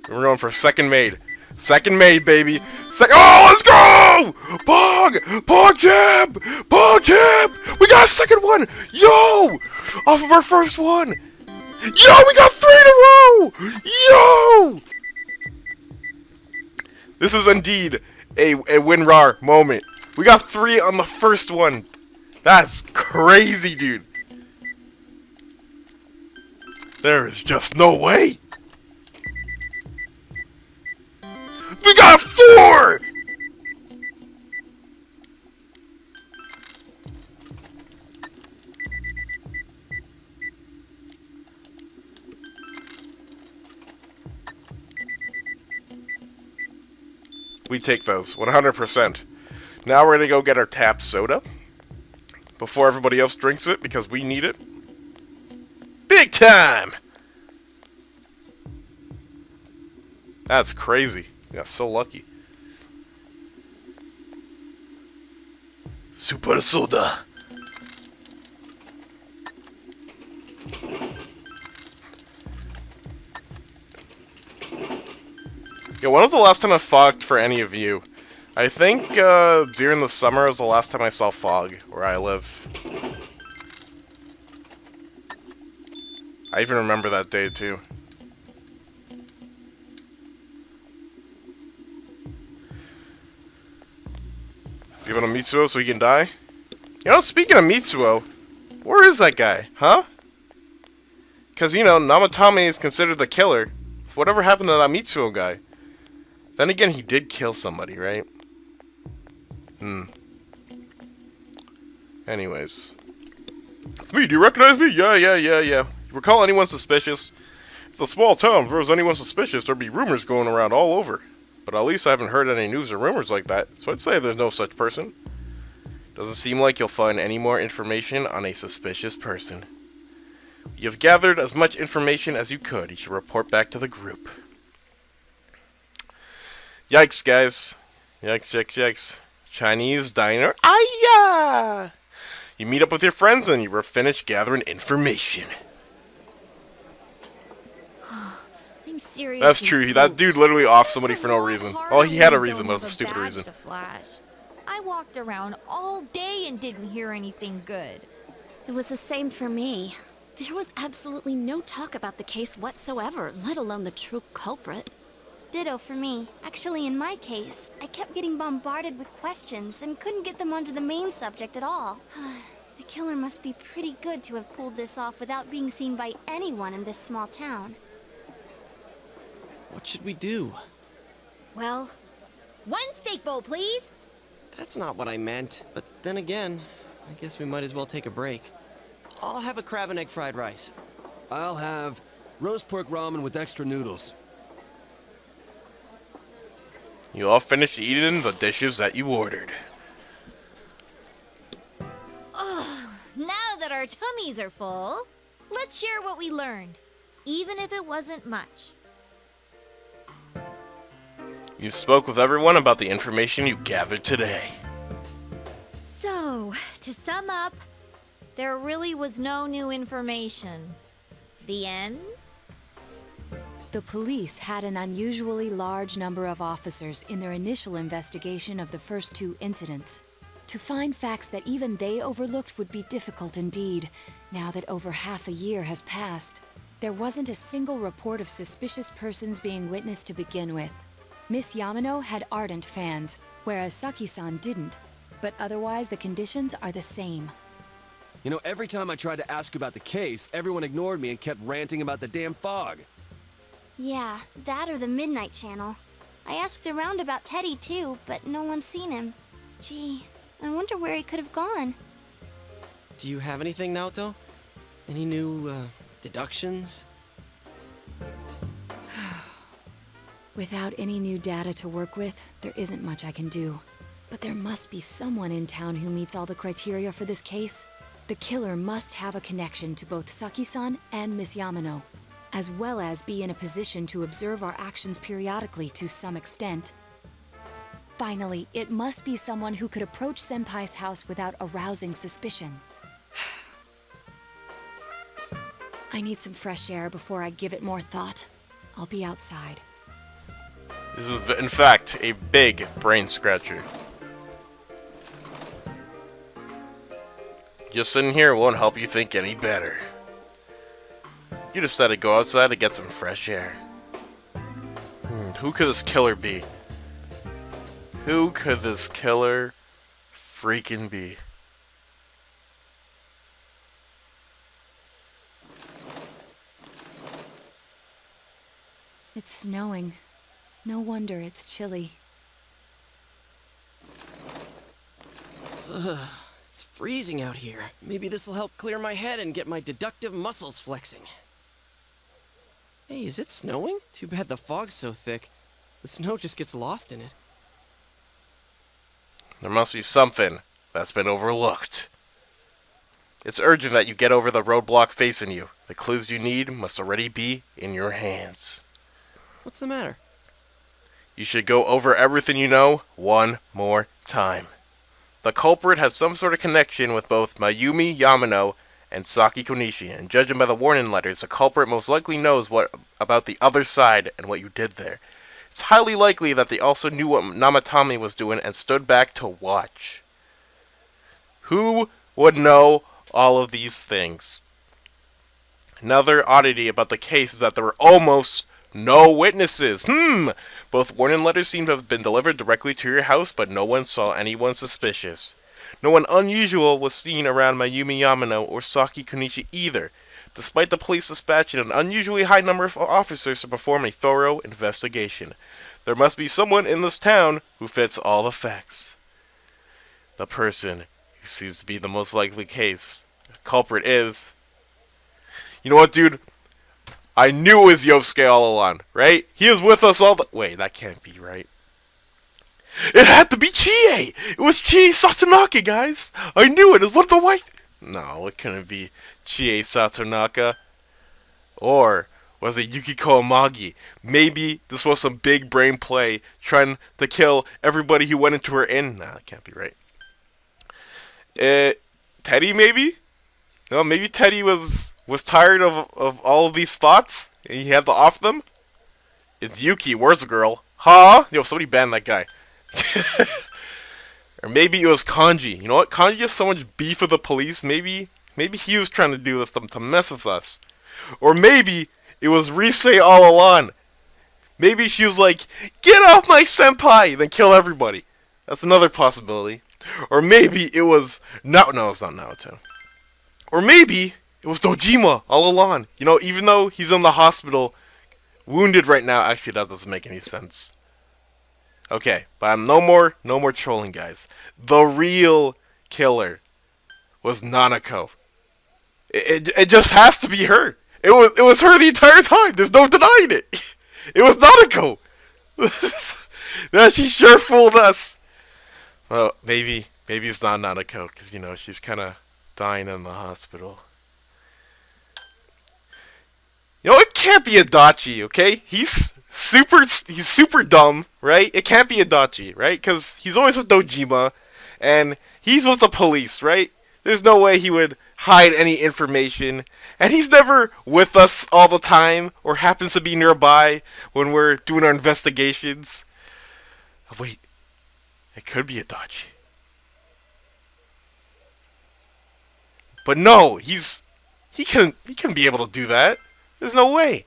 We're going for second maid. Second maid, baby. Oh, let's go! Pog! Pog jab! Pog jab! We got a second one! Yo! Off of our first one! Yo, we got 3 in a row! Yo! This is indeed a WinRAR moment. We got 3 on the first one. That's crazy, dude. There is just no way. We got 4! We take those, 100%. Now we're gonna go get our tap soda before everybody else drinks it because we need it. Big time! That's crazy. We got so lucky. Super soda. Yo, when was the last time I fogged for any of you? I think during the summer was the last time I saw fog where I live. I even remember that day too. Do you want to Mitsuo so he can die? You know, speaking of Mitsuo, where is that guy, huh? Because, you know, Namatame is considered the killer. So whatever happened to that Mitsuo guy? Then again, he did kill somebody, right? Anyways. It's me, do you recognize me? Yeah. You recall anyone suspicious? It's a small town. If there was anyone suspicious, there'd be rumors going around all over. But at least I haven't heard any news or rumors like that, so I'd say there's no such person. Doesn't seem like you'll find any more information on a suspicious person. You've gathered as much information as you could. You should report back to the group. Yikes, guys. Yikes. Chinese diner. Ayah! You meet up with your friends and you were finished gathering information. I'm serious. That's true. That dude literally offed somebody for no reason. Well, he had a reason, but it was a stupid reason. I walked around all day and didn't hear anything good. It was the same for me. There was absolutely no talk about the case whatsoever, let alone the true culprit. Ditto for me. Actually, in my case, I kept getting bombarded with questions and couldn't get them onto the main subject at all. The killer must be pretty good to have pulled this off without being seen by anyone in this small town. What should we do? Well, one steak bowl, please. That's not what I meant. But then again, I guess we might as well take a break. I'll have a crab and egg fried rice. I'll have roast pork ramen with extra noodles. You all finished eating the dishes that you ordered. Now that our tummies are full, let's share what we learned, even if it wasn't much. You spoke with everyone about the information you gathered today. So, to sum up, there really was no new information. The end? The police had an unusually large number of officers in their initial investigation of the first two incidents. To find facts that even they overlooked would be difficult indeed, now that over half a year has passed. There wasn't a single report of suspicious persons being witnessed to begin with. Miss Yamano had ardent fans, whereas Saki-san didn't. But otherwise, the conditions are the same. You know, every time I tried to ask about the case, everyone ignored me and kept ranting about the damn fog. Yeah, that or the Midnight Channel. I asked around about Teddy too, but no one's seen him. Gee, I wonder where he could have gone. Do you have anything, Naoto? Any new, deductions? Without any new data to work with, there isn't much I can do. But there must be someone in town who meets all the criteria for this case. The killer must have a connection to both Saki-san and Miss Yamano, as well as be in a position to observe our actions periodically to some extent. Finally, it must be someone who could approach Senpai's house without arousing suspicion. I need some fresh air before I give it more thought. I'll be outside. This is, in fact, a big brain scratcher. Just sitting here won't help you think any better. You decided to go outside to get some fresh air. Who could this killer be? Who could this killer freaking be? It's snowing. No wonder it's chilly. Ugh, it's freezing out here. Maybe this'll help clear my head and get my deductive muscles flexing. Hey, is it snowing? Too bad the fog's so thick. The snow just gets lost in it. There must be something that's been overlooked. It's urgent that you get over the roadblock facing you. The clues you need must already be in your hands. What's the matter? You should go over everything you know one more time. The culprit has some sort of connection with both Mayumi Yamano and Saki Konishi, and judging by the warning letters, the culprit most likely knows what about the other side and what you did there. It's highly likely that they also knew what Namatame was doing and stood back to watch. Who would know all of these things? Another oddity about the case is that there were almost no witnesses. Both warning letters seem to have been delivered directly to your house, but no one saw anyone suspicious. No one unusual was seen around Mayumi Yamano or Saki Kunichi either, despite the police dispatching an unusually high number of officers to perform a thorough investigation. There must be someone in this town who fits all the facts. The person who seems to be the most likely case. Culprit is... You know what, dude? I knew it was Yosuke all along, right? He was with us all the... Wait, that can't be right. It had to be Chie! It was Chie Satonaka, guys! I knew it! It was one of the white... No, it couldn't be Chie Satonaka. Or was it Yukiko Amagi? Maybe this was some big brain play trying to kill everybody who went into her inn. Nah, that can't be right. Teddy, maybe? No, maybe Teddy was tired of all of these thoughts and he had to off them? It's Yuki, where's the girl? Huh? Yo, somebody ban that guy. Or maybe it was Kanji. You know what? Kanji has so much beef with the police. Maybe he was trying to do this to mess with us. Or maybe it was Rise all along. Maybe she was like, get off my senpai, then kill everybody. That's another possibility. Or maybe it was... No, it's not Naoto. Or maybe it was Dojima all along. You know, even though he's in the hospital, wounded right now. Actually, that doesn't make any sense. Okay, but I'm no more trolling, guys. The real killer was Nanako. It just has to be her. It was her the entire time. There's no denying it. It was Nanako. That she sure fooled us. Well, maybe it's not Nanako because you know she's kind of dying in the hospital. You know, it can't be Adachi, okay? He's super dumb, right? It can't be Adachi, right? Because he's always with Dojima, and he's with the police, right? There's no way he would hide any information, and he's never with us all the time, or happens to be nearby when we're doing our investigations. Oh, wait, it could be Adachi. But no, he couldn't be able to do that. There's no way.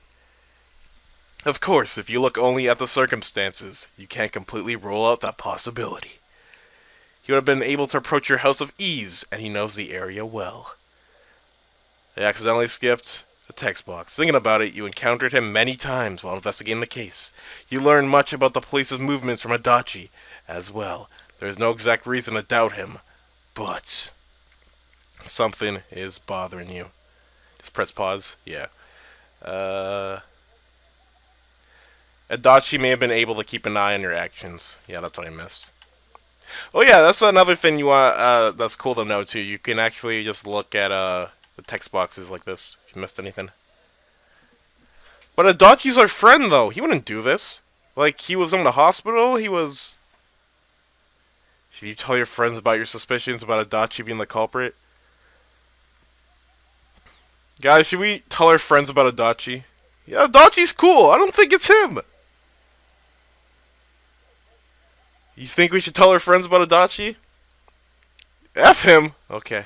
Of course, if you look only at the circumstances, you can't completely rule out that possibility. He would have been able to approach your house with ease, and he knows the area well. They accidentally skipped the text box. Thinking about it, you encountered him many times while investigating the case. You learned much about the police's movements from Adachi as well. There is no exact reason to doubt him, but something is bothering you. Just press pause. Yeah. Adachi may have been able to keep an eye on your actions. Yeah, that's what I missed. Oh yeah, that's another thing you want. That's cool to know too. You can actually just look at the text boxes like this if you missed anything. But Adachi's our friend though. He wouldn't do this. Like he was in the hospital. He was. Should you tell your friends about your suspicions about Adachi being the culprit? Guys, should we tell our friends about Adachi? Yeah, Adachi's cool. I don't think it's him. You think we should tell our friends about Adachi? F him. Okay.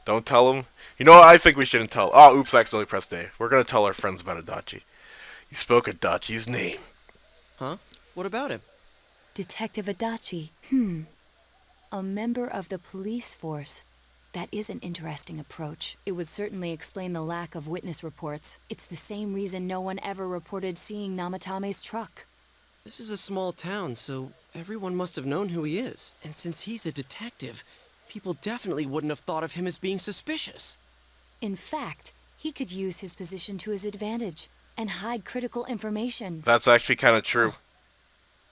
Don't tell him. You know what? I think we shouldn't tell. Oh, oops, I accidentally pressed A. We're going to tell our friends about Adachi. You spoke Adachi's name. Huh? What about him? Detective Adachi. A member of the police force. That is an interesting approach. It would certainly explain the lack of witness reports. It's the same reason no one ever reported seeing Namatame's truck. This is a small town, so everyone must have known who he is. And since he's a detective, people definitely wouldn't have thought of him as being suspicious. In fact, he could use his position to his advantage and hide critical information. That's actually kind of true.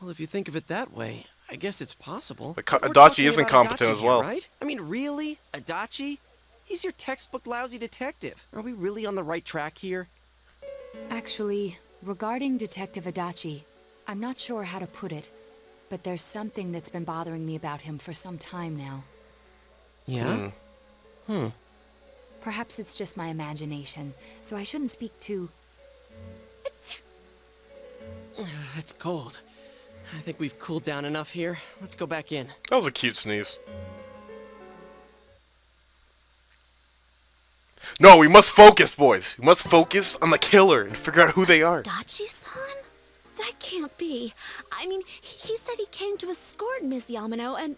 Well, if you think of it that way, I guess it's possible. But Adachi is incompetent as well. Here, right? I mean, really? Adachi? He's your textbook lousy detective. Are we really on the right track here? Actually, regarding Detective Adachi, I'm not sure how to put it, but there's something that's been bothering me about him for some time now. Yeah? Perhaps it's just my imagination, so I shouldn't speak too... It's cold. I think we've cooled down enough here. Let's go back in. That was a cute sneeze. No, we must focus, boys. We must focus on the killer and figure out who they are. Dachi-san? That can't be. I mean, he said he came to escort Miss Yamano and...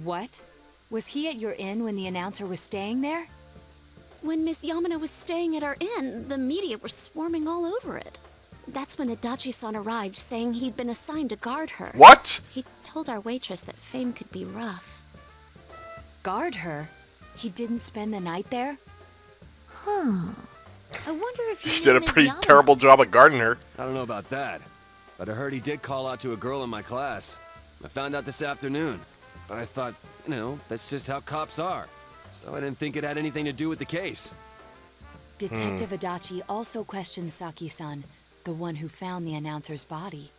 What? Was he at your inn when the announcer was staying there? When Miss Yamano was staying at our inn, the media were swarming all over it. That's when Adachi-san arrived, saying he'd been assigned to guard her. What? He told our waitress that fame could be rough. Guard her? He didn't spend the night there? Huh. I wonder if She did a pretty terrible job at guarding her. I don't know about that, but I heard he did call out to a girl in my class. I found out this afternoon, but I thought, you know, that's just how cops are. So I didn't think it had anything to do with the case. Detective Adachi also questioned Saki-san, the one who found the announcer's body,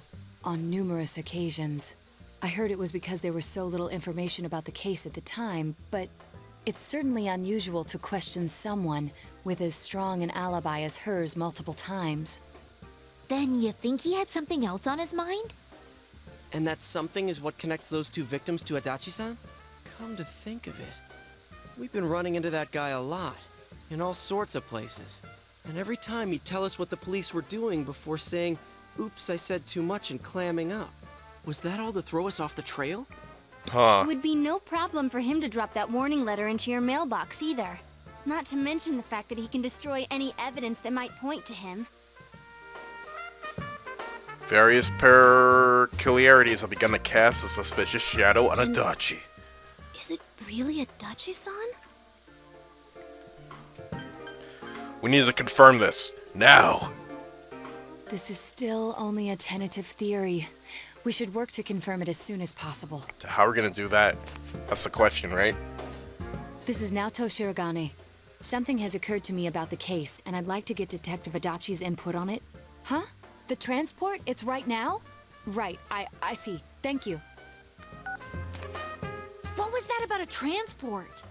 on numerous occasions. I heard it was because there was so little information about the case at the time, but it's certainly unusual to question someone with as strong an alibi as hers multiple times. Then you think he had something else on his mind? And that something is what connects those two victims to Adachi-san? Come to think of it, we've been running into that guy a lot, in all sorts of places. And every time he'd tell us what the police were doing before saying, "Oops, I said too much," and clamming up. Was that all to throw us off the trail? Huh. It would be no problem for him to drop that warning letter into your mailbox either. Not to mention the fact that he can destroy any evidence that might point to him. Various peculiarities have begun to cast a suspicious shadow on Adachi. Is it really Adachi-san? We need to confirm this, now! This is still only a tentative theory. We should work to confirm it as soon as possible. How are we gonna do that? That's the question, right? This is Naoto Shirogane. Something has occurred to me about the case, and I'd like to get Detective Adachi's input on it. Huh? The transport? It's right now? Right, I see. Thank you. What was that about a transport?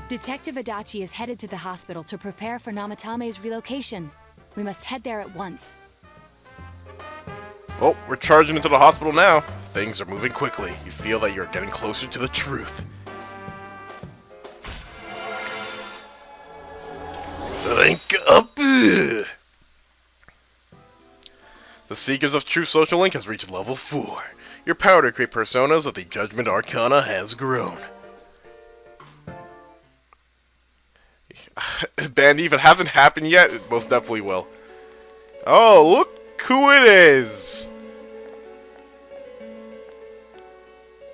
Detective Adachi is headed to the hospital to prepare for Namatame's relocation. We must head there at once. Well, we're charging into the hospital now. Things are moving quickly. You feel that you're getting closer to the truth. Link up! The Seekers of True Social Link has reached level 4. Your power to create personas of the Judgment Arcana has grown. Bandy, if it hasn't happened yet, it most definitely will. Oh, look who it is!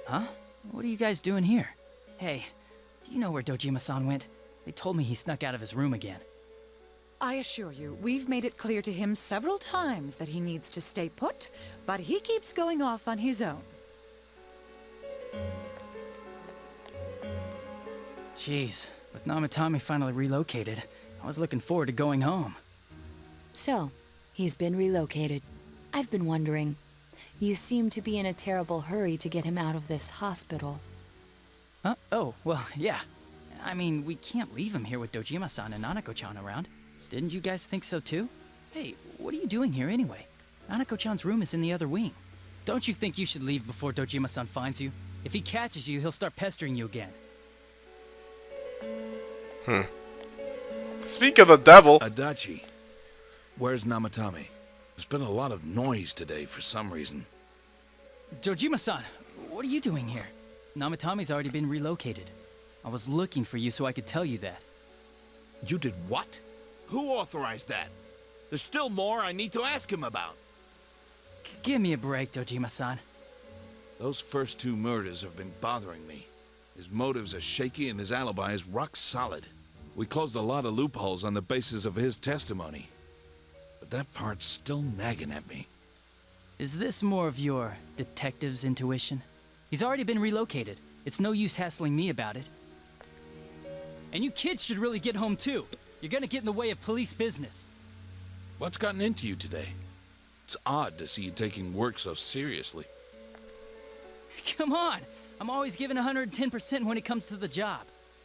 Huh? What are you guys doing here? Hey, do you know where Dojima-san went? They told me he snuck out of his room again. I assure you, we've made it clear to him several times that he needs to stay put, but he keeps going off on his own. Jeez, with Namatame finally relocated, I was looking forward to going home. So, he's been relocated. I've been wondering. You seem to be in a terrible hurry to get him out of this hospital. Huh? Oh, well, yeah. I mean, we can't leave him here with Dojima-san and Nanako-chan around. Didn't you guys think so too? Hey, what are you doing here anyway? Nanako-chan's room is in the other wing. Don't you think you should leave before Dojima-san finds you? If he catches you, he'll start pestering you again. Speak of the devil. Adachi, where's Namatame? There's been a lot of noise today for some reason. Dojima-san, what are you doing here? Namatame's already been relocated. I was looking for you so I could tell you that. You did what? Who authorized that? There's still more I need to ask him about. Give me a break, Dojima-san. Those first two murders have been bothering me. His motives are shaky and his alibi is rock solid. We closed a lot of loopholes on the basis of his testimony. But that part's still nagging at me. Is this more of your detective's intuition? He's already been relocated. It's no use hassling me about it. And you kids should really get home too. You're gonna get in the way of police business. What's gotten into you today? It's odd to see you taking work so seriously. Come on! I'm always giving 110% when it comes to the job.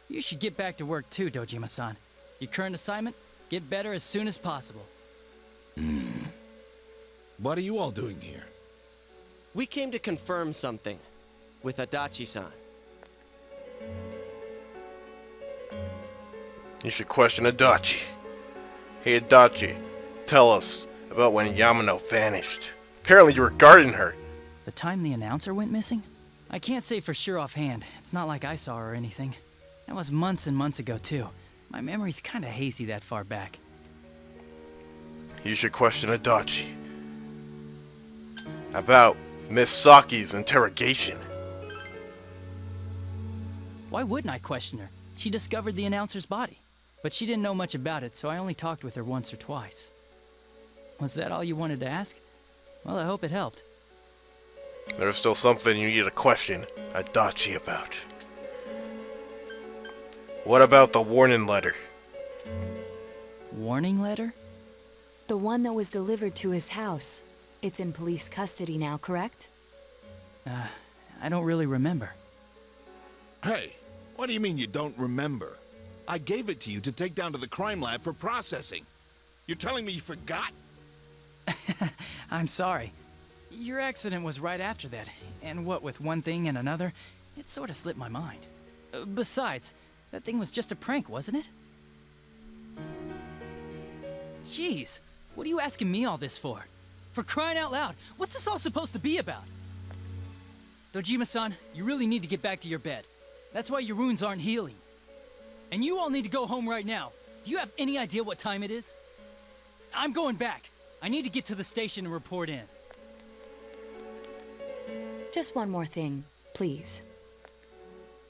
You should get back to work too, Dojima-san. Your current assignment? Get better as soon as possible. What are you all doing here? We came to confirm something with Adachi-san. You should question Adachi. Hey Adachi, tell us about when Yamano vanished. Apparently you were guarding her. The time the announcer went missing? I can't say for sure offhand. It's not like I saw her or anything. That was months and months ago, too. My memory's kinda hazy that far back. You should question Adachi about Miss Saki's interrogation. Why wouldn't I question her? She discovered the announcer's body. But she didn't know much about it, so I only talked with her once or twice. Was that all you wanted to ask? Well, I hope it helped. There's still something you need to question Adachi about. What about the warning letter? Warning letter? The one that was delivered to his house. It's in police custody now, correct? I don't really remember. Hey, what do you mean you don't remember? I gave it to you to take down to the crime lab for processing. You're telling me you forgot? I'm sorry. Your accident was right after that, and what with one thing and another, it sort of slipped my mind. Besides, that thing was just a prank, wasn't it? Jeez, what are you asking me all this for? For crying out loud, what's this all supposed to be about? Dojima-san, you really need to get back to your bed. That's why your wounds aren't healing. And you all need to go home right now. Do you have any idea what time it is? I'm going back. I need to get to the station and report in. Just one more thing, please.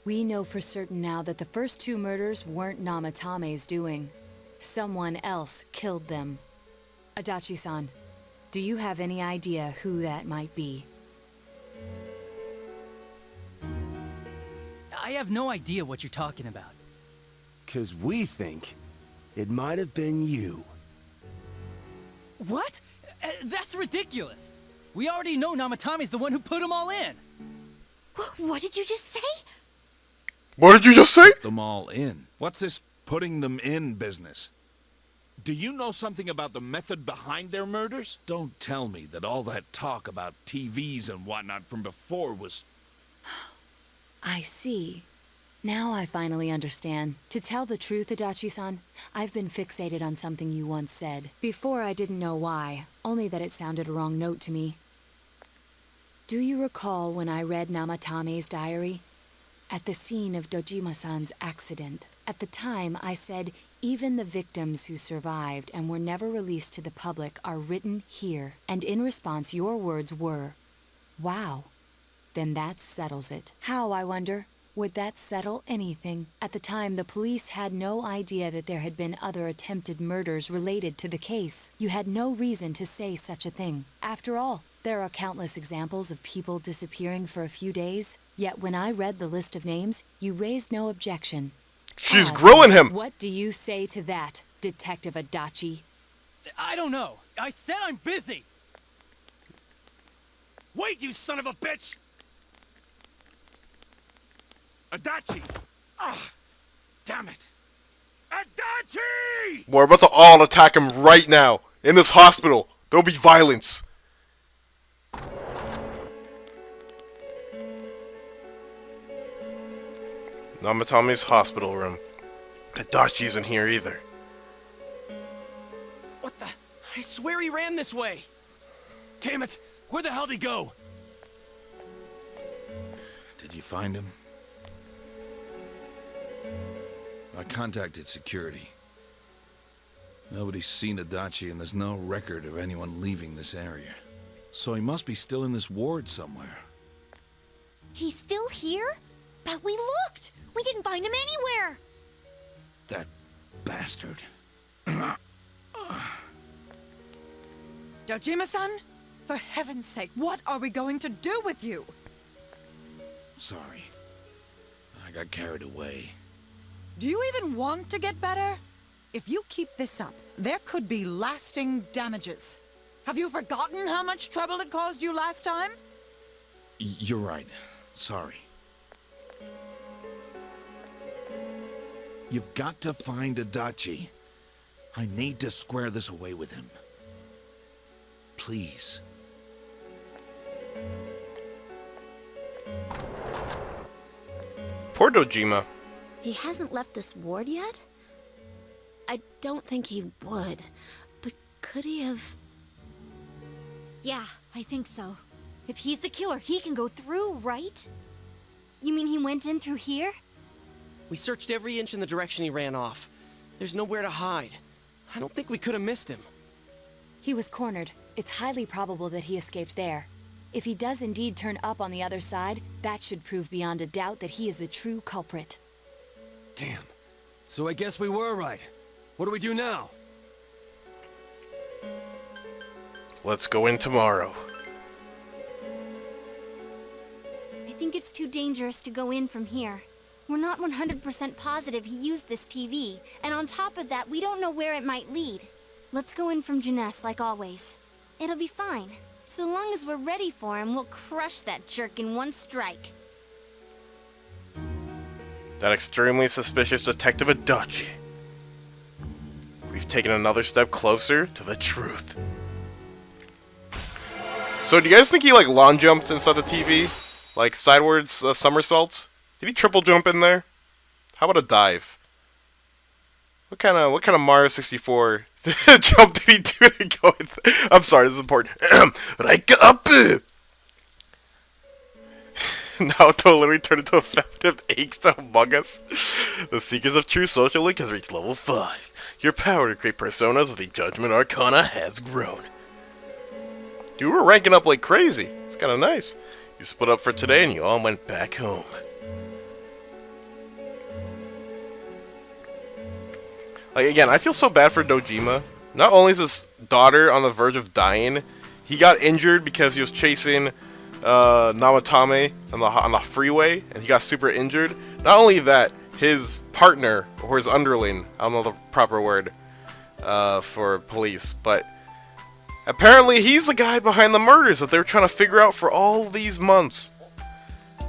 We know for certain now that the first two murders weren't Namatame's doing. Someone else killed them. Adachi-san, do you have any idea who that might be? I have no idea what you're talking about. 'Cause we think it might have been you. What? That's ridiculous! We already know Namatame's the one who put them all in! What did you just say? What did you just say? Put them all in. What's this putting them in business? Do you know something about the method behind their murders? Don't tell me that all that talk about TVs and whatnot from before was... I see. Now I finally understand. To tell the truth, Adachi-san, I've been fixated on something you once said. Before I didn't know why, only that it sounded a wrong note to me. Do you recall when I read Namatame's diary? At the scene of Dojima-san's accident. At the time, I said, even the victims who survived and were never released to the public are written here. And in response, your words were, wow. Then that settles it. How, I wonder? Would that settle anything? At the time, the police had no idea that there had been other attempted murders related to the case. You had no reason to say such a thing. After all, there are countless examples of people disappearing for a few days. Yet when I read the list of names, you raised no objection. She's grilling him! What do you say to that, Detective Adachi? I don't know. I said I'm busy! Wait, you son of a bitch! Adachi! Ah, damn it! Adachi! We're about to all attack him right now. In this hospital. There'll be violence. Namatame's hospital room. Adachi isn't here either. What the? I swear he ran this way. Damn it! Where the hell did he go? Did you find him? I contacted security. Nobody's seen Adachi and there's no record of anyone leaving this area. So he must be still in this ward somewhere. He's still here? But we looked! We didn't find him anywhere! That bastard. Dojima-san? For heaven's sake, what are we going to do with you? Sorry. I got carried away. Do you even want to get better? If you keep this up, there could be lasting damages. Have you forgotten how much trouble it caused you last time? You're right. Sorry. You've got to find Adachi. I need to square this away with him. Please. Poor Dojima. He hasn't left this ward yet? I don't think he would. But could he have... Yeah, I think so. If he's the killer, he can go through, right? You mean he went in through here? We searched every inch in the direction he ran off. There's nowhere to hide. I don't think we could have missed him. He was cornered. It's highly probable that he escaped there. If he does indeed turn up on the other side, that should prove beyond a doubt that he is the true culprit. Damn. So I guess we were right. What do we do now? Let's go in tomorrow. I think it's too dangerous to go in from here. We're not 100% positive he used this TV, and on top of that, we don't know where it might lead. Let's go in from Jeunesse like always. It'll be fine. So long as we're ready for him, we'll crush that jerk in one strike. That extremely suspicious Detective Adachi. We've taken another step closer to the truth. So do you guys think he like long jumps inside the TV? Like sidewards somersaults? Did he triple jump in there? How about a dive? What kind of Mario 64 jump did he do to go in? I'm sorry, this is important. Right up. Now totally turned into effective aches among us. The Seekers of True Social Link has reached level 5. Your power to create personas of the Judgment Arcana has grown. Dude, we're ranking up like crazy. It's kind of nice. You split up for today and you all went back home. Like, again, I feel so bad for Dojima. Not only is his daughter on the verge of dying, he got injured because he was chasing Namatame on the freeway, and he got super injured. Not only that, his partner, or his underling, I don't know the proper word for police, but apparently he's the guy behind the murders that they were trying to figure out for all these months.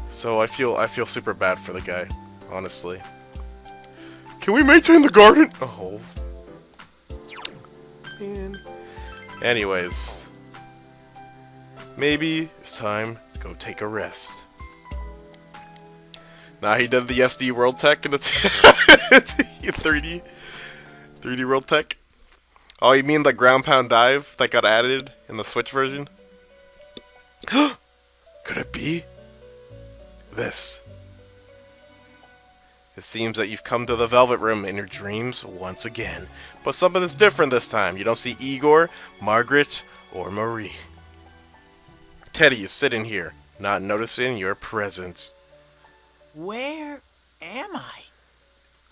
So I feel super bad for the guy, honestly. Can we maintain the garden? Oh. Man. Anyways. Maybe it's time to go take a rest. Nah, he did the SD World Tech in the 3D World Tech. Oh, you mean the ground pound dive that got added in the Switch version? Could it be this? It seems that you've come to the Velvet Room in your dreams once again. But something is different this time. You don't see Igor, Margaret, or Marie. Teddy is sitting here, not noticing your presence. Where am I?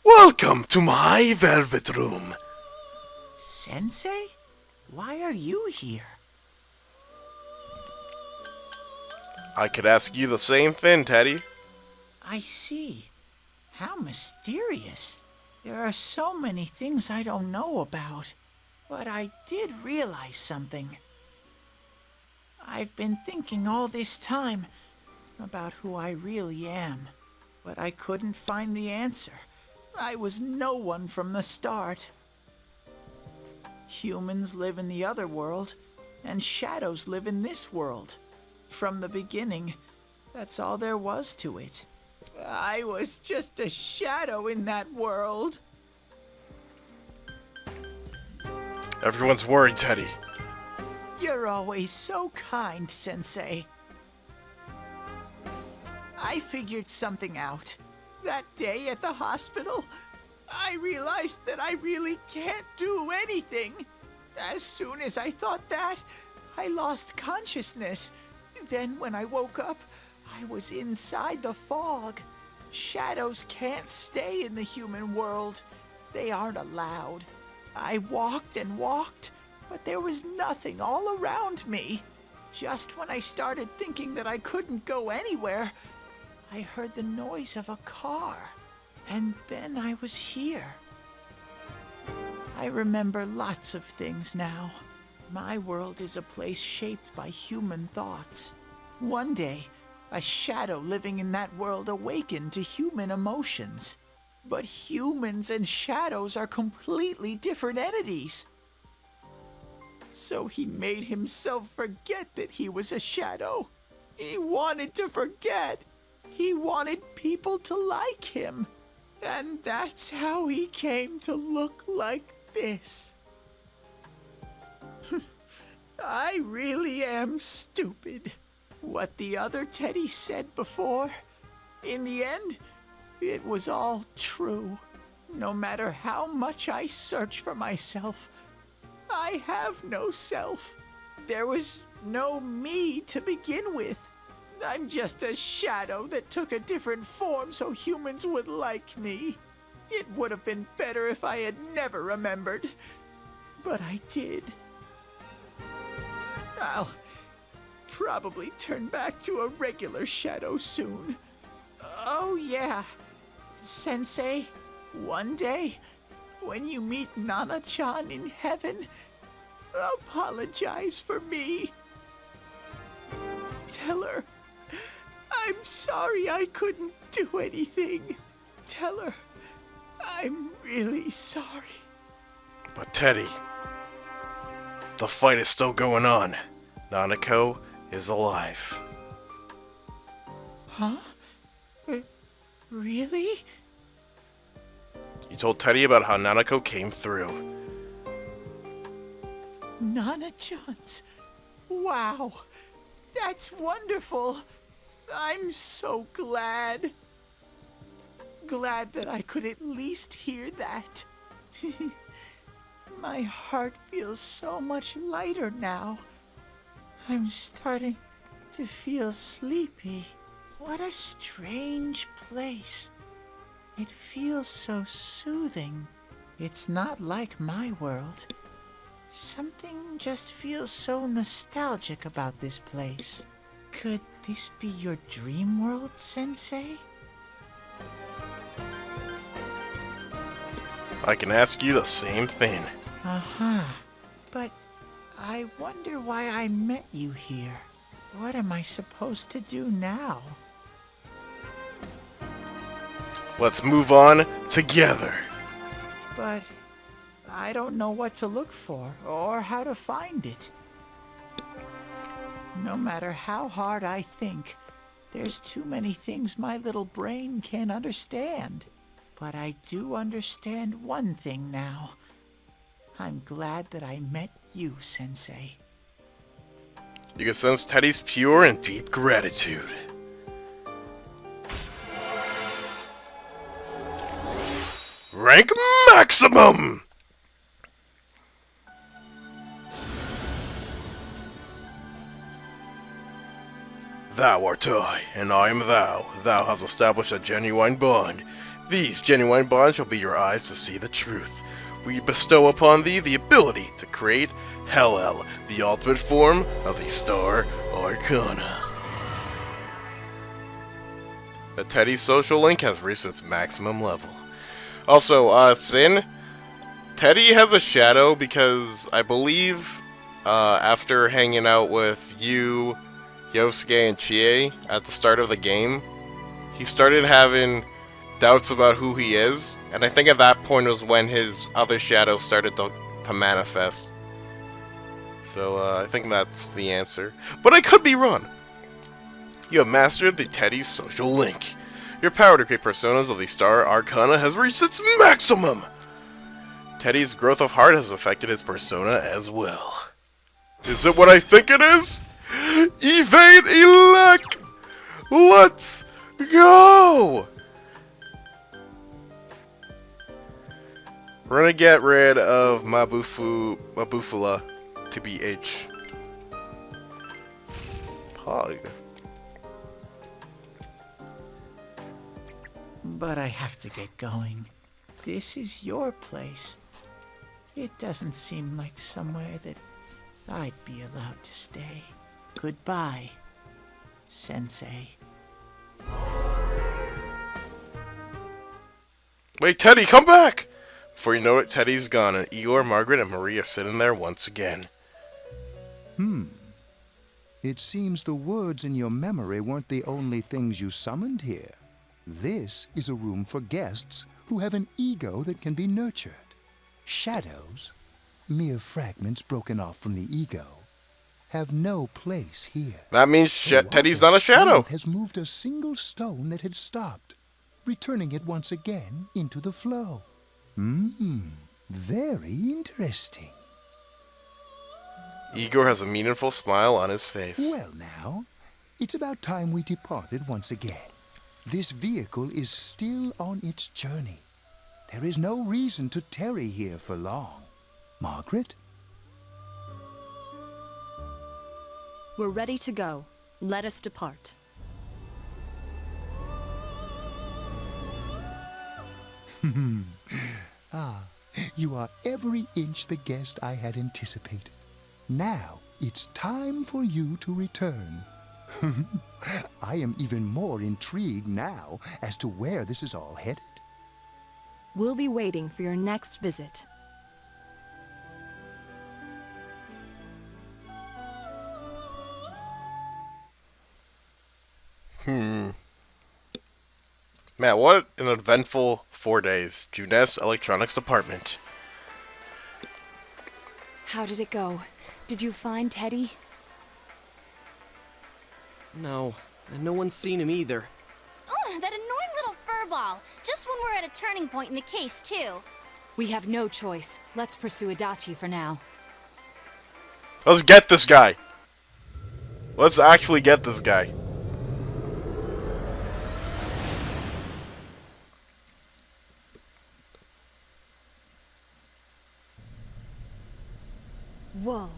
Welcome to my Velvet Room. Sensei? Why are you here? I could ask you the same thing, Teddy. I see. How mysterious. There are so many things I don't know about. But I did realize something. I've been thinking all this time about who I really am. But I couldn't find the answer. I was no one from the start. Humans live in the other world, and shadows live in this world. From the beginning, that's all there was to it. I was just a shadow in that world. Everyone's worried, Teddy. You're always so kind, Sensei. I figured something out. That day at the hospital, I realized that I really can't do anything. As soon as I thought that, I lost consciousness. Then when I woke up, I was inside the fog. Shadows can't stay in the human world. They aren't allowed. I walked and walked, but there was nothing all around me. Just when I started thinking that I couldn't go anywhere, I heard the noise of a car. And then I was here. I remember lots of things now. My world is a place shaped by human thoughts. One day, a shadow living in that world awakened to human emotions. But humans and shadows are completely different entities. So he made himself forget that he was a shadow. He wanted to forget. He wanted people to like him. And that's how he came to look like this. I really am stupid. What the other Teddy said before, In the end, it was all true. No matter how much I search for myself, I have no self. There was no me to begin with. I'm just a shadow that took a different form so humans would like me. It would have been better if I had never remembered, but I did. I'll probably turn back to a regular shadow soon. Oh yeah, Sensei, one day, when you meet Nana-chan in heaven, apologize for me. Tell her, I'm sorry I couldn't do anything. Tell her, I'm really sorry. But Teddy, the fight is still going on. Nanako is alive. Huh? Really? You told Teddy about how Nanako came through. Nana-chan's. Wow. That's wonderful. I'm so glad. Glad that I could at least hear that. My heart feels so much lighter now. I'm starting to feel sleepy. What a strange place. It feels so soothing. It's not like my world. Something just feels so nostalgic about this place. Could this be your dream world, Sensei? I can ask you the same thing. Uh-huh. But I wonder why I met you here. What am I supposed to do now? Let's move on together. But I don't know what to look for or how to find it. No matter how hard I think, there's too many things my little brain can't understand. But I do understand one thing now. I'm glad that I met you, Sensei. You can sense Teddy's pure and deep gratitude. Rank maximum! Thou art I, and I am thou. Thou hast established a genuine bond. These genuine bonds shall be your eyes to see the truth. We bestow upon thee the ability to create Hell-El, the ultimate form of the Star Arcana. The Teddy social link has reached its maximum level. Also, Sin, Teddy has a shadow because I believe after hanging out with you, Yosuke, and Chie at the start of the game, he started having doubts about who he is, and I think at that point was when his other shadow started to manifest. So I think that's the answer. But I could be wrong. You have mastered the Teddy's social link. Your power to create personas of the Star Arcana has reached its maximum! Teddy's growth of heart has affected his persona as well. Is it what I think it is? Evade Elect! Let's go! We're gonna get rid of Mabufula to be H. Pog. But I have to get going. This is your place. It doesn't seem like somewhere that I'd be allowed to stay. Goodbye, Sensei. Wait, Teddy, come back! Before you know it, Teddy's gone, and Igor, Margaret, and Marie are sitting there once again. It seems the words in your memory weren't the only things you summoned here. This is a room for guests who have an ego that can be nurtured. Shadows, mere fragments broken off from the ego, have no place here. That means Teddy's not a shadow. Has moved a single stone that had stopped, returning it once again into the flow. Very interesting. Igor has a meaningful smile on his face. Well now, it's about time we departed once again. This vehicle is still on its journey. There is no reason to tarry here for long. Margaret? We're ready to go. Let us depart. You are every inch the guest I had anticipated. Now it's time for you to return. I am even more intrigued now as to where this is all headed. We'll be waiting for your next visit. Man, what an eventful 4 days. Junes Electronics Department. How did it go? Did you find Teddy? No, and no one's seen him either. Ugh, that annoying little furball. Just when we're at a turning point in the case, too. We have no choice. Let's pursue Adachi for now. Let's get this guy. Let's actually get this guy. Whoa.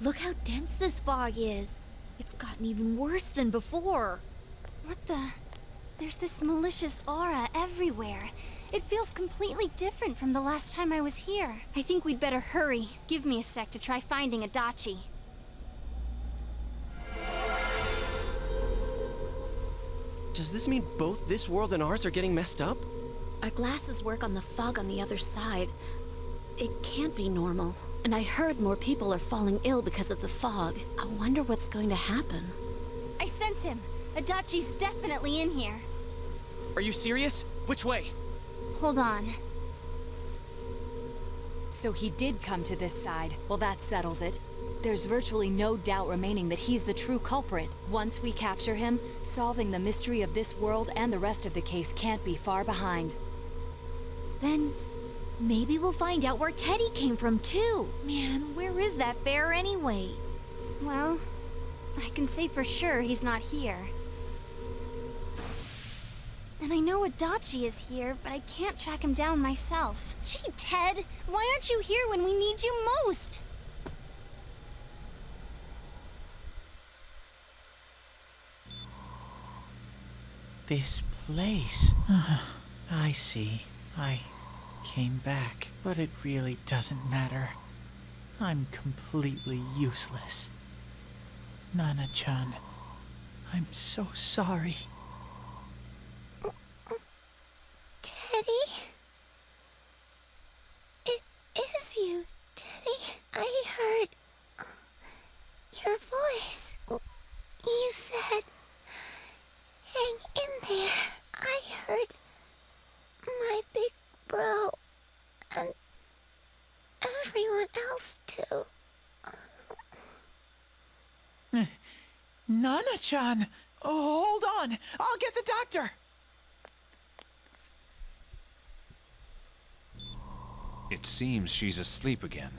Look how dense this fog is. It's gotten even worse than before. What the? There's this malicious aura everywhere. It feels completely different from the last time I was here. I think we'd better hurry. Give me a sec to try finding Adachi. Does this mean both this world and ours are getting messed up? Our glasses work on the fog on the other side. It can't be normal. And I heard more people are falling ill because of the fog. I wonder what's going to happen. I sense him. Adachi's definitely in here. Are you serious? Which way? Hold on. So he did come to this side. Well, that settles it. There's virtually no doubt remaining that he's the true culprit. Once we capture him, solving the mystery of this world and the rest of the case can't be far behind. Then maybe we'll find out where Teddy came from, too. Man, where is that bear anyway? Well, I can say for sure he's not here. And I know Adachi is here, but I can't track him down myself. Gee, Ted, why aren't you here when we need you most? This place. I see. I came back, but it really doesn't matter. I'm completely useless. Nana-chan, I'm so sorry. Teddy? It is you, Teddy. I heard your voice. You said, hang in there. I heard my big bro and everyone else too. Nana-chan! Oh, hold on! I'll get the doctor! It seems she's asleep again.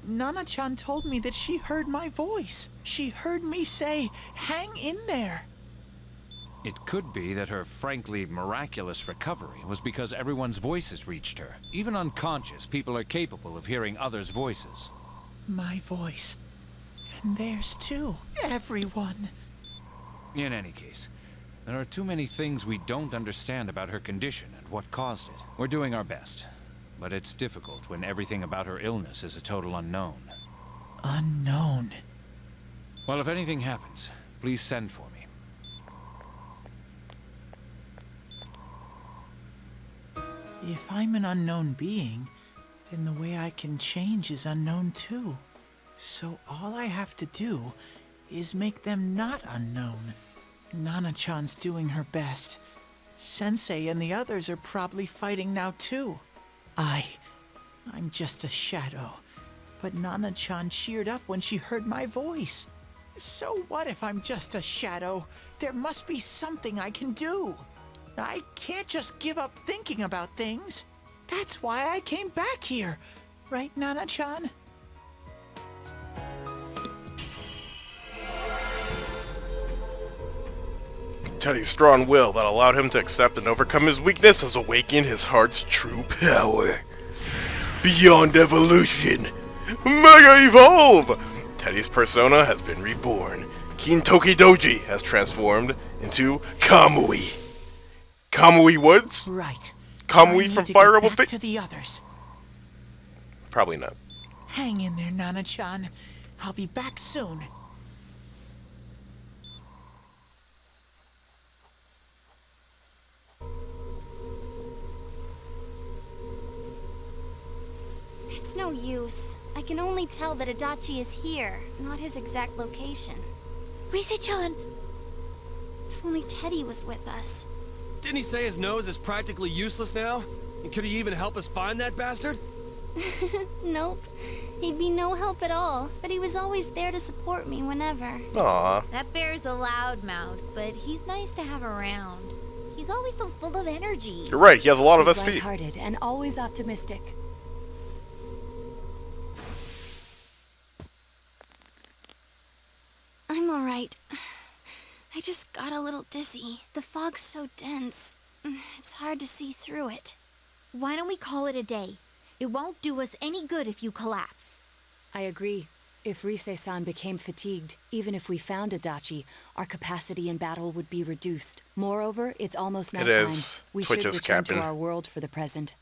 Nana-chan told me that she heard my voice. She heard me say, hang in there. It could be that her frankly miraculous recovery was because everyone's voices reached her. Even unconscious, people are capable of hearing others' voices. My voice. And theirs too. Everyone. In any case, there are too many things we don't understand about her condition and what caused it. We're doing our best, but it's difficult when everything about her illness is a total unknown. Unknown? Well, if anything happens, please send for me. If I'm an unknown being, then the way I can change is unknown too. So all I have to do is make them not unknown. Nana-chan's doing her best. Sensei and the others are probably fighting now too. I'm just a shadow. But Nana-chan cheered up when she heard my voice. So what if I'm just a shadow? There must be something I can do. I can't just give up thinking about things. That's why I came back here. Right, Nana-chan? Teddy's strong will that allowed him to accept and overcome his weakness has awakened his heart's true power. Beyond evolution, Mega Evolve! Teddy's persona has been reborn. Kintoki Doji has transformed into Kamui. Kamui Woods? Right. Kamui from Fire Emblem Back to the others. Probably not. Hang in there, Nana-chan. I'll be back soon. It's no use. I can only tell that Adachi is here, not his exact location. Rise-chan! If only Teddy was with us. Didn't he say his nose is practically useless now? And could he even help us find that bastard? Nope. He'd be no help at all, but he was always there to support me whenever. Aww. That bear's a loudmouth, but he's nice to have around. He's always so full of energy. You're right, he has a lot of He's SP. lighthearted and always optimistic. I'm alright. I just got a little dizzy. The fog's so dense. It's hard to see through it. Why don't we call it a day? It won't do us any good if you collapse. I agree. If Rise-san became fatigued, even if we found Adachi, our capacity in battle would be reduced. Moreover, it's almost It nighttime. is. We Twitch should is return capping. to our world for the present.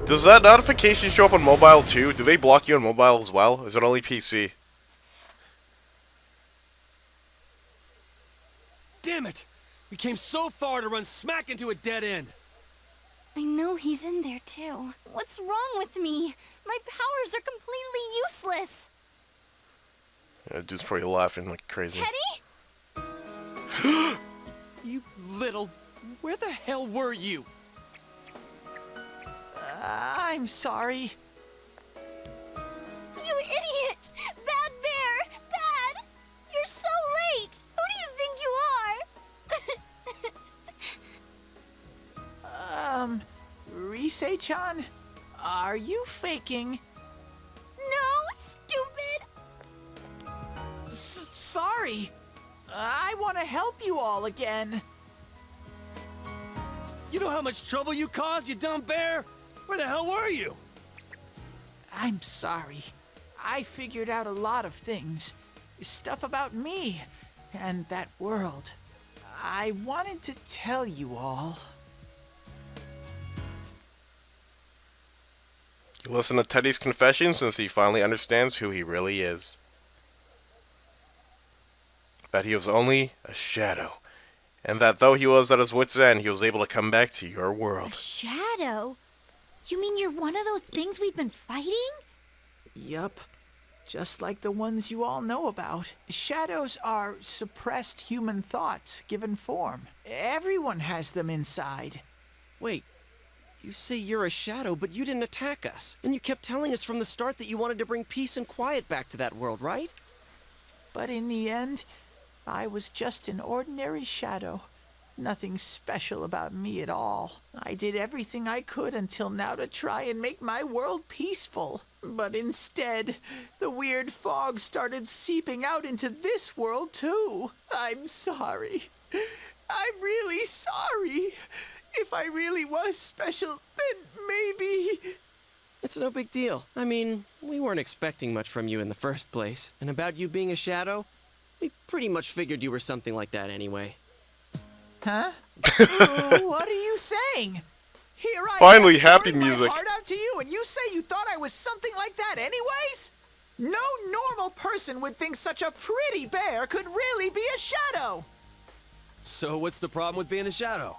Does that notification show up on mobile too? Do they block you on mobile as well? Or is it only PC? Damn it! We came so far to run smack into a dead end. I know he's in there too. What's wrong with me? My powers are completely useless. Yeah, dude's probably laughing like crazy. Teddy? You little... Where the hell were you? I'm sorry. You idiot! Bad bear! Bad! You're so late! Who do you think you are? Rise-chan? Are you faking? No, stupid! Sorry. I want to help you all again. You know how much trouble you caused, you dumb bear? Where the hell were you? I'm sorry. I figured out a lot of things. Stuff about me and that world. I wanted to tell you all. You listen to Teddy's confession since he finally understands who he really is. That he was only a shadow. And that though he was at his wit's end, he was able to come back to your world. Shadow? You mean you're one of those things we've been fighting? Yup. Just like the ones you all know about. Shadows are suppressed human thoughts given form. Everyone has them inside. Wait, you say you're a shadow, but you didn't attack us. And you kept telling us from the start that you wanted to bring peace and quiet back to that world, right? But in the end, I was just an ordinary shadow. Nothing special about me at all. I did everything I could until now to try and make my world peaceful. But instead, the weird fog started seeping out into this world too. I'm sorry. I'm really sorry. If I really was special, then maybe... It's no big deal. I mean, we weren't expecting much from you in the first place. And about you being a shadow, we pretty much figured you were something like that anyway. Huh? What are you saying? Here I Finally, am happy pouring music. my heart out to you, and you say you thought I was something like that anyways? No normal person would think such a pretty bear could really be a shadow. So what's the problem with being a shadow?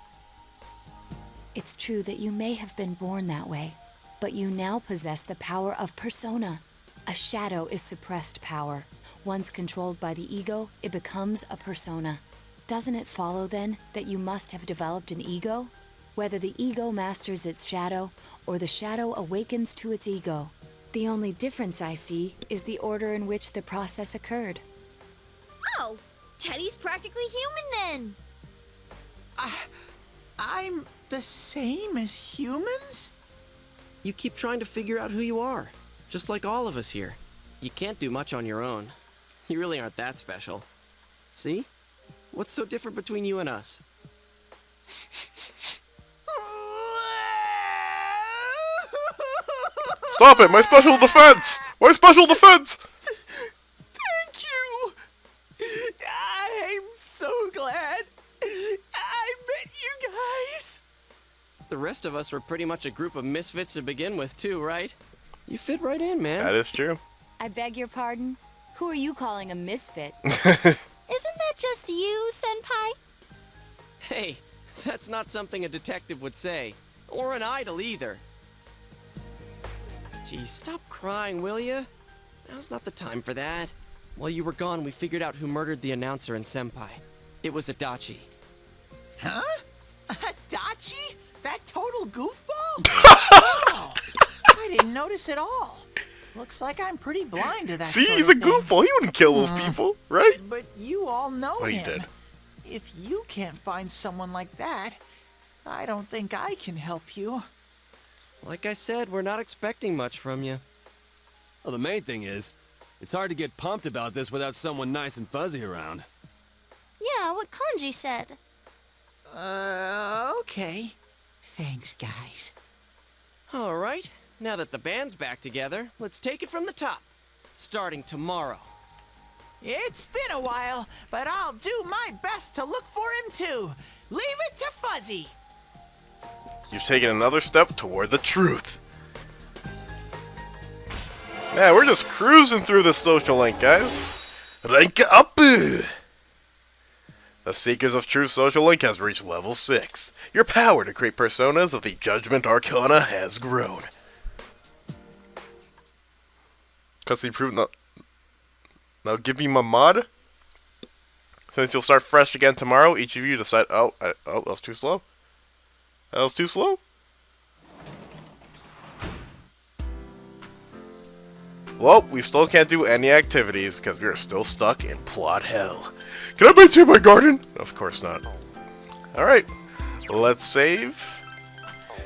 It's true that you may have been born that way, but you now possess the power of persona. A shadow is suppressed power. Once controlled by the ego, it becomes a persona. Doesn't it follow, then, that you must have developed an ego? Whether the ego masters its shadow, or the shadow awakens to its ego. The only difference I see is the order in which the process occurred. Oh, Teddy's practically human then. I'm the same as humans? You keep trying to figure out who you are, just like all of us here. You can't do much on your own. You really aren't that special. See? What's so different between you and us? Stop it! My special defense! My special defense! Thank you! I'm so glad I met you guys! The rest of us were pretty much a group of misfits to begin with, too, right? You fit right in, man. That is true. I beg your pardon? Who are you calling a misfit? Isn't that just you, Senpai? Hey, that's not something a detective would say. Or an idol, either. Gee, stop crying, will ya? Now's not the time for that. While you were gone, we figured out who murdered the announcer and Senpai. It was Adachi. Huh? Adachi? That total goofball? Oh, I didn't notice at all. Looks like I'm pretty blind to that. See, sort he's of a thing. goofball. He wouldn't kill those people, right? But you all know Oh, him. you did. If you can't find someone like that, I don't think I can help you. Like I said, we're not expecting much from you. Well, the main thing is, it's hard to get pumped about this without someone nice and fuzzy around. Yeah, what Kanji said. Okay. Thanks, guys. All right, now that the band's back together, let's take it from the top. Starting tomorrow. It's been a while, but I'll do my best to look for him too. Leave it to Fuzzy. You've taken another step toward the truth. Man, we're just cruising through this social link, guys. Rank up! The Seekers of Truth social link has reached level 6. Your power to create personas of the Judgment Arcana has grown. Custody proof. Now give me my mod. Since you'll start fresh again tomorrow, each of you decide. Oh, that was too slow. That was too slow. Well, we still can't do any activities because we are still stuck in plot hell. Can I maintain my garden? Of course not. Alright, let's save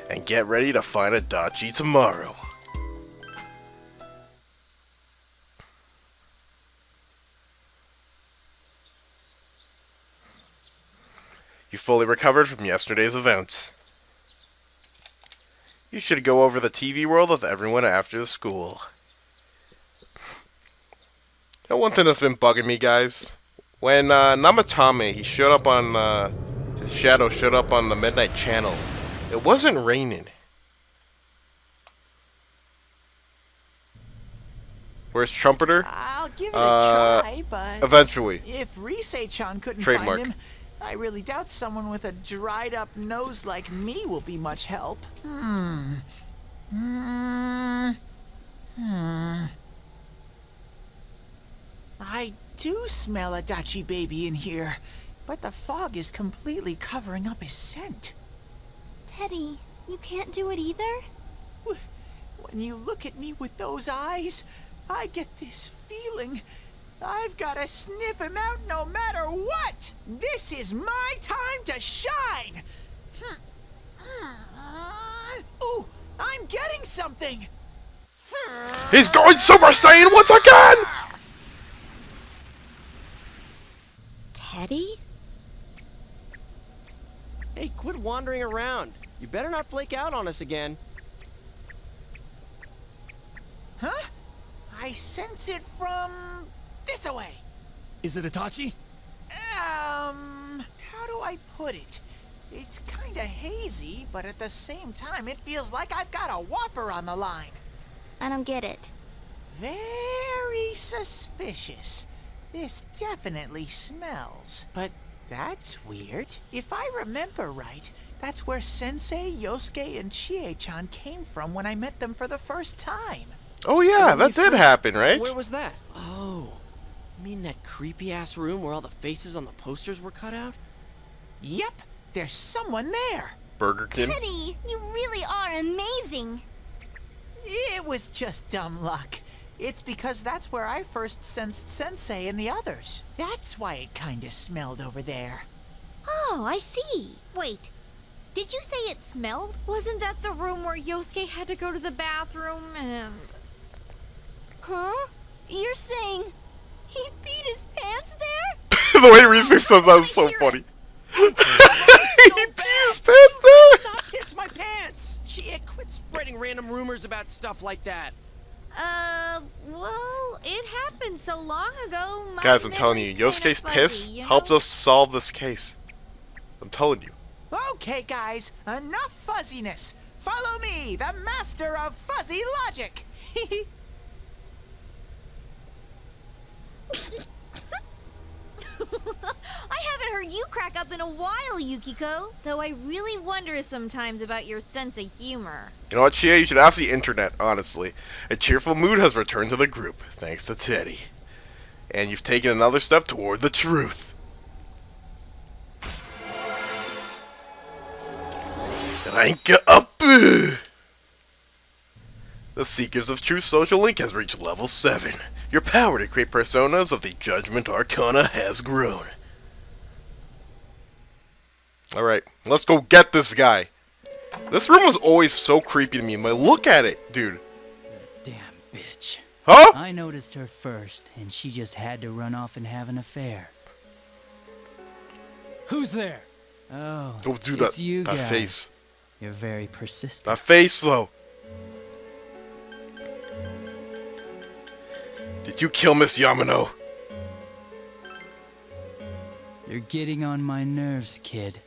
and get ready to find Adachi tomorrow. You fully recovered from yesterday's events. You should go over the TV world with everyone after the school. You know, one thing that's been bugging me, guys, when Namatame, he showed up on, his shadow showed up on the Midnight Channel, it wasn't raining. Where's Trumpeter? I'll give it a try, but eventually. If Rise-chan couldn't Trademark. find him, I really doubt someone with a dried-up nose like me will be much help. I do smell Adachi baby in here, but the fog is completely covering up his scent. Teddy, you can't do it either? When you look at me with those eyes, I get this feeling I've got to sniff him out no matter what! This is my time to shine! Ooh, I'm getting something! He's going Super Saiyan once again! Teddy? Hey, quit wandering around. You better not flake out on us again. Huh? I sense it from this away. Is it Itachi? How do I put it? It's kinda hazy, but at the same time, it feels like I've got a whopper on the line. I don't get it. Very suspicious. This definitely smells. But that's weird. If I remember right, that's where Sensei, Yosuke, and Chie-chan came from when I met them for the first time. Oh yeah, that did happen, right? Where was that? Oh, you mean that creepy-ass room where all the faces on the posters were cut out? Yep, there's someone there. Burger King. Teddy, you really are amazing. It was just dumb luck. It's because that's where I first sensed Sensei and the others. That's why it kinda smelled over there. Oh, I see. Wait, did you say it smelled? Wasn't that the room where Yosuke had to go to the bathroom and... Huh? You're saying he peed his pants there? The way Reese says that is so funny. He peed his pants there? Not piss my pants! Shit, quit spreading random rumors about stuff like that. Well, it happened so long ago. My Guys, I'm telling you, memory's kinda Yosuke's fuzzy, piss you know? helped us solve this case. I'm telling you. Okay, guys, enough fuzziness. Follow me, the master of fuzzy logic. I haven't heard you crack up in a while, Yukiko. Though I really wonder sometimes about your sense of humor. You know what, Chia? You should ask the internet, honestly. A cheerful mood has returned to the group, thanks to Teddy. And you've taken another step toward the truth. Rank up! The Seekers of Truth social link has reached level 7. Your power to create personas of the Judgment Arcana has grown. Alright, let's go get this guy. This room was always so creepy to me, but look at it, dude. Damn bitch. Huh? I noticed her first, and she just had to run off and have an affair. Who's there? Oh, Go do it's that, you that guys. face. You're very persistent. That face, though. Did you kill Miss Yamano? You're getting on my nerves, kid.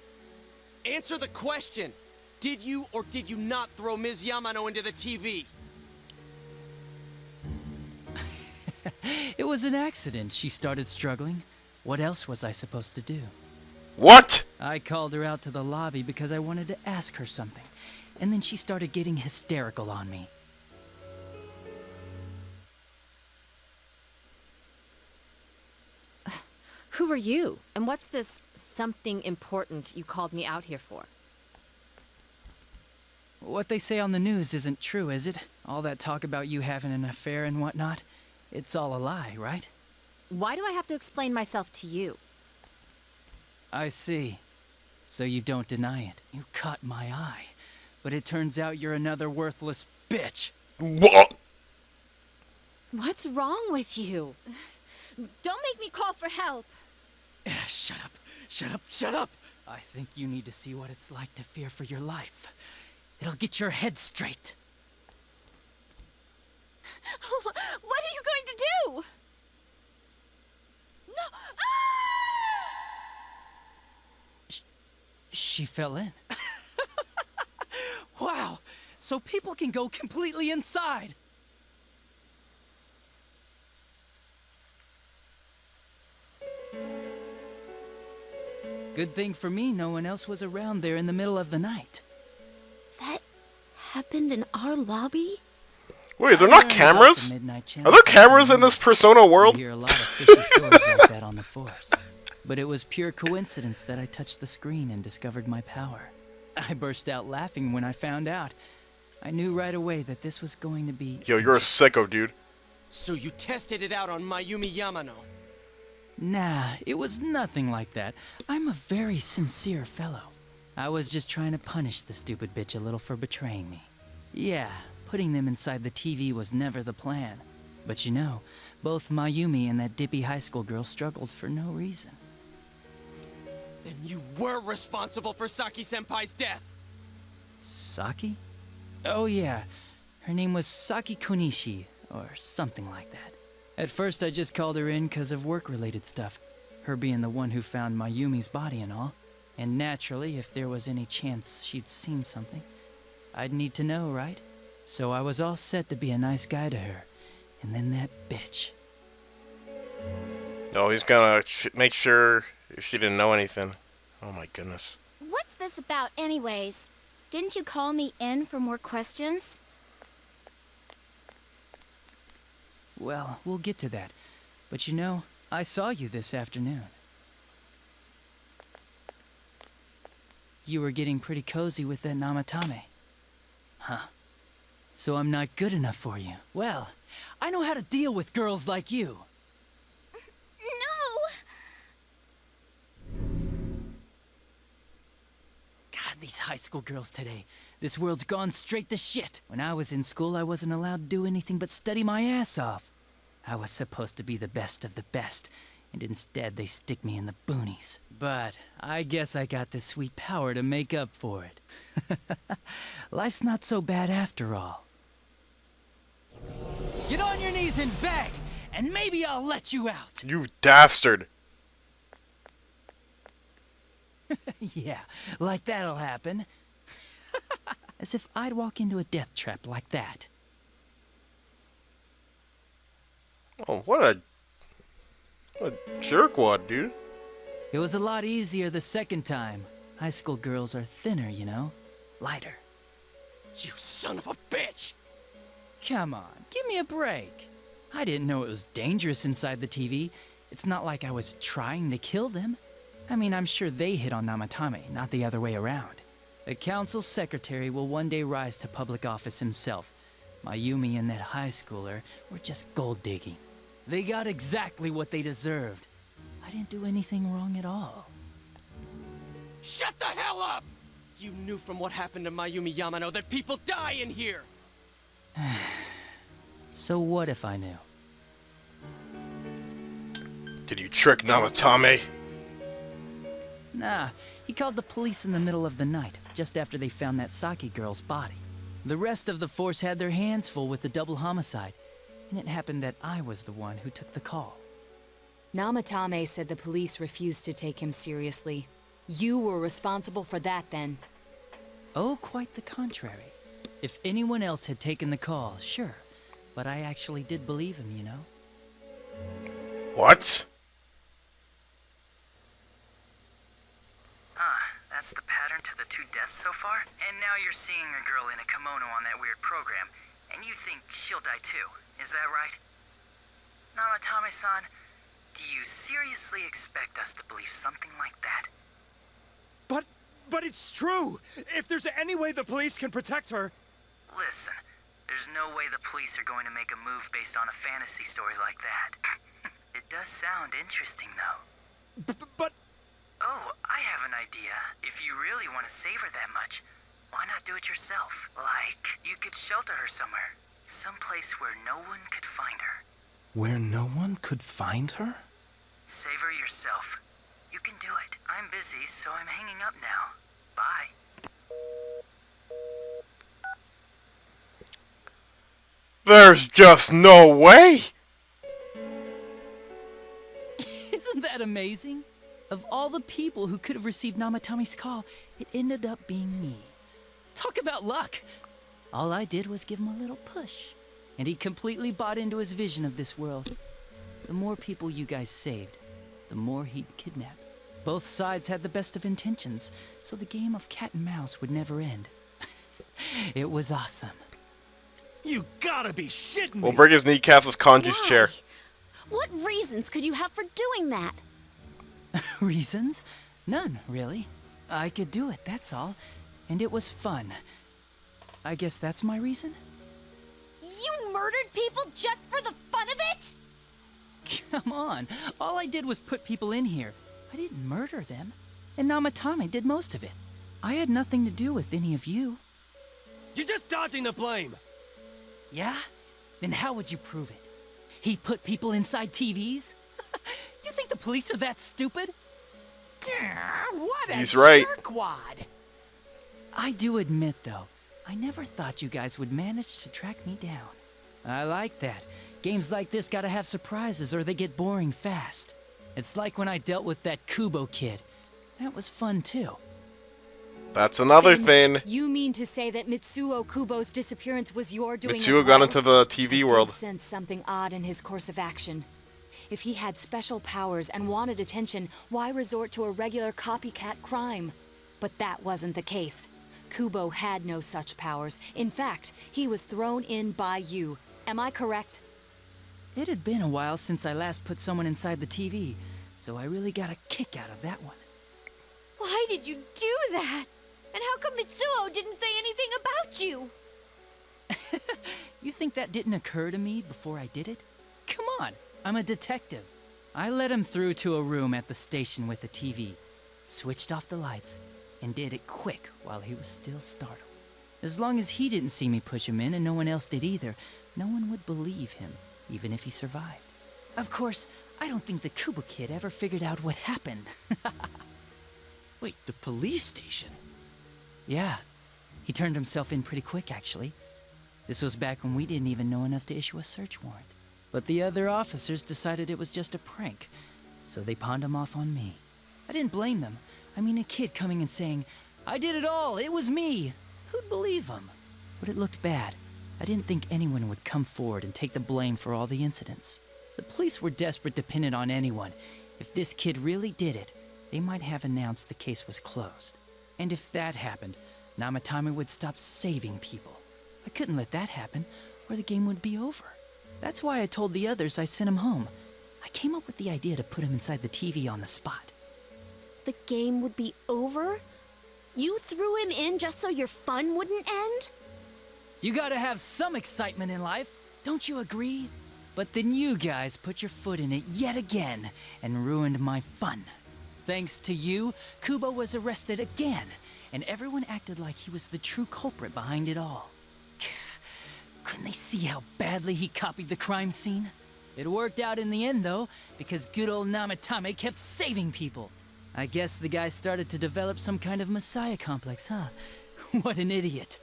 Answer the question. Did you or did you not throw Ms. Yamano into the TV? It was an accident. She started struggling. What else was I supposed to do? What? I called her out to the lobby because I wanted to ask her something. And then she started getting hysterical on me. Who are you? And what's this something important you called me out here for? What they say on the news isn't true, is it? All that talk about you having an affair and whatnot? It's all a lie, right? Why do I have to explain myself to you? I see. So you don't deny it. You caught my eye. But it turns out you're another worthless bitch. What? What's wrong with you? Don't make me call for help. Shut up. Shut up. Shut up. I think you need to see what it's like to fear for your life. It'll get your head straight. What are you going to do? No! She fell in. Wow! So people can go completely inside! Good thing for me, no one else was around there in the middle of the night. That happened in our lobby? Wait, they're not cameras? Are there cameras in this Persona world? You hear a lot of fishy stories like that on the force. But it was pure coincidence that I touched the screen and discovered my power. I burst out laughing when I found out. I knew right away that this was going to be... Yo, you're a sicko, dude. So you tested it out on Mayumi Yamano? Nah, it was nothing like that. I'm a very sincere fellow. I was just trying to punish the stupid bitch a little for betraying me. Yeah, putting them inside the TV was never the plan. But you know, both Mayumi and that dippy high school girl struggled for no reason. Then you were responsible for Saki-senpai's death! Saki? Oh yeah, her name was Saki Konishi, or something like that. At first I just called her in because of work-related stuff, her being the one who found Mayumi's body and all. And naturally, if there was any chance she'd seen something, I'd need to know, right? So I was all set to be a nice guy to her, and then that bitch. Oh, he's gonna make sure if she didn't know anything. Oh my goodness. What's this about anyways? Didn't you call me in for more questions? Well, we'll get to that. But you know, I saw you this afternoon. You were getting pretty cozy with that Namatame. Huh? So I'm not good enough for you. Well, I know how to deal with girls like you. No! God, these high school girls today. This world's gone straight to shit. When I was in school, I wasn't allowed to do anything but study my ass off. I was supposed to be the best of the best, and instead they stick me in the boonies. But I guess I got the sweet power to make up for it. Life's not so bad after all. Get on your knees and beg, and maybe I'll let you out. You dastard. Yeah, like that'll happen. As if I'd walk into a death trap like that. Oh, what a jerkwad, dude. It was a lot easier the second time. High school girls are thinner, you know? Lighter. You son of a bitch! Come on, give me a break. I didn't know it was dangerous inside the TV. It's not like I was trying to kill them. I mean, I'm sure they hit on Namatame, not the other way around. The council secretary will one day rise to public office himself. Mayumi and that high schooler were just gold digging. They got exactly what they deserved. I didn't do anything wrong at all. Shut the hell up! You knew from what happened to Mayumi Yamano that people die in here! So what if I knew? Did you trick Namatame? Nah, he called the police in the middle of the night, just after they found that Saki girl's body. The rest of the force had their hands full with the double homicide, and it happened that I was the one who took the call. Namatame said the police refused to take him seriously. You were responsible for that then. Oh, quite the contrary. If anyone else had taken the call, sure. But I actually did believe him, you know? What? That's the pattern to the 2 deaths so far? And now you're seeing a girl in a kimono on that weird program, and you think she'll die too, is that right? Namatame-san, do you seriously expect us to believe something like that? But it's true! If there's any way the police can protect her... Listen, there's no way the police are going to make a move based on a fantasy story like that. It does sound interesting, though. But... Oh, I have an idea. If you really want to save her that much, why not do it yourself? Like, you could shelter her somewhere. Someplace where no one could find her. Where no one could find her? Save her yourself. You can do it. I'm busy, so I'm hanging up now. Bye. There's just no way! Isn't that amazing? Of all the people who could have received Namatame's call, it ended up being me. Talk about luck! All I did was give him a little push, and he completely bought into his vision of this world. The more people you guys saved, the more he'd kidnap. Both sides had the best of intentions, so the game of cat and mouse would never end. It was awesome. You gotta be shitting me! We'll break his kneecaps with Kanji's chair. What reasons could you have for doing that? Reasons? None, really. I could do it, that's all. And it was fun. I guess that's my reason? You murdered people just for the fun of it? Come on. All I did was put people in here. I didn't murder them. And Namatame did most of it. I had nothing to do with any of you. You're just dodging the blame! Yeah? Then how would you prove it? He put people inside TVs? You think the police are that stupid? What He's right. jerkwad! I do admit, though, I never thought you guys would manage to track me down. I like that. Games like this gotta have surprises or they get boring fast. It's like when I dealt with that Kubo kid. That was fun, too. That's another thing. You mean to say that Mitsuo Kubo's disappearance was your doing as Mitsuo well? got into the TV I world. did sense something odd in his course of action. If he had special powers and wanted attention, why resort to a regular copycat crime? But that wasn't the case. Kubo had no such powers. In fact, he was thrown in by you. Am I correct? It had been a while since I last put someone inside the TV, so I really got a kick out of that one. Why did you do that? And how come Mitsuo didn't say anything about you? You think that didn't occur to me before I did it? Come on, I'm a detective. I let him through to a room at the station with the TV, switched off the lights, and did it quick while he was still startled. As long as he didn't see me push him in and no one else did either, no one would believe him. even if he survived. Of course, I don't think the Kubo kid ever figured out what happened. Wait, the police station? Yeah, he turned himself in pretty quick, actually. This was back when we didn't even know enough to issue a search warrant. But the other officers decided it was just a prank, so they pawned him off on me. I didn't blame them. I mean, a kid coming and saying, "I did it all, it was me." Who'd believe him? But it looked bad. I didn't think anyone would come forward and take the blame for all the incidents. The police were desperate to pin it on anyone. If this kid really did it, they might have announced the case was closed. And if that happened, Namatame would stop saving people. I couldn't let that happen, or the game would be over. That's why I told the others I sent him home. I came up with the idea to put him inside the TV on the spot. The game would be over? You threw him in just so your fun wouldn't end? You gotta have some excitement in life, don't you agree? But then you guys put your foot in it yet again and ruined my fun. Thanks to you, Kubo was arrested again, and everyone acted like he was the true culprit behind it all. Couldn't they see how badly he copied the crime scene? It worked out in the end, though, because good old Namatame kept saving people. I guess the guy started to develop some kind of messiah complex, huh? What an idiot.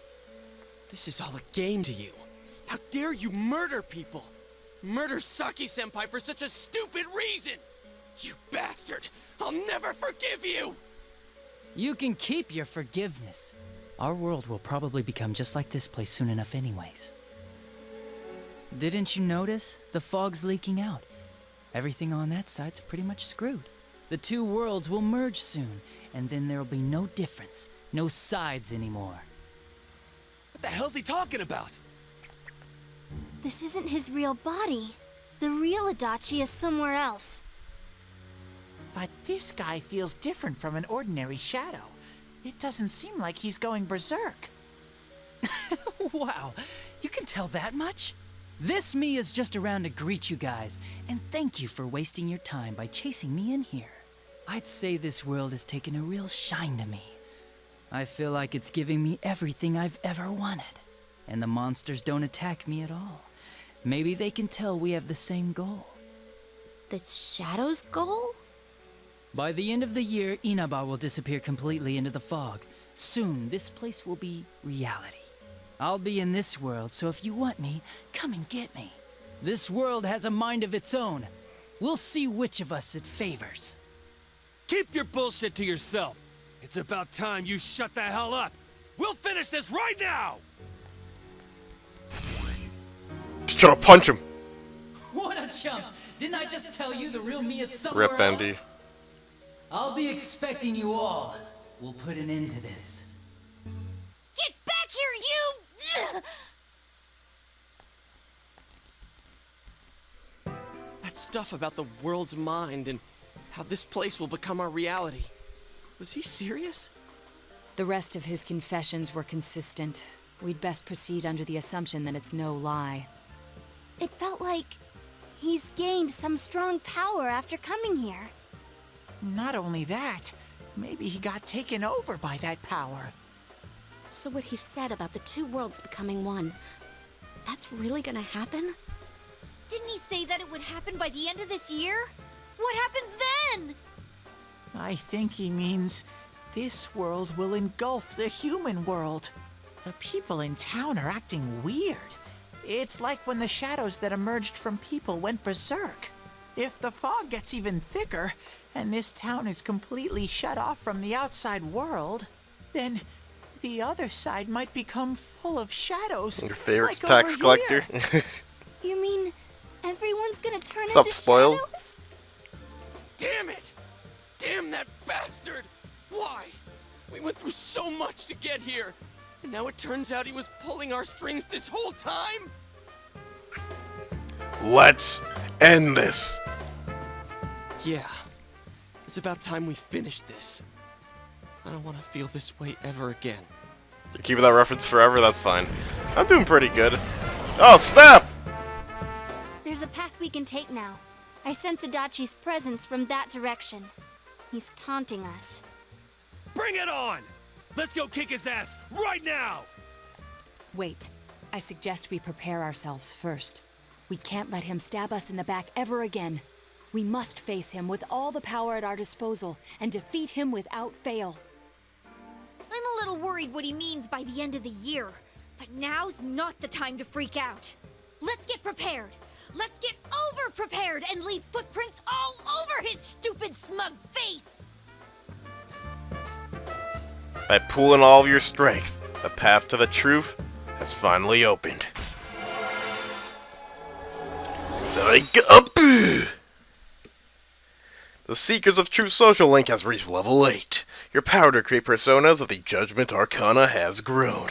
This is all a game to you. How dare you murder people? Murder Saki-senpai for such a stupid reason! You bastard! I'll never forgive you! You can keep your forgiveness. Our world will probably become just like this place soon enough anyways. Didn't you notice? The fog's leaking out. Everything on that side's pretty much screwed. The two worlds will merge soon, and then there'll be no difference, no sides anymore. What the hell's he talking about? This isn't his real body. The real Adachi is somewhere else. But this guy feels different from an ordinary shadow. It doesn't seem like he's going berserk. Wow, you can tell that much? This me is just around to greet you guys, and thank you for wasting your time by chasing me in here. I'd say this world has taken a real shine to me. I feel like it's giving me everything I've ever wanted. And the monsters don't attack me at all. Maybe they can tell we have the same goal. The Shadow's goal? By the end of the year, Inaba will disappear completely into the fog. Soon, this place will be reality. I'll be in this world, so if you want me, come and get me. This world has a mind of its own. We'll see which of us it favors. Keep your bullshit to yourself. It's about time you shut the hell up. We'll finish this right now! Just trying to punch him. What a chump! Didn't I just tell you the real me is somewhere Rip, Bendy. else? I'll be expecting you all. We'll put an end to this. Get back here, you! That stuff about the world's mind and how this place will become our reality. Was he serious? The rest of his confessions were consistent. We'd best proceed under the assumption that it's no lie. It felt like he's gained some strong power after coming here. Not only that, maybe he got taken over by that power. So what he said about the two worlds becoming one, that's really gonna happen? Didn't he say that it would happen by the end of this year? What happens then? I think he means this world will engulf the human world. The people in town are acting weird. It's like when the shadows that emerged from people went berserk. If the fog gets even thicker, and this town is completely shut off from the outside world, then the other side might become full of shadows. Your favorite like tax over collector. here. You mean everyone's gonna turn Sup, into spoiled? shadows? Damn it! Damn that bastard! Why? We went through so much to get here, and now it turns out he was pulling our strings this whole time? Let's end this. Yeah. It's about time we finished this. I don't want to feel this way ever again. You're keeping that reference forever? That's fine. I'm doing pretty good. Oh, snap! There's a path we can take now. I sense Adachi's presence from that direction. He's taunting us. Bring it on! Let's go kick his ass right now! Wait. I suggest we prepare ourselves first. We can't let him stab us in the back ever again. We must face him with all the power at our disposal and defeat him without fail. I'm a little worried what he means by the end of the year, but now's not the time to freak out. Let's get prepared. Let's get over-prepared and leave footprints all over his stupid, smug face! By pooling all of your strength, the path to the truth has finally opened. The Seekers of Truth social link has reached level 8. Your power to create personas of the Judgment Arcana has grown.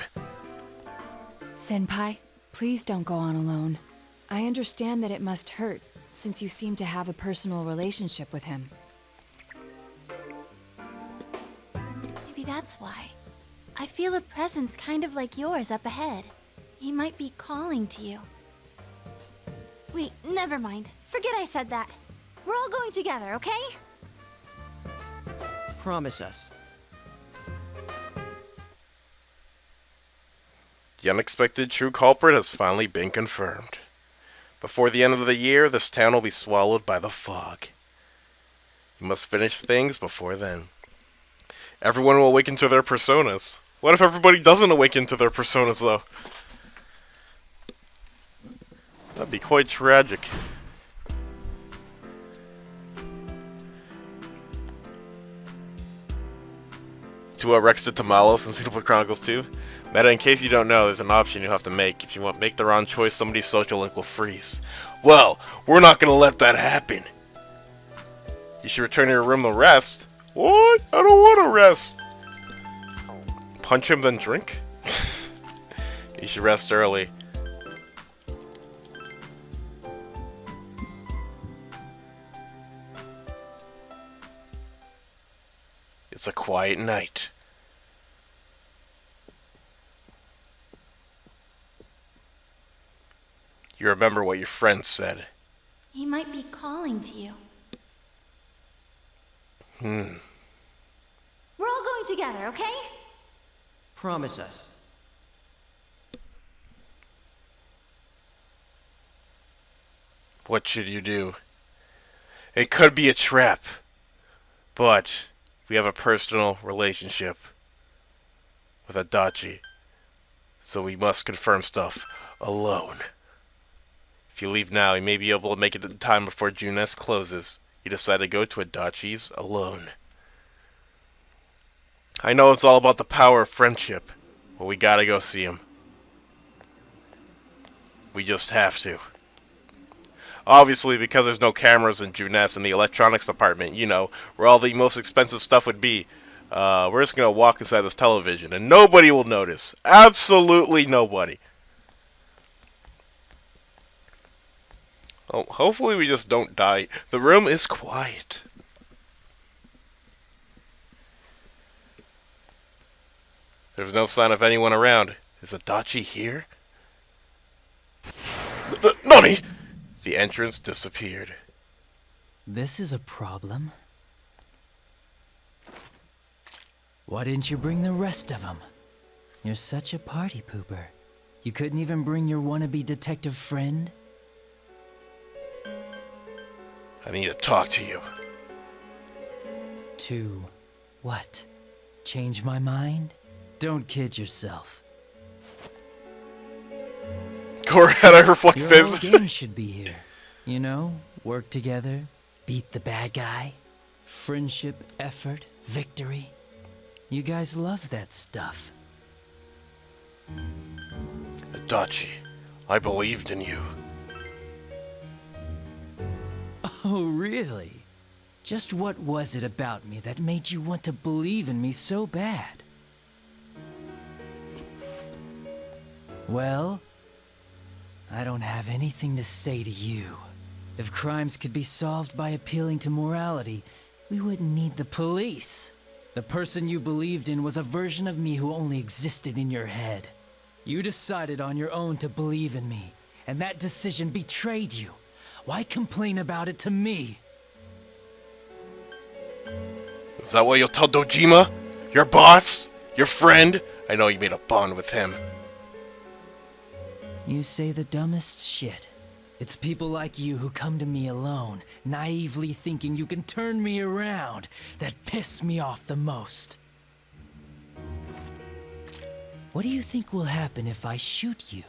Senpai, please don't go on alone. I understand that it must hurt, since you seem to have a personal relationship with him. Maybe that's why. I feel a presence kind of like yours up ahead. He might be calling to you. Wait, never mind. Forget I said that. We're all going together, okay? Promise us. The unexpected true culprit has finally been confirmed. Before the end of the year, this town will be swallowed by the fog. You must finish things before then. Everyone will awaken to their personas. What if everybody doesn't awaken to their personas, though? That'd be quite tragic. To Rex the Tamalos in Xenoblade Chronicles 2. Meta, in case you don't know, there's an option you have to make. If you make the wrong choice, somebody's social link will freeze. Well, we're not gonna let that happen. You should return to your room to rest. What? I don't want to rest. Punch him, then drink? You should rest early. It's a quiet night. You remember what your friend said. He might be calling to you. We're all going together, okay? Promise us. What should you do? It could be a trap, but we have a personal relationship with Adachi, so we must confirm stuff alone. If you leave now, you may be able to make it in time before Junes closes. You decide to go to Adachi's alone. I know it's all about the power of friendship, but we gotta go see him. We just have to. Obviously, because there's no cameras in Junes in the electronics department, you know, where all the most expensive stuff would be, we're just gonna walk inside this television, and nobody will notice. Absolutely nobody. Oh, hopefully we just don't die. The room is quiet. There's no sign of anyone around. Is Adachi here? Nani! The entrance disappeared. This is a problem. Why didn't you bring the rest of them? You're such a party pooper. You couldn't even bring your wannabe detective friend? I need to talk to you. To what? Change my mind? Don't kid yourself. Go ahead, I reflect Your Fizz. whole gang should be here. You know, work together, beat the bad guy, friendship, effort, victory. You guys love that stuff. Adachi, I believed in you. Oh, really? Just what was it about me that made you want to believe in me so bad? Well, I don't have anything to say to you. If crimes could be solved by appealing to morality, we wouldn't need the police. The person you believed in was a version of me who only existed in your head. You decided on your own to believe in me, and that decision betrayed you. Why complain about it to me? Is that what you'll tell Dojima? Your boss? Your friend? I know you made a bond with him. You say the dumbest shit. It's people like you who come to me alone, naively thinking you can turn me around, that piss me off the most. What do you think will happen if I shoot you?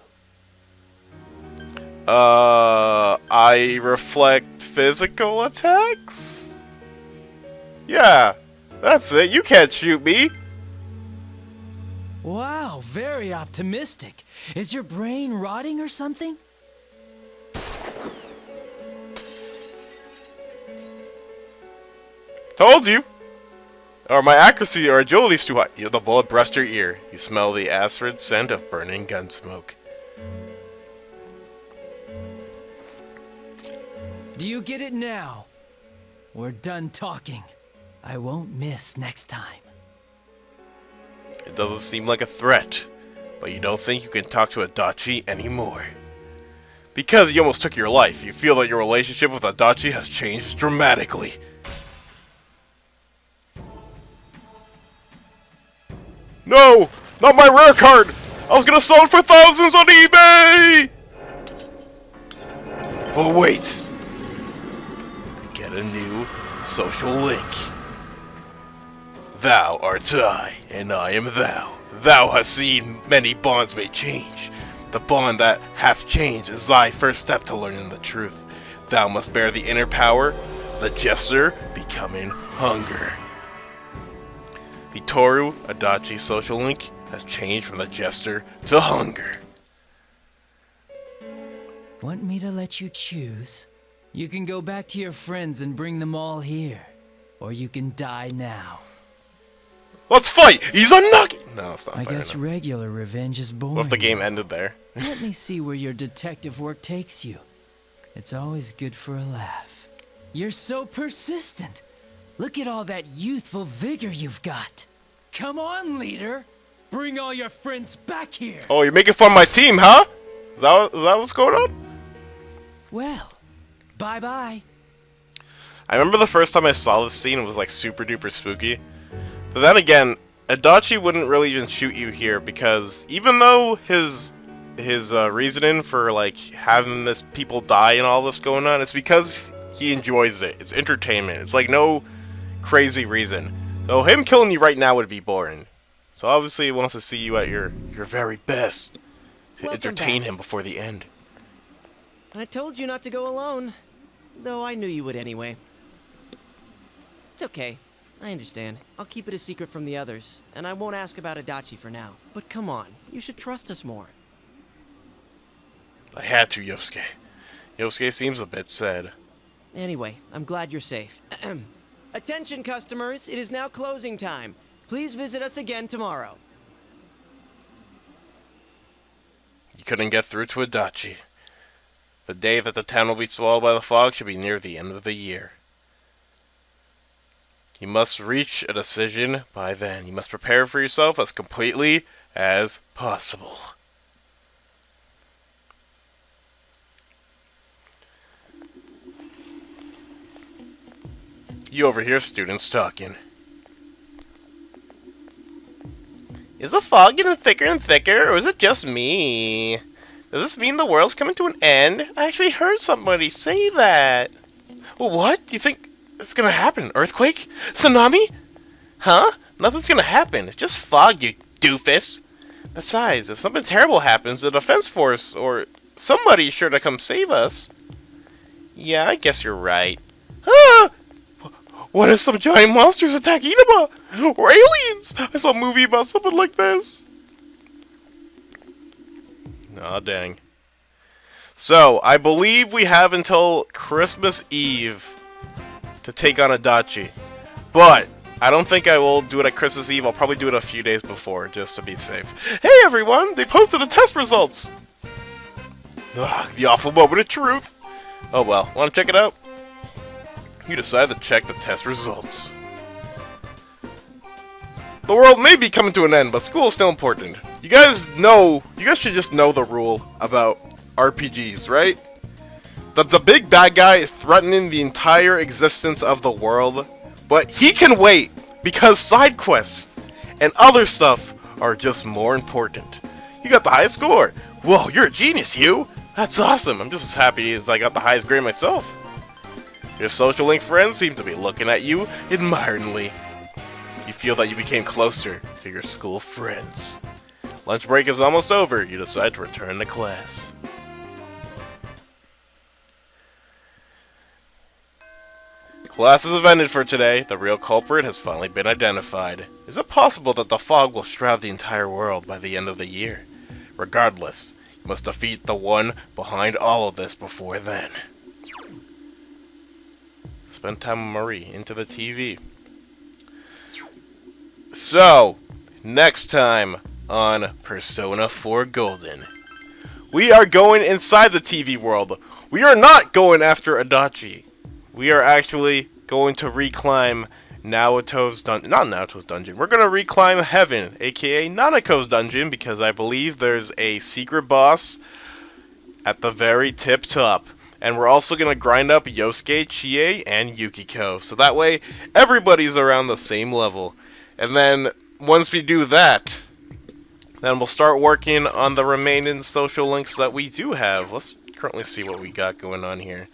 I reflect physical attacks? Yeah, that's it. You can't shoot me. Wow, very optimistic. Is your brain rotting or something? Told you. Or my accuracy or agility's too high. The bullet brushed your ear. You smell the acrid scent of burning gun smoke. Do you get it now? We're done talking. I won't miss next time. It doesn't seem like a threat, but you don't think you can talk to Adachi anymore. Because he almost took your life, you feel that your relationship with Adachi has changed dramatically. No! Not my rare card! I was gonna sell it for thousands on eBay! But wait! Get a new social link. Thou art I, and I am thou. Thou hast seen many bonds may change. The bond that hath changed is thy first step to learning the truth. Thou must bear the inner power, the jester becoming hunger. The Toru Adachi social link has changed from the jester to hunger. Want me to let you choose? You can go back to your friends and bring them all here. Or you can die now. Let's fight! He's unlucky! No, it's not I fighting guess him. regular revenge is boring. What if the game ended there? Let me see where your detective work takes you. It's always good for a laugh. You're so persistent. Look at all that youthful vigor you've got. Come on, leader. Bring all your friends back here. Oh, you're making fun of my team, huh? Is that what's going on? Well, bye-bye. I remember the first time I saw this scene, it was like super duper spooky. But then again, Adachi wouldn't really even shoot you here because even though his reasoning for like having this people die and all this going on, it's because he enjoys it. It's entertainment. It's like no crazy reason. So him killing you right now would be boring. So obviously he wants to see you at your very best to entertain him before the end. I told you not to go alone, though I knew you would anyway. It's okay. I understand. I'll keep it a secret from the others, and I won't ask about Adachi for now. But come on, you should trust us more. I had to, Yosuke. Yosuke seems a bit sad. Anyway, I'm glad you're safe. Attention, customers. It is now closing time. Please visit us again tomorrow. You couldn't get through to Adachi. The day that the town will be swallowed by the fog should be near the end of the year. You must reach a decision by then. You must prepare for yourself as completely as possible. You overhear students talking. Is the fog getting thicker and thicker, or is it just me? Does this mean the world's coming to an end? I actually heard somebody say that. Well, what? Do you think it's gonna happen? Earthquake? Tsunami? Huh? Nothing's gonna happen. It's just fog, you doofus. Besides, if something terrible happens, the defense force or somebody's sure to come save us. Yeah, I guess you're right. Ah! What if some giant monsters attack Inaba? Or aliens? I saw a movie about something like this. Aw, dang. So, I believe we have until Christmas Eve to take on Adachi. But, I don't think I will do it at Christmas Eve. I'll probably do it a few days before, just to be safe. Hey everyone! They posted the test results! Ugh, the awful moment of truth. Oh well, wanna check it out? You decide to check the test results. The world may be coming to an end, but school is still important. You guys should just know the rule about RPGs, right? The big bad guy is threatening the entire existence of the world, but he can wait, because side quests and other stuff are just more important. You got the highest score. Whoa, you're a genius, Hugh! That's awesome! I'm just as happy as I got the highest grade myself. Your social link friends seem to be looking at you admiringly. You feel that you became closer to your school friends. Lunch break is almost over. You decide to return to class. Classes have ended for today. The real culprit has finally been identified. Is it possible that the fog will shroud the entire world by the end of the year? Regardless, you must defeat the one behind all of this before then. Spend time with Marie. Into the TV. So, next time on Persona 4 Golden, we are going inside the TV world. We are not going after Adachi. We are actually going to reclimb Naoto's dungeon. Not Naoto's dungeon. We're going to reclimb Heaven, aka Nanako's dungeon, because I believe there's a secret boss at the very tip top. And we're also going to grind up Yosuke, Chie, and Yukiko. So that way, everybody's around the same level. And then, once we do that, then we'll start working on the remaining social links that we do have. Let's currently see what we got going on here.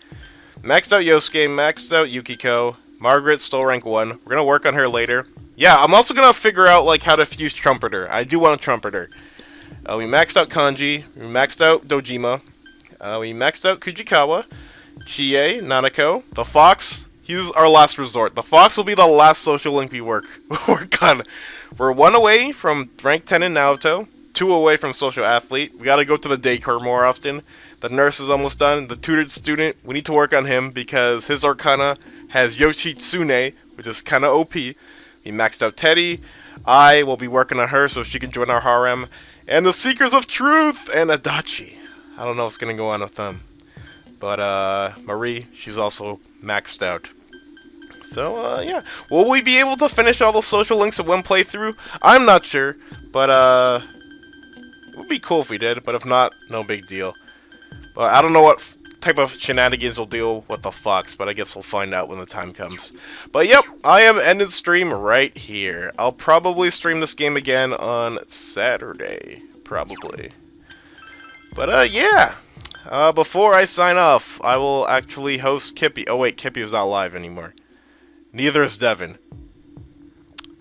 Maxed out Yosuke, maxed out Yukiko. Margaret still rank 1. We're going to work on her later. Yeah, I'm also going to figure out like how to fuse Trumpeter. I do want a Trumpeter. We maxed out Kanji. We maxed out Dojima. We maxed out Kujikawa. Chie, Nanako. The Fox, he's our last resort. The Fox will be the last social link we work on. We're 1 away from rank 10 in Naoto. 2 away from Social Athlete. We got to go to the daycare more often. The nurse is almost done. The tutored student, we need to work on him because his Arcana has Yoshitsune, which is kind of OP. We maxed out Teddy. I will be working on her so she can join our harem. And the Seekers of Truth and Adachi. I don't know what's going to go on with them. But Marie, she's also maxed out. So, yeah. Will we be able to finish all the social links in one playthrough? I'm not sure. But, it would be cool if we did. But if not, no big deal. But I don't know what type of shenanigans we'll deal with the Fox, but I guess we'll find out when the time comes. But yep, I am ending stream right here. I'll probably stream this game again on Saturday, probably. But yeah, before I sign off, I will actually host Kippy. Oh wait, Kippy is not live anymore. Neither is Devin.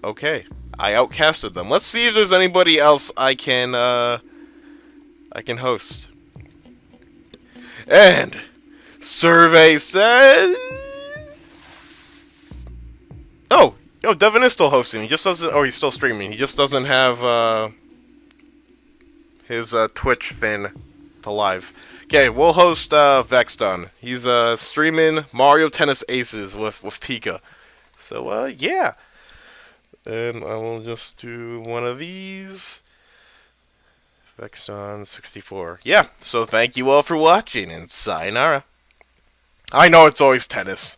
Okay, I outcasted them. Let's see if there's anybody else I can host. And survey says, oh, Devin is still hosting. He just doesn't, or he's still streaming. He just doesn't have his Twitch thing to live. Okay, we'll host Vexdon. He's streaming Mario Tennis Aces with Pika. So yeah, and I will just do one of these. Vexdon 64. Yeah, so thank you all for watching, and sayonara. I know it's always tennis.